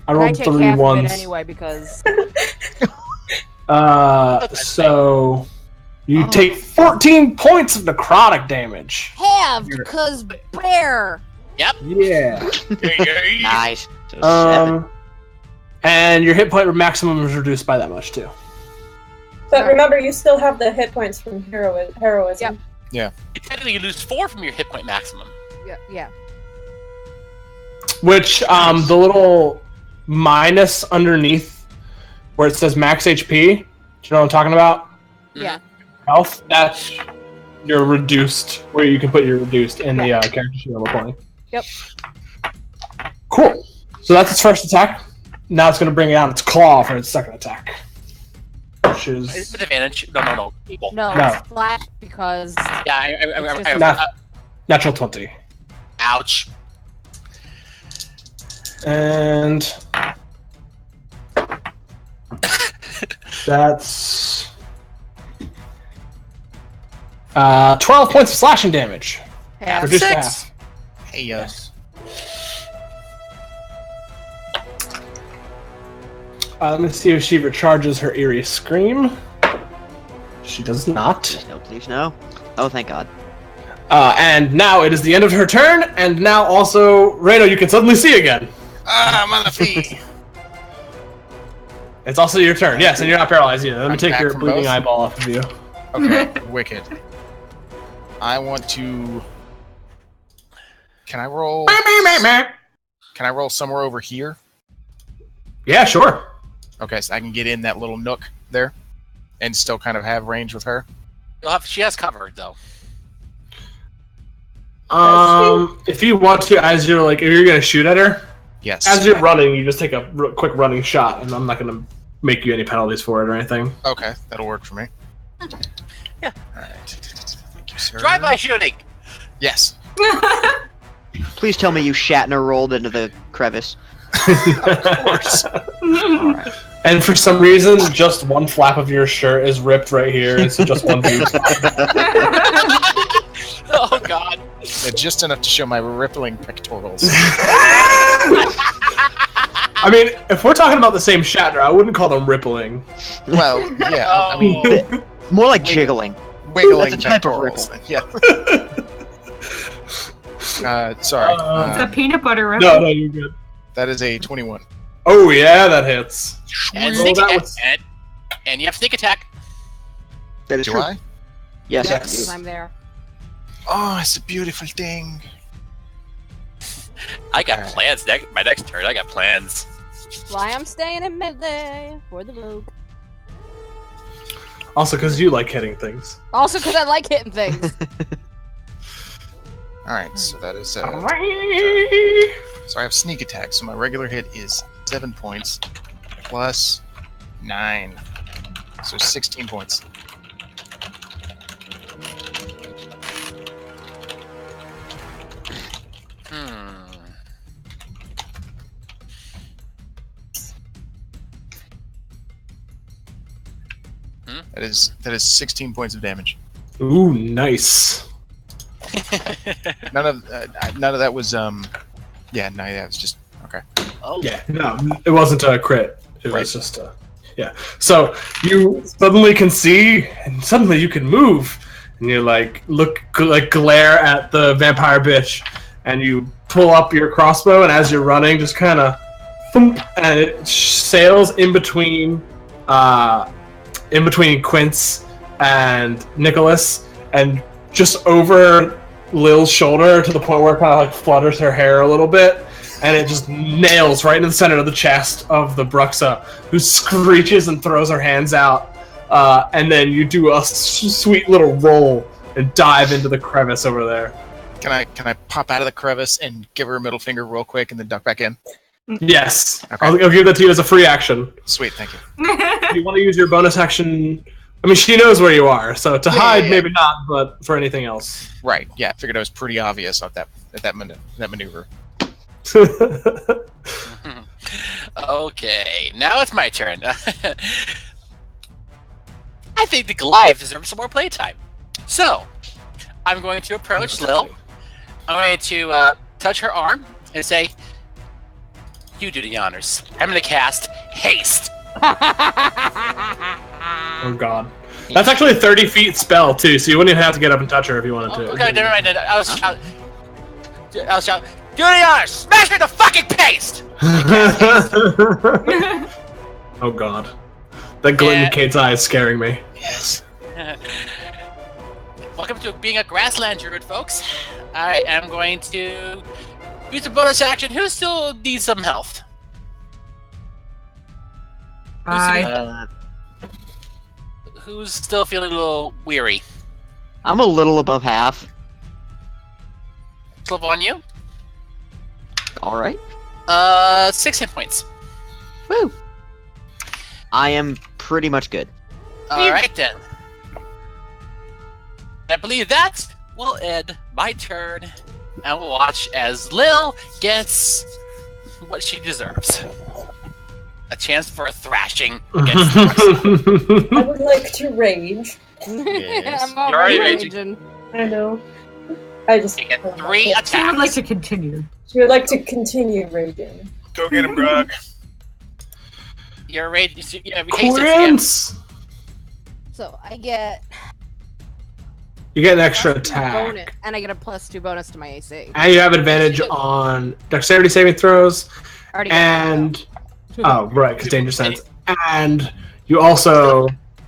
I rolled 3 half ones. of it anyway because... So... You take 14 points of necrotic damage. Halved, because bear! Yep. Yeah. Nice. So 7. And your hit point maximum is reduced by that much too. But remember, you still have the hit points from heroism. Yeah. Technically, you lose 4 from your hit point maximum. Yeah. Which, the little minus underneath where it says max HP, do you know what I'm talking about? Yeah. Health, that's your reduced, where you can put your reduced in the character sheet level 20. Yep. Cool. So that's its first attack. Now it's going to bring out its claw for its second attack. Which is... With advantage. No. Equal. No, No. it's flat because... Yeah, Natural 20. Ouch. And... that's... 12 points of slashing damage. Half. Reduced to 6. half. Hey, yes. Let me see if she recharges her eerie scream. She does not. Please no, please no. Oh, thank God. And now it is the end of her turn, and now also, Reno, you can suddenly see again. I'm on the feet. It's also your turn, yes, and you're not paralyzed either. Let me I'm take back your from bleeding both? eyeball off of you. Okay, wicked. I want to... Can I roll... Can I roll somewhere over here? Yeah, sure. Okay, so I can get in that little nook there and still kind of have range with her. She has cover, though. If you want to, as you're like, if you're gonna shoot at her, Yes. as you're running, you just take a quick running shot, and I'm not gonna make you any penalties for it or anything. Okay, that'll work for me. Yeah. Alright. Thank you, sir. Drive-by shooting! Yes. Please tell me you Shatner rolled into the crevice. Of course. Alright. And for some reason, just one flap of your shirt is ripped right here, and so just one boob. Oh, God. Just enough to show my rippling pectorals. I mean, if we're talking about the same Shatner, I wouldn't call them rippling. Well, yeah. I mean, More like jiggling. wiggling That's a type of pectorals. Yeah. Sorry. It's a peanut butter ripple. No, you're good. That is a 21. Oh yeah, that hits. And, Roll sneak that attack, with- and you have sneak attack. That is Do true. I? Yes. Yes. I'm there. Oh, it's a beautiful thing. I got plans. My next turn, I got plans. Why I'm staying in melee for the rogue. Also, because you like hitting things. Also because I like hitting things. Alright, so that is... so I have sneak attack, so my regular hit is 7 points plus 9. So 16 points. That is 16 points of damage. Ooh, nice. None of that was yeah, no, yeah, it's just okay. Oh. Yeah, no, it wasn't a crit. It Right. was just a... Yeah. So, you suddenly can see, and suddenly you can move, and you, glare at the vampire bitch, and you pull up your crossbow, and as you're running, just kind of... And it sails in between Quince and Nicholas, and just over, Lil's shoulder to the point where it kind of like flutters her hair a little bit, and it just nails right in the center of the chest of the Bruxa, who screeches and throws her hands out, and then you do a sweet little roll and dive into the crevice over there. Can I pop out of the crevice and give her a middle finger real quick and then duck back in? Yes. Okay. I'll give that to you as a free action. Sweet, thank you. If you want to use your bonus action, I mean, she knows where you are, so to hide, maybe not, but for anything else. Right, yeah, I figured it was pretty obvious at that maneuver. Okay, now it's my turn. I think the Goliath deserves some more playtime. So, I'm going to approach Lil. I'm going to touch her arm and say, "You do the honors." I'm going to cast Haste. Oh god. That's actually a 30 feet spell, too, so you wouldn't even have to get up and touch her if you wanted to. Okay, never mind. I'll shout, "Do the honors! Smash me the fucking paste!" Oh god. That glint in Cate's eye is scaring me. Yes. Welcome to being a grassland druid, folks. I am going to use a bonus action. Who still needs some health? Who's still feeling a little weary? I'm a little above half. Flip on you. All right. 6 hit points. Woo. I am pretty much good. All right then. I believe that will end my turn, and we'll watch as Lil gets what she deserves. A chance for a thrashing against the I would like to rage. Yes. I'm already raging. I know. I just. You get 3 I would attacks. like to continue. She would like to continue raging. Go get him, Grog. You're raging. Quince! So I get You get an extra bonus, attack. and I get a +2 bonus to my AC. And you have advantage on dexterity saving throws, Already got and... Oh, right, because danger sense. And you also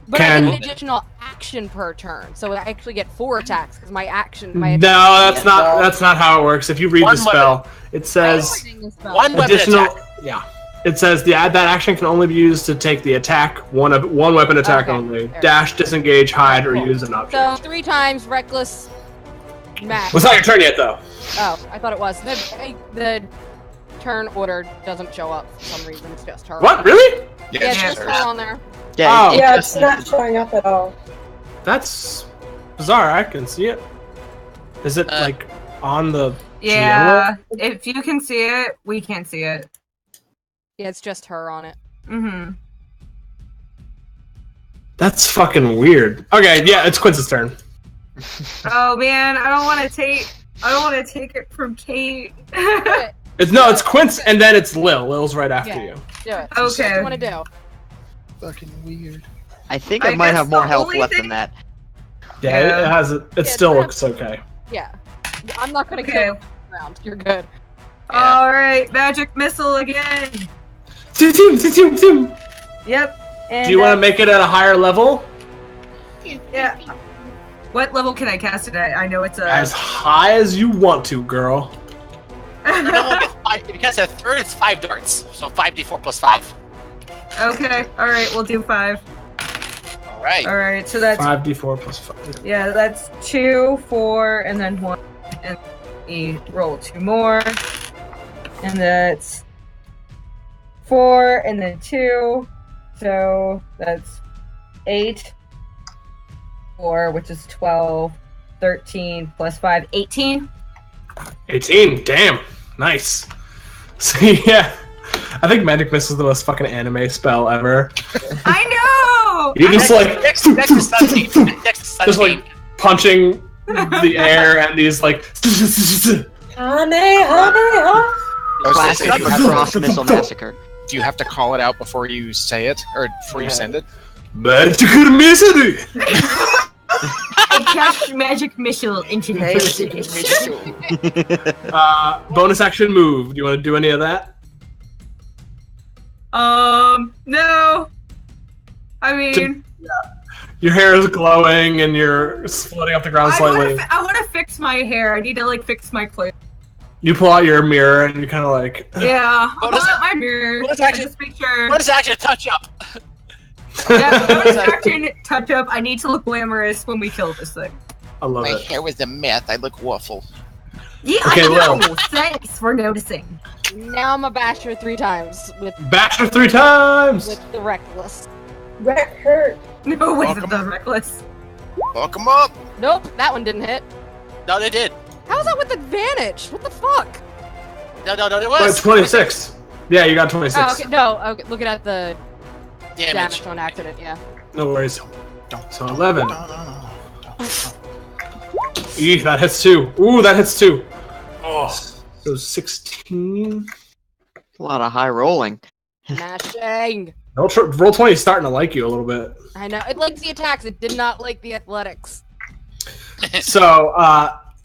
but I can... get an additional action per turn, so I actually get 4 attacks because my action. No, that's not how it works. If you read One the spell, it says One weapon additional. attack. Yeah, it says that action can only be used to take the attack one weapon attack Okay, only. there. Dash, disengage, hide, or Cool. use an So object. 3 times reckless max. Well, it's not your turn yet, though. Oh, I thought it was. The turn order doesn't show up for some reason. It's just her. What? Really? Yeah, it's just her on there. Yeah. Oh. Yeah, it's not showing up at all. That's bizarre. I can see it. Is it like on the? Yeah, if you can see it, we can't see it. Yeah, it's just her on it. Mm-hmm. That's fucking weird. Okay, yeah, it's Quince's turn. Oh man, I don't want to take it from Cate. It's Quince, and then it's Lil. Lil's right after Yeah. you. Do it. What do Okay. you want to do? Fucking weird. I think I I might guess have more the health only left thing- than that. Yeah, Yeah. it has. It Yeah, still it's looks okay. Yeah. I'm not gonna Okay. kill you around. You're good. All right, magic missile again. Do Yep. And, you want to make it at a higher level? Yeah. What level can I cast it at? I know it's a. As high as you want to, girl. If you cast a third, it's 5 darts. So 5d4 plus 5. Okay. All right, we'll do 5. All right. All right, so that's 5d4 plus 5. yeah, that's 2, 4, and then 1, and we roll 2 more, and that's 4, and then 2, so that's 8, 4, which is 12, 13 plus 5, 18. 18. Damn. Nice. So yeah, I think Magic Missile is the most fucking anime spell ever. I know. You just like Next is 17. Next is 17. just like punching the air and these like. Honey, Classic Cross Missile Massacre. Do you have to call it out before you say it, or before you send it? Magic Missile. I cast magic missile into the Bonus action move. Do you want to do any of that? No. I mean, Your hair is glowing and you're floating off the ground slightly. I want to fix my hair. I need to like fix my clothes. You pull out your mirror and you're kind of like... Yeah, I'll pull out my mirror. What is action? Just make sure. What is action touch up? Yeah, what is action touch up? I need to look glamorous when we kill this thing. I love My it. hair was a myth. I look waffle. Yeah, Okay, I know. well. Thanks for noticing. Now I'm a basher 3 times with Basher 3 times! the reckless. Wreck hurt. No way Welcome. the reckless. Fuck 'em up. Nope, that one didn't hit. No, they did. How's that with advantage? What the fuck? No, it Wait, was. 26. Yeah, you got 26. Oh, okay, no, okay, looking at the Damage. damage on accident, yeah. No worries. Don't. So 11. No. Eesh, that hits 2. Ooh, that hits 2. Oh. So 16. A lot of high rolling. Mashing. Roll 20 is starting to like you a little bit. I know. It likes the attacks. It did not like the athletics. So,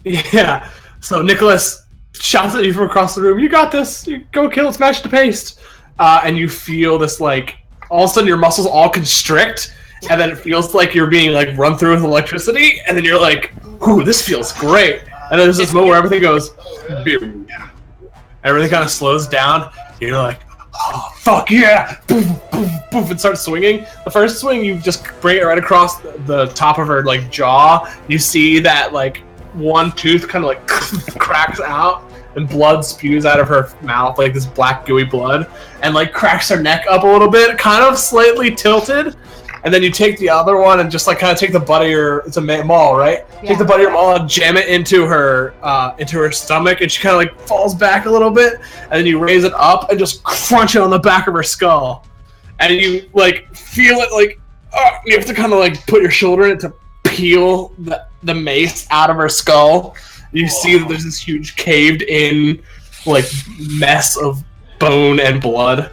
yeah. So Nicholas shouts at you from across the room. You got this. You go kill it, smash the paste. And you feel this, like, all of a sudden your muscles all constrict, and then it feels like you're being, like, run through with electricity, and then you're like, ooh, this feels great. And then there's this moment where everything goes, boom. Everything kind of slows down. You're like, oh, fuck yeah! Poof, poof, poof, and start swinging. The first swing, you just bring it right across the top of her, like, jaw. You see that, like, one tooth kind of, like, cracks out, and blood spews out of her mouth, like this black gooey blood, and, like, cracks her neck up a little bit, kind of slightly tilted. And then you take the other one and just, like, kind of take the butt of your... It's a maul, right? Yeah. Take the butt of your maul and jam it into her stomach, and she kind of, like, falls back a little bit, and then you raise it up and just crunch it on the back of her skull. And you, like, feel it, like... you have to kind of, like, put your shoulder in it to peel the mace out of her skull. You see that there's this huge caved-in, like, mess of bone and blood.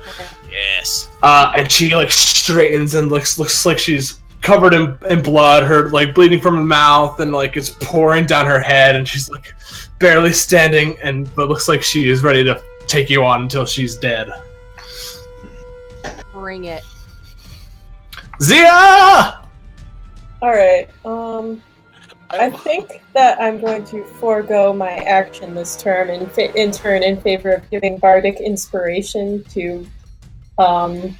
Yes. And she, like, straightens and looks like she's covered in blood, her, like, bleeding from her mouth, and, like, it's pouring down her head, and she's, like, barely standing, but looks like she is ready to take you on until she's dead. Bring it. Zia! Alright, I think that I'm going to forego my action this term in turn in favor of giving bardic inspiration to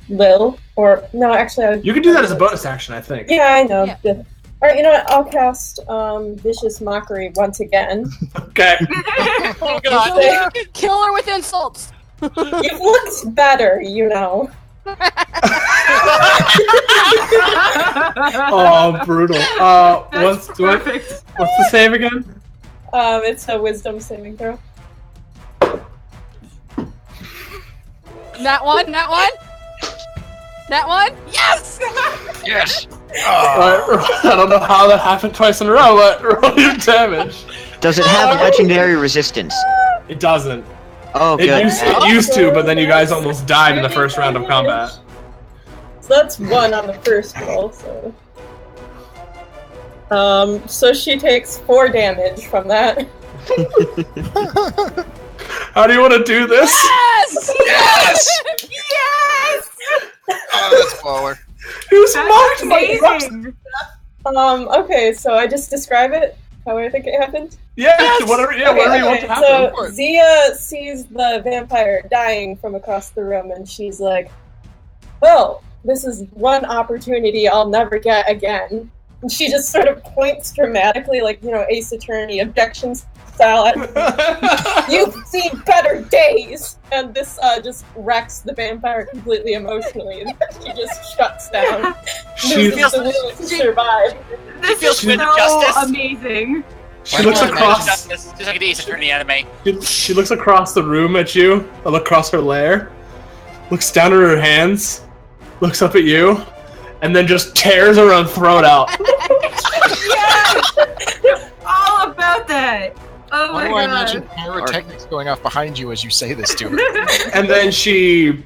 Lil. Or no, actually, You can do that as a bonus action, I think. Yeah, I know. Yeah. Alright, you know what? I'll cast Vicious Mockery once again. Okay. Oh god. Kill her with insults. You've looked better, you know. Oh, brutal. That's perfect. What's the save again? It's a wisdom saving throw. That one. Yes! Yes. I don't know how that happened twice in a row, but roll your damage. Does it have legendary resistance? It doesn't. Oh, good. It used to, but then you guys almost died in the first round of combat. So that's 1 on the first roll, so... so she takes 4 damage from that. How do you want to do this? Yes! Yes! Yes! Oh, that's baller. He was That's mocked by amazing. Okay, so I just describe it how I think it happened. Yeah, whatever you want to happen. So Zia sees the vampire dying from across the room, and she's like, well, this is one opportunity I'll never get again. And she just sort of points dramatically, like, you know, Ace Attorney objections style at you've seen better days! And this just wrecks the vampire completely emotionally, and she just shuts down. She Loses the will to survive. This feels is good so justice. amazing. She looks across. Just like the Ace Attorney anime. She looks across the room at you, across her lair, looks down at her hands, looks up at you, and then just tears her own throat out. Yes! All about that. Oh Why my do I god. imagine pyrotechnics going off behind you as you say this to her? And then she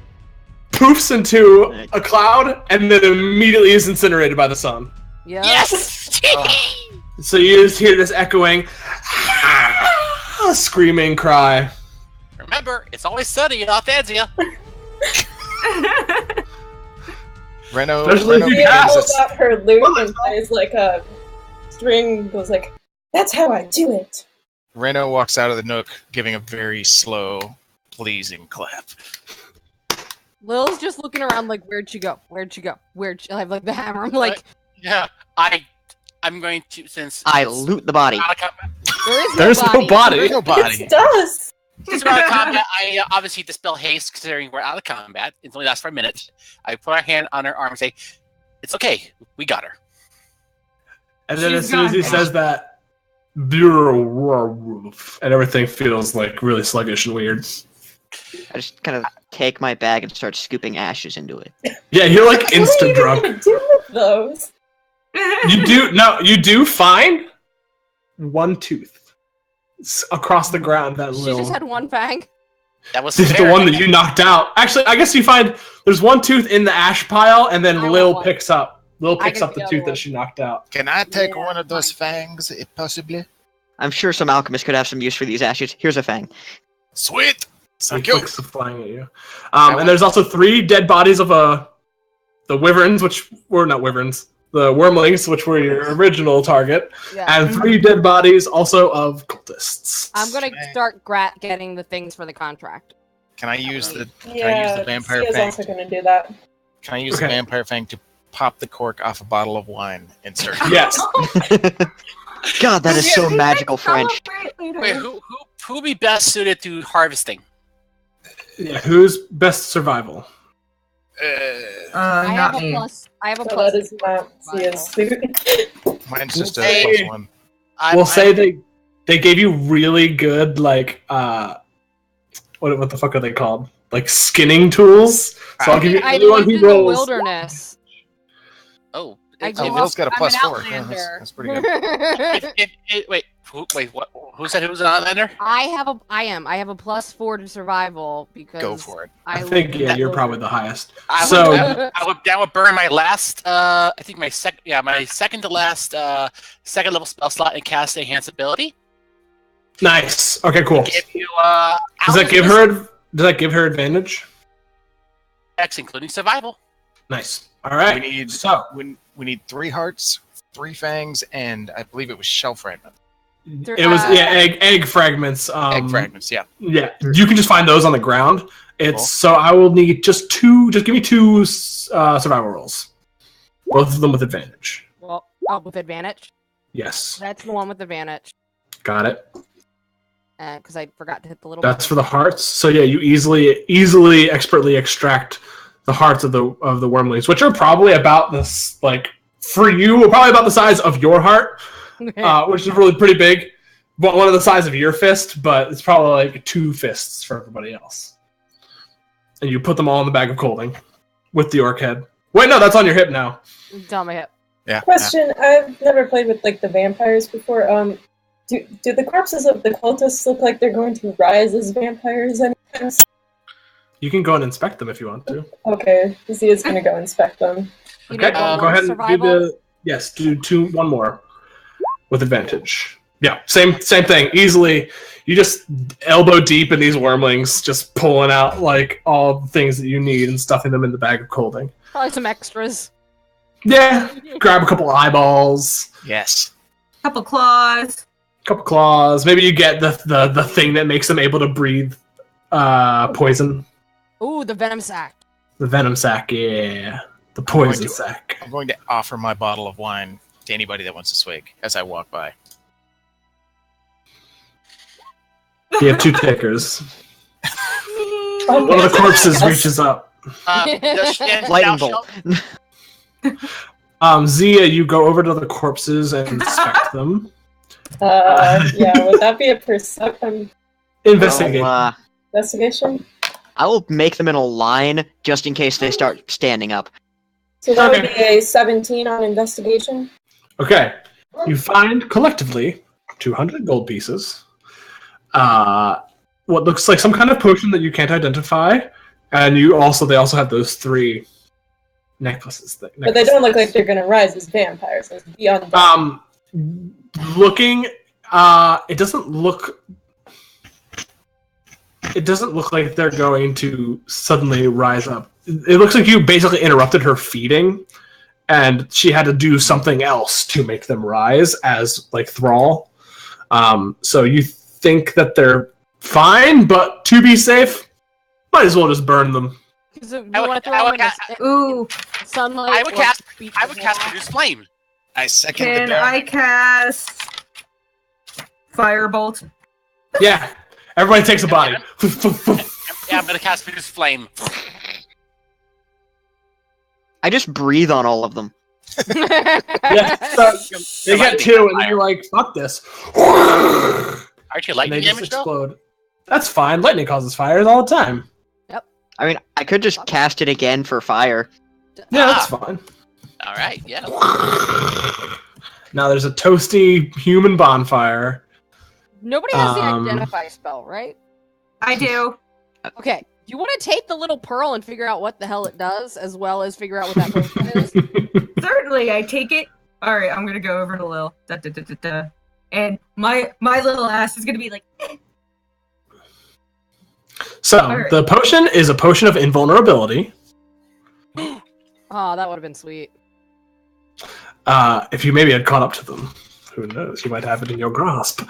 poofs into a cloud, and then immediately is incinerated by the sun. Yeah. Yes! So you just hear this echoing, screaming cry. Remember, it's always sunny in Althazia. Reno Especially if you Zia got- pulls out her lute and plays like a string. Goes like, "That's how I do it." Reno walks out of the nook, giving a very slow, pleasing clap. Lil's just looking around like, where'd she go? Where'd she go? I have like the hammer. I'm like, Yeah, I'm going to, since I loot the body. out of combat, There's no body. There's no body. It does. since we're out of combat, I obviously dispel haste, considering we're out of combat. It only lasts for a minute. I put our hand on her arm and say, "It's okay, we got her." And then She's as soon as he gone. says that, and everything feels like really sluggish and weird. I just kind of take my bag and start scooping ashes into it. Yeah, you're like What are you instant even drunk. gonna do with those? You do find one tooth across the ground. That she little. just had one fang. That was This is the fair. one that you knocked out. Actually, I guess you find there's one tooth in the ash pile, and then I Lil want one. picks up. Lil I picks can up the see the tooth other that one. she knocked out. Can I take Yeah, one of those fangs, if possibly? I'm sure some alchemist could have some use for these ashes. Here's a fang. Sweet! So Thank he you. flicks the flying at you. And there's also 3 dead bodies of the wyverns, which were not wyverns. The Wyrmlings, which were your original target, Yeah. and 3 dead bodies also of cultists. I'm gonna start getting the things for the contract. Can I use the Yeah, vampire Zia's fang? also gonna do that. Can I use the Okay. vampire fang to pop the cork off a bottle of wine and start? Yes. God, that is so We magical can French. celebrate later. Wait, who would be best suited to harvesting? Yeah, who's best survival? I Not have a me. plus. I have a So plus. that is not Zia's suit. Mine's just a Hey. +1. We'll say they gave you really good what the fuck are they called? Like skinning tools. So I'll give you I anyone lived who in the rolls. wilderness. Oh, I it- grew Oh, Lil's got a I'm an +4. Yeah, outlander. that's pretty good. wait, what? Who said who was an outlander? I have a +4 to survival because Go for it. I lived think in yeah, the you're probably wilderness. the highest. I So- would burn my last. I think my second to last second level spell slot and cast enhance ability. Nice. Okay, cool. Give you Does that give her advantage? X, including survival. Nice. All right. We need So we need 3 hearts, 3 fangs, and I believe it was shell fragment. it was egg fragments. Egg fragments, yeah. Yeah, you can just find those on the ground. It's Cool. so I will need just 2. Just give me 2 survival rolls, both of them with advantage. Well, with advantage. Yes, That's the one with advantage. got it. Because I forgot to hit the little. That's for the hearts. So yeah, you easily, expertly extract the hearts of the Wyrmlings, which are probably about this, like for you, probably about the size of your heart, which is really pretty big. But one of the size of your fist, but it's probably like 2 fists for everybody else. And you put them all in the bag of colding with the orc head. Wait, no, that's on your hip now. It's on my hip. Yeah. Question: I've never played with like the vampires before. Do the corpses of the cultists look like they're going to rise as vampires anytime soon? You can go and inspect them if you want to. Okay, Zia's gonna go inspect them. You Okay, need one go more ahead and survival? do one more with advantage. Yeah, same thing. Easily, you just elbow deep in these Wyrmlings, just pulling out like all the things that you need and stuffing them in the bag of colding. Probably some extras. Yeah, grab a couple eyeballs, Yes. Couple claws. couple claws. Maybe you get the thing that makes them able to breathe poison. Ooh, the venom sac. The venom sac, yeah. The poison to- sac. I'm going to offer my bottle of wine to anybody that wants to swig as I walk by. You have 2 takers. Oh, One of the corpses yes. reaches up. Lightning bolt. Zia, you go over to the corpses and inspect them. Yeah, would that be a Investigate. investigation? I will make them in a line just in case they start standing up. So that would be a 17 on investigation. Okay. You find collectively 200 gold pieces. What looks like some kind of potion that you can't identify, and they also have those 3 necklaces. But they don't look like they're gonna rise as vampires. It's beyond that. Looking, it doesn't look. it doesn't look like they're going to suddenly rise up. It looks like you basically interrupted her feeding, and she had to do something else to make them rise as like thrall. So you think that they're fine, but to be safe, might as well just burn them. Ooh. Sunlight. I would cast Produce Flame. I second Can the I cast Firebolt? Yeah, everybody takes a body. Yeah, I'm gonna cast Produce Flame. I just breathe on all of them. Yeah, so they get two, and you're like, "Fuck this!" Aren't you lightning and they just damage though? explode. That's fine. Lightning causes fires all the time. Yep. I mean, I could just cast it again for fire. Yeah, that's fine. All right. Yeah. Now there's a toasty human bonfire. Nobody has the identify spell, right? I do. Okay. Do you want to take the little pearl and figure out what the hell it does, as well as figure out what that potion is? Certainly, I take it. All right, I'm gonna go over to Lil. Da, da, da, da, da. And my little ass is gonna be like. So right. the potion is a potion of invulnerability. Oh, that would have been sweet. If you maybe had caught up to them, who knows? You might have it in your grasp.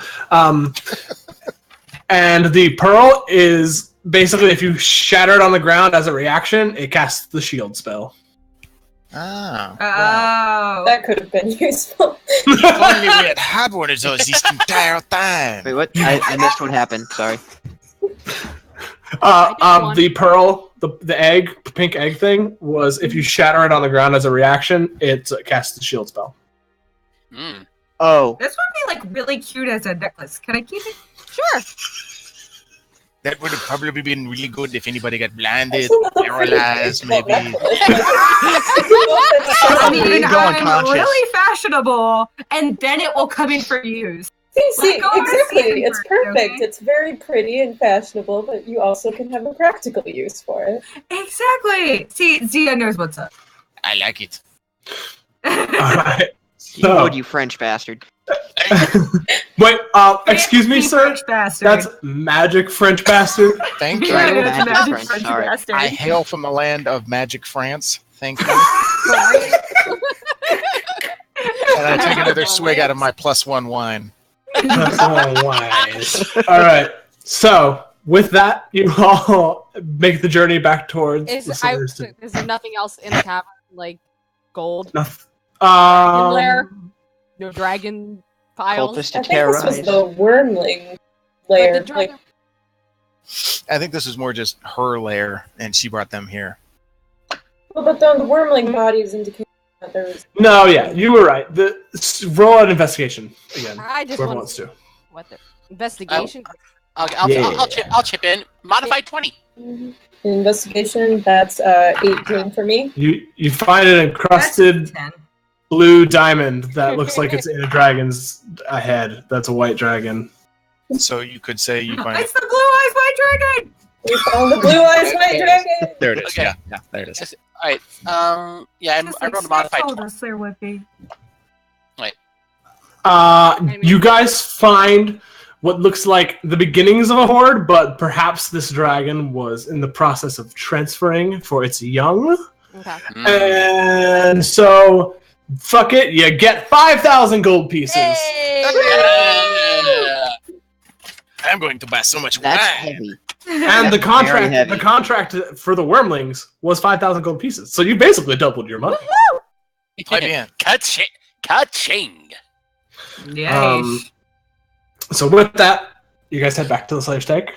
And the pearl is basically if you shatter it on the ground as a reaction, it casts the shield spell. Oh. That could have been useful. If only we had had one of those this entire time. Wait, what? I missed what happened. Sorry. The pearl, the egg, pink egg thing, was if you shatter it on the ground as a reaction, it casts the shield spell. Mm. Oh. This would be like really cute as a necklace. Can I keep it? Sure. That would have probably been really good if anybody got blinded, paralyzed, maybe. I mean, Go I'm unconscious. really fashionable, and then it will come in for use. See, Go on, exactly. see It's it, perfect. okay? It's very pretty and fashionable, but you also can have a practical use for it. Exactly. See, Zia knows what's up. I like it. Alright. You So, would, you French bastard. wait, excuse me, Fancy sir? French bastard. That's magic French bastard. Thank you. Right, It's magic magic French, French sorry. bastard. I hail from the land of magic France. Thank you. And I take another swig out of my +1 wine. Oh, wise. Alright, so with that, you all make the journey back towards the Slayer's Tomb. Is there nothing else in the cavern, like gold? Nothing. Lair? No dragon piles? Cultists I to think this was terrorize. the Wyrmling But layer. the dragon- I think this is more just her lair, and she brought them here. Well, but the Wyrmling bodies indicate that there was. No, yeah, you were right. Roll an investigation again. I just Whoever want wants to. What the investigation? I'll chip in. Modified 20. Investigation, that's 18 for me. You find an encrusted That's 10. blue diamond that looks like it's in a dragon's head. That's a white dragon. So you could say you find It's the blue eyes white dragon. We found the blue eyes white dragon! There it is. Okay. Yeah, there it is. All right. Yeah, Just I like rolled a modified Snake 20. told us there would be. You guys find what looks like the beginnings of a horde, but perhaps this dragon was in the process of transferring for its young. Okay. And so, fuck it, you get 5,000 gold pieces. Yeah. I'm going to buy so much That's wine. heavy. And the Very heavy. contract for the Wyrmlings was 5,000 gold pieces. So you basically doubled your money. Muy bien. Ka-ching. Nice. So with that, you guys head back to the slave stake.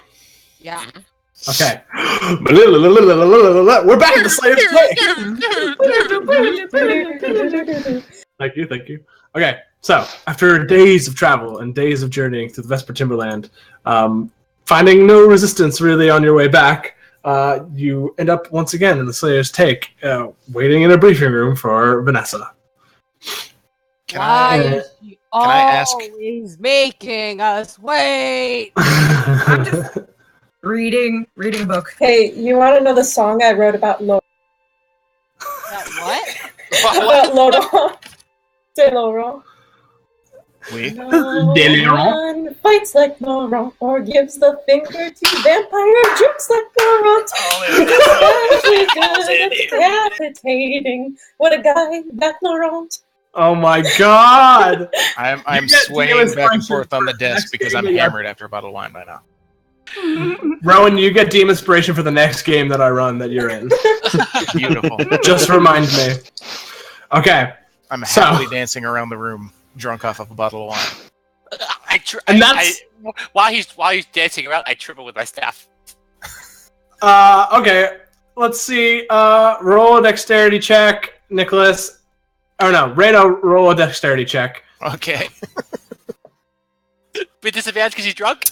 Yeah. Okay. We're back at the slave stake. Thank you. Okay, so after days of travel and days of journeying through the Vesper Timberland, finding no resistance really on your way back, you end up once again in the Slayer's Take, waiting in a briefing room for Vanessa. Why is she I ask- always making us wait? I'm just reading a book. Hey, you want to know the song I wrote about Laurent? What? About Laurent? Say Laurent. We. No Deleraunt. one fights like Laurent or gives the finger to vampire jokes like Laurent. Especially good at decapitating. What a guy, that Laurent. Oh my god! I'm You get swaying dealers back and punches forth on the for desk next because game I'm that you have- hammered after a bottle of wine by now. Rowan, you get DM inspiration for the next game that I run that you're in. Beautiful. Just remind me. Okay. I'm So- happily dancing around the room, drunk off of a bottle of wine. And that's- While he's dancing around, I triple with my staff. Okay. Let's see. Roll a dexterity check, Nicholas. Oh no, Reno, roll a dexterity check. Okay. With disadvantage because he's drunk?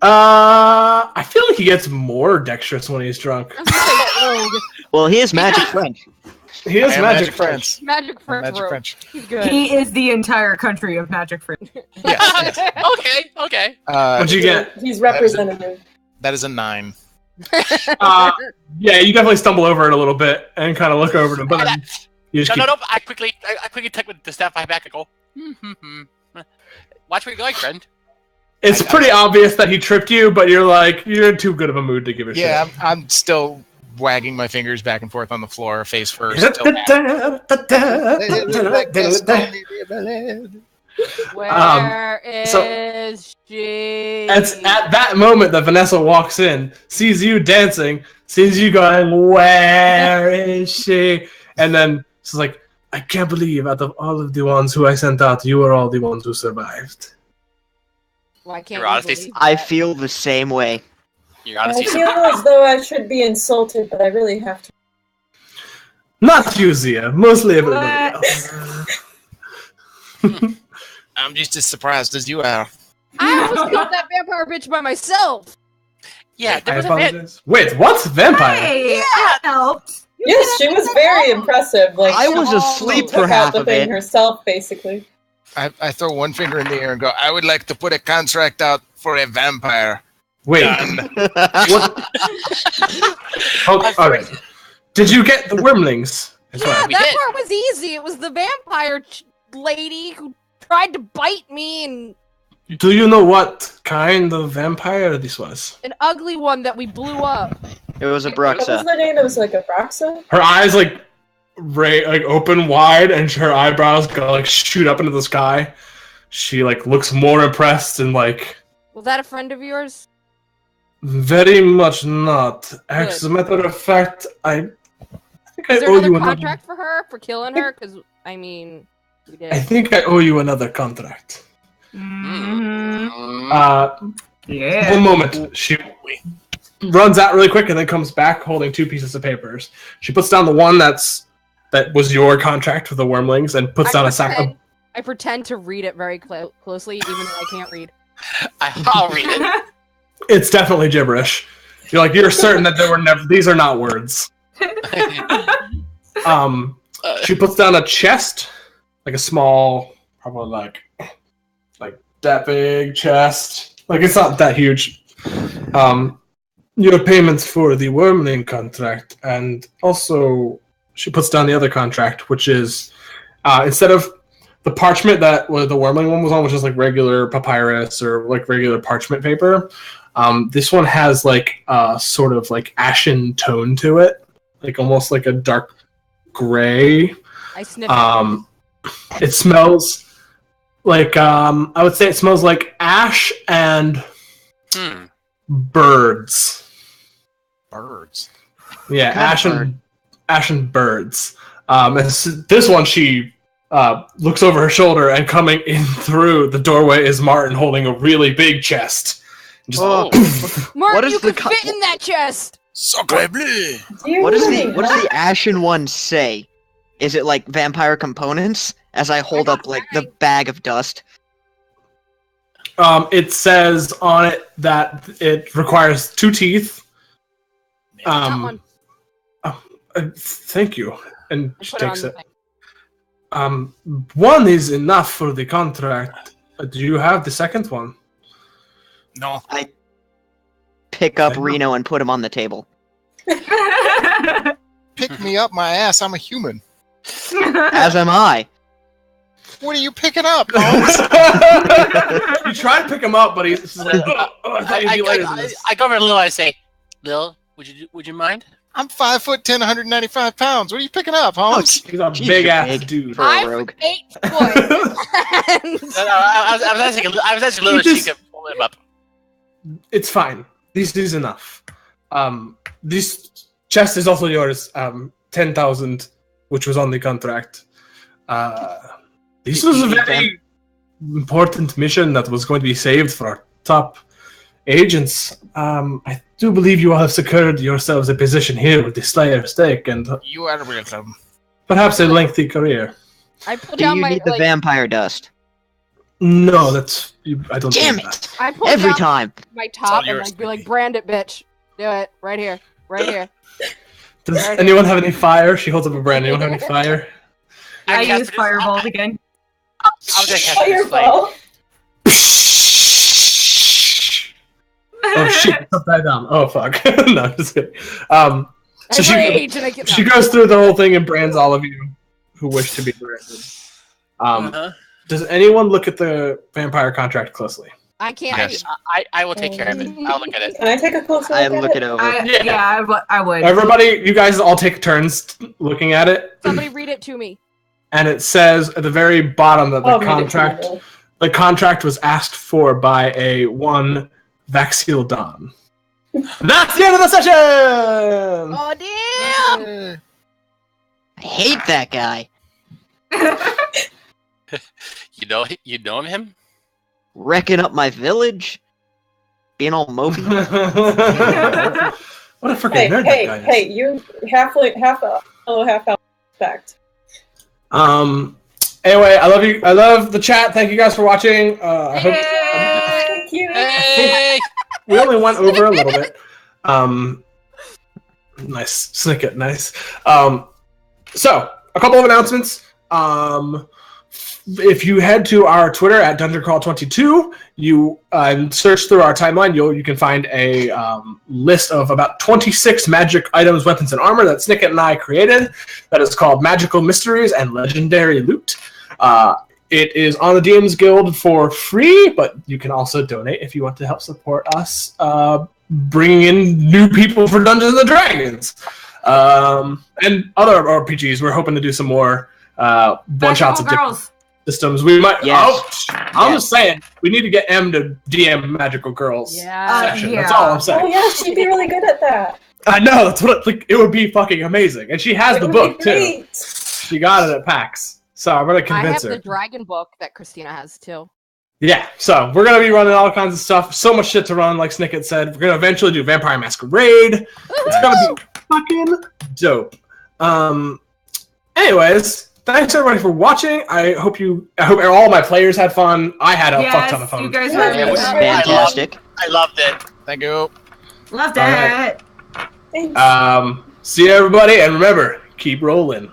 I feel like he gets more dexterous when he's drunk. I was gonna say rogue. Well, he is magic French. He I is am magic French. Magic French Magic rogue. French. He's good. He is the entire country of Magic French. Yes. Okay. What'd you get? He's representative. That is a 9. Yeah, you definitely stumble over it a little bit and kind of look over to him, but then you just No, keep... no, no. I quickly take with the staff by my back and go, watch where you're going, friend. It's pretty obvious that he tripped you, but you're in too good of a mood to give a Yeah, shit. I'm still wagging my fingers back and forth on the floor, face first. till Where is she? It's at that moment that Vanessa walks in, sees you dancing, sees you going, "Where is she?" And then she's like, "I can't believe out of all of the ones who I sent out, you are all the ones who survived." Why can't Your you honesty- believe I that? feel the same way. You're I honestly feel as though I should be insulted, but I really have to. Not you, Zia. Mostly everybody What? else. I'm just as surprised as you are. I almost killed that vampire bitch by myself. Yeah, there I was a man. apologize. Wait, what? Vampire? Hey, that helped. Yes, she was very impressive. Like I she was asleep took for half out the of thing it. herself, basically. I throw one finger in the air and go, I would like to put a contract out for a vampire. Wait, what? Oh, okay. Did you get the Wyrmlings? As Yeah, well? We that did. part was easy. It was the vampire lady who tried to bite me, and Do you know what kind of vampire this was? an ugly one that we blew up. It was a What was Bruxa. the name? It was like a Broxa? Her eyes like open wide, and her eyebrows go like shoot up into the sky. She like looks more impressed and like Was that a friend of yours? very much not. As a matter of fact, I think I Is there owe another you another. contract for her for killing her? Because I mean, we did. I think I owe you another contract. Yeah. One moment. She runs out really quick and then comes back holding 2 pieces of papers. She puts down the one that was your contract with the Wyrmlings and puts down a sack of... I pretend to read it very closely, even though I can't read. I'll read it. It's definitely gibberish. You're certain that these are not words. She puts down a chest, like a small, probably like that big chest. Like it's not that huge. Your payments for the Wyrmling contract, and also she puts down the other contract, which is instead of the parchment that the Wyrmling one was on, which is like regular papyrus or like regular parchment paper. This one has like a sort of like ashen tone to it, like almost like a dark gray. I sniff It smells like I would say it smells like ash and birds. Birds. Yeah, Kind of ash and birds. This one she looks over her shoulder, and coming in through the doorway is Martin holding a really big chest. Just, Mark, What is you the could fit in that chest. Sacre bleu! What does the ashen one say? Is it like vampire components? As I hold up like the bag of dust. It says on it that it requires 2 teeth. That one. Thank you. And I she put it on takes the it. thing. One is enough for the contract. Do you have the second one? No. Pick up Okay. Reno and put him on the table. Pick me up my ass, I'm a human. As am I. What are you picking up? You try to pick him up, but he's just like, I thought you'd be later than this. I go over to Lil and I say, Lil, would you mind? I'm 5'10", 195 pounds. What are you picking up, Holmes? He's a big ass dude. For a rogue. 8 foot. I was asking Lil if she could pull him up. It's fine. This is enough. This chest is also yours. 10,000, which was on the contract. This was a very important mission that was going to be saved for our top agents. I do believe you all have secured yourselves a position here with the Slayer stake, and You are welcome. perhaps a lengthy career. I pull Do down you my need the vampire dust? No, that's I don't. Damn think it! I pull Every down time. my top and yours, be like, brand it, bitch. Do it right here, right here. Does anyone have any fire? She holds up a brand. Anyone have any fire? I cast use this- Firebolt again. I was gonna cast this flame. Fireball. Oh shit! Upside down. Oh fuck! No, just kidding. I So rage and I get she goes through the whole thing and brands all of you who wish to be branded. Does anyone look at the vampire contract closely? I can't. Yes. I will take care of it. I'll look at it. Can I take a closer I look look at it over. I would. Everybody, you guys all take turns looking at it, Somebody read it to me. and it says at the very bottom that the Oh, read it to me, contract Bill. the contract was asked for by a one Vaxil Don. That's the end of the session. Oh damn! I hate that guy. You know him? Wrecking Wrecking up my village. Being all mopey. What a freaking nerd that guy is. Hey, you half fact. Anyway, I love you. I love the chat. Thank you guys for watching. I hope Thank you. Hey! we only went over a little bit. Nice snicket, nice. So a couple of announcements. If you head to our Twitter at DungeonCrawl22, you search through our timeline, you can find a list of about 26 magic items, weapons, and armor that Snicket and I created. That is called Magical Mysteries and Legendary Loot. It is on the DM's Guild for free, but you can also donate if you want to help support us bringing in new people for Dungeons and Dragons. And other RPGs. We're hoping to do some more one-shots of different girls. systems. We might. Yes. I'm just saying we need to get M to DM Magical Girls Yeah. session. Yeah. That's all I'm Oh saying. yeah, she'd be really good at that. I know that's what it would be fucking amazing, and she has It the would book be too. great. She got it at PAX, so I'm gonna I have convince the her. dragon book that Christina has too. Yeah, so we're gonna be running all kinds of stuff. So much shit to run, like Snicket said. We're gonna eventually do Vampire Masquerade. It's gonna be fucking dope. Anyways, thanks everybody for watching. I hope all my players had fun. I had a fuck ton of fun. You guys Yeah, were it was Fantastic. I loved it. Thank you. Loved All right. it. Thanks. See you everybody, and remember, keep rolling.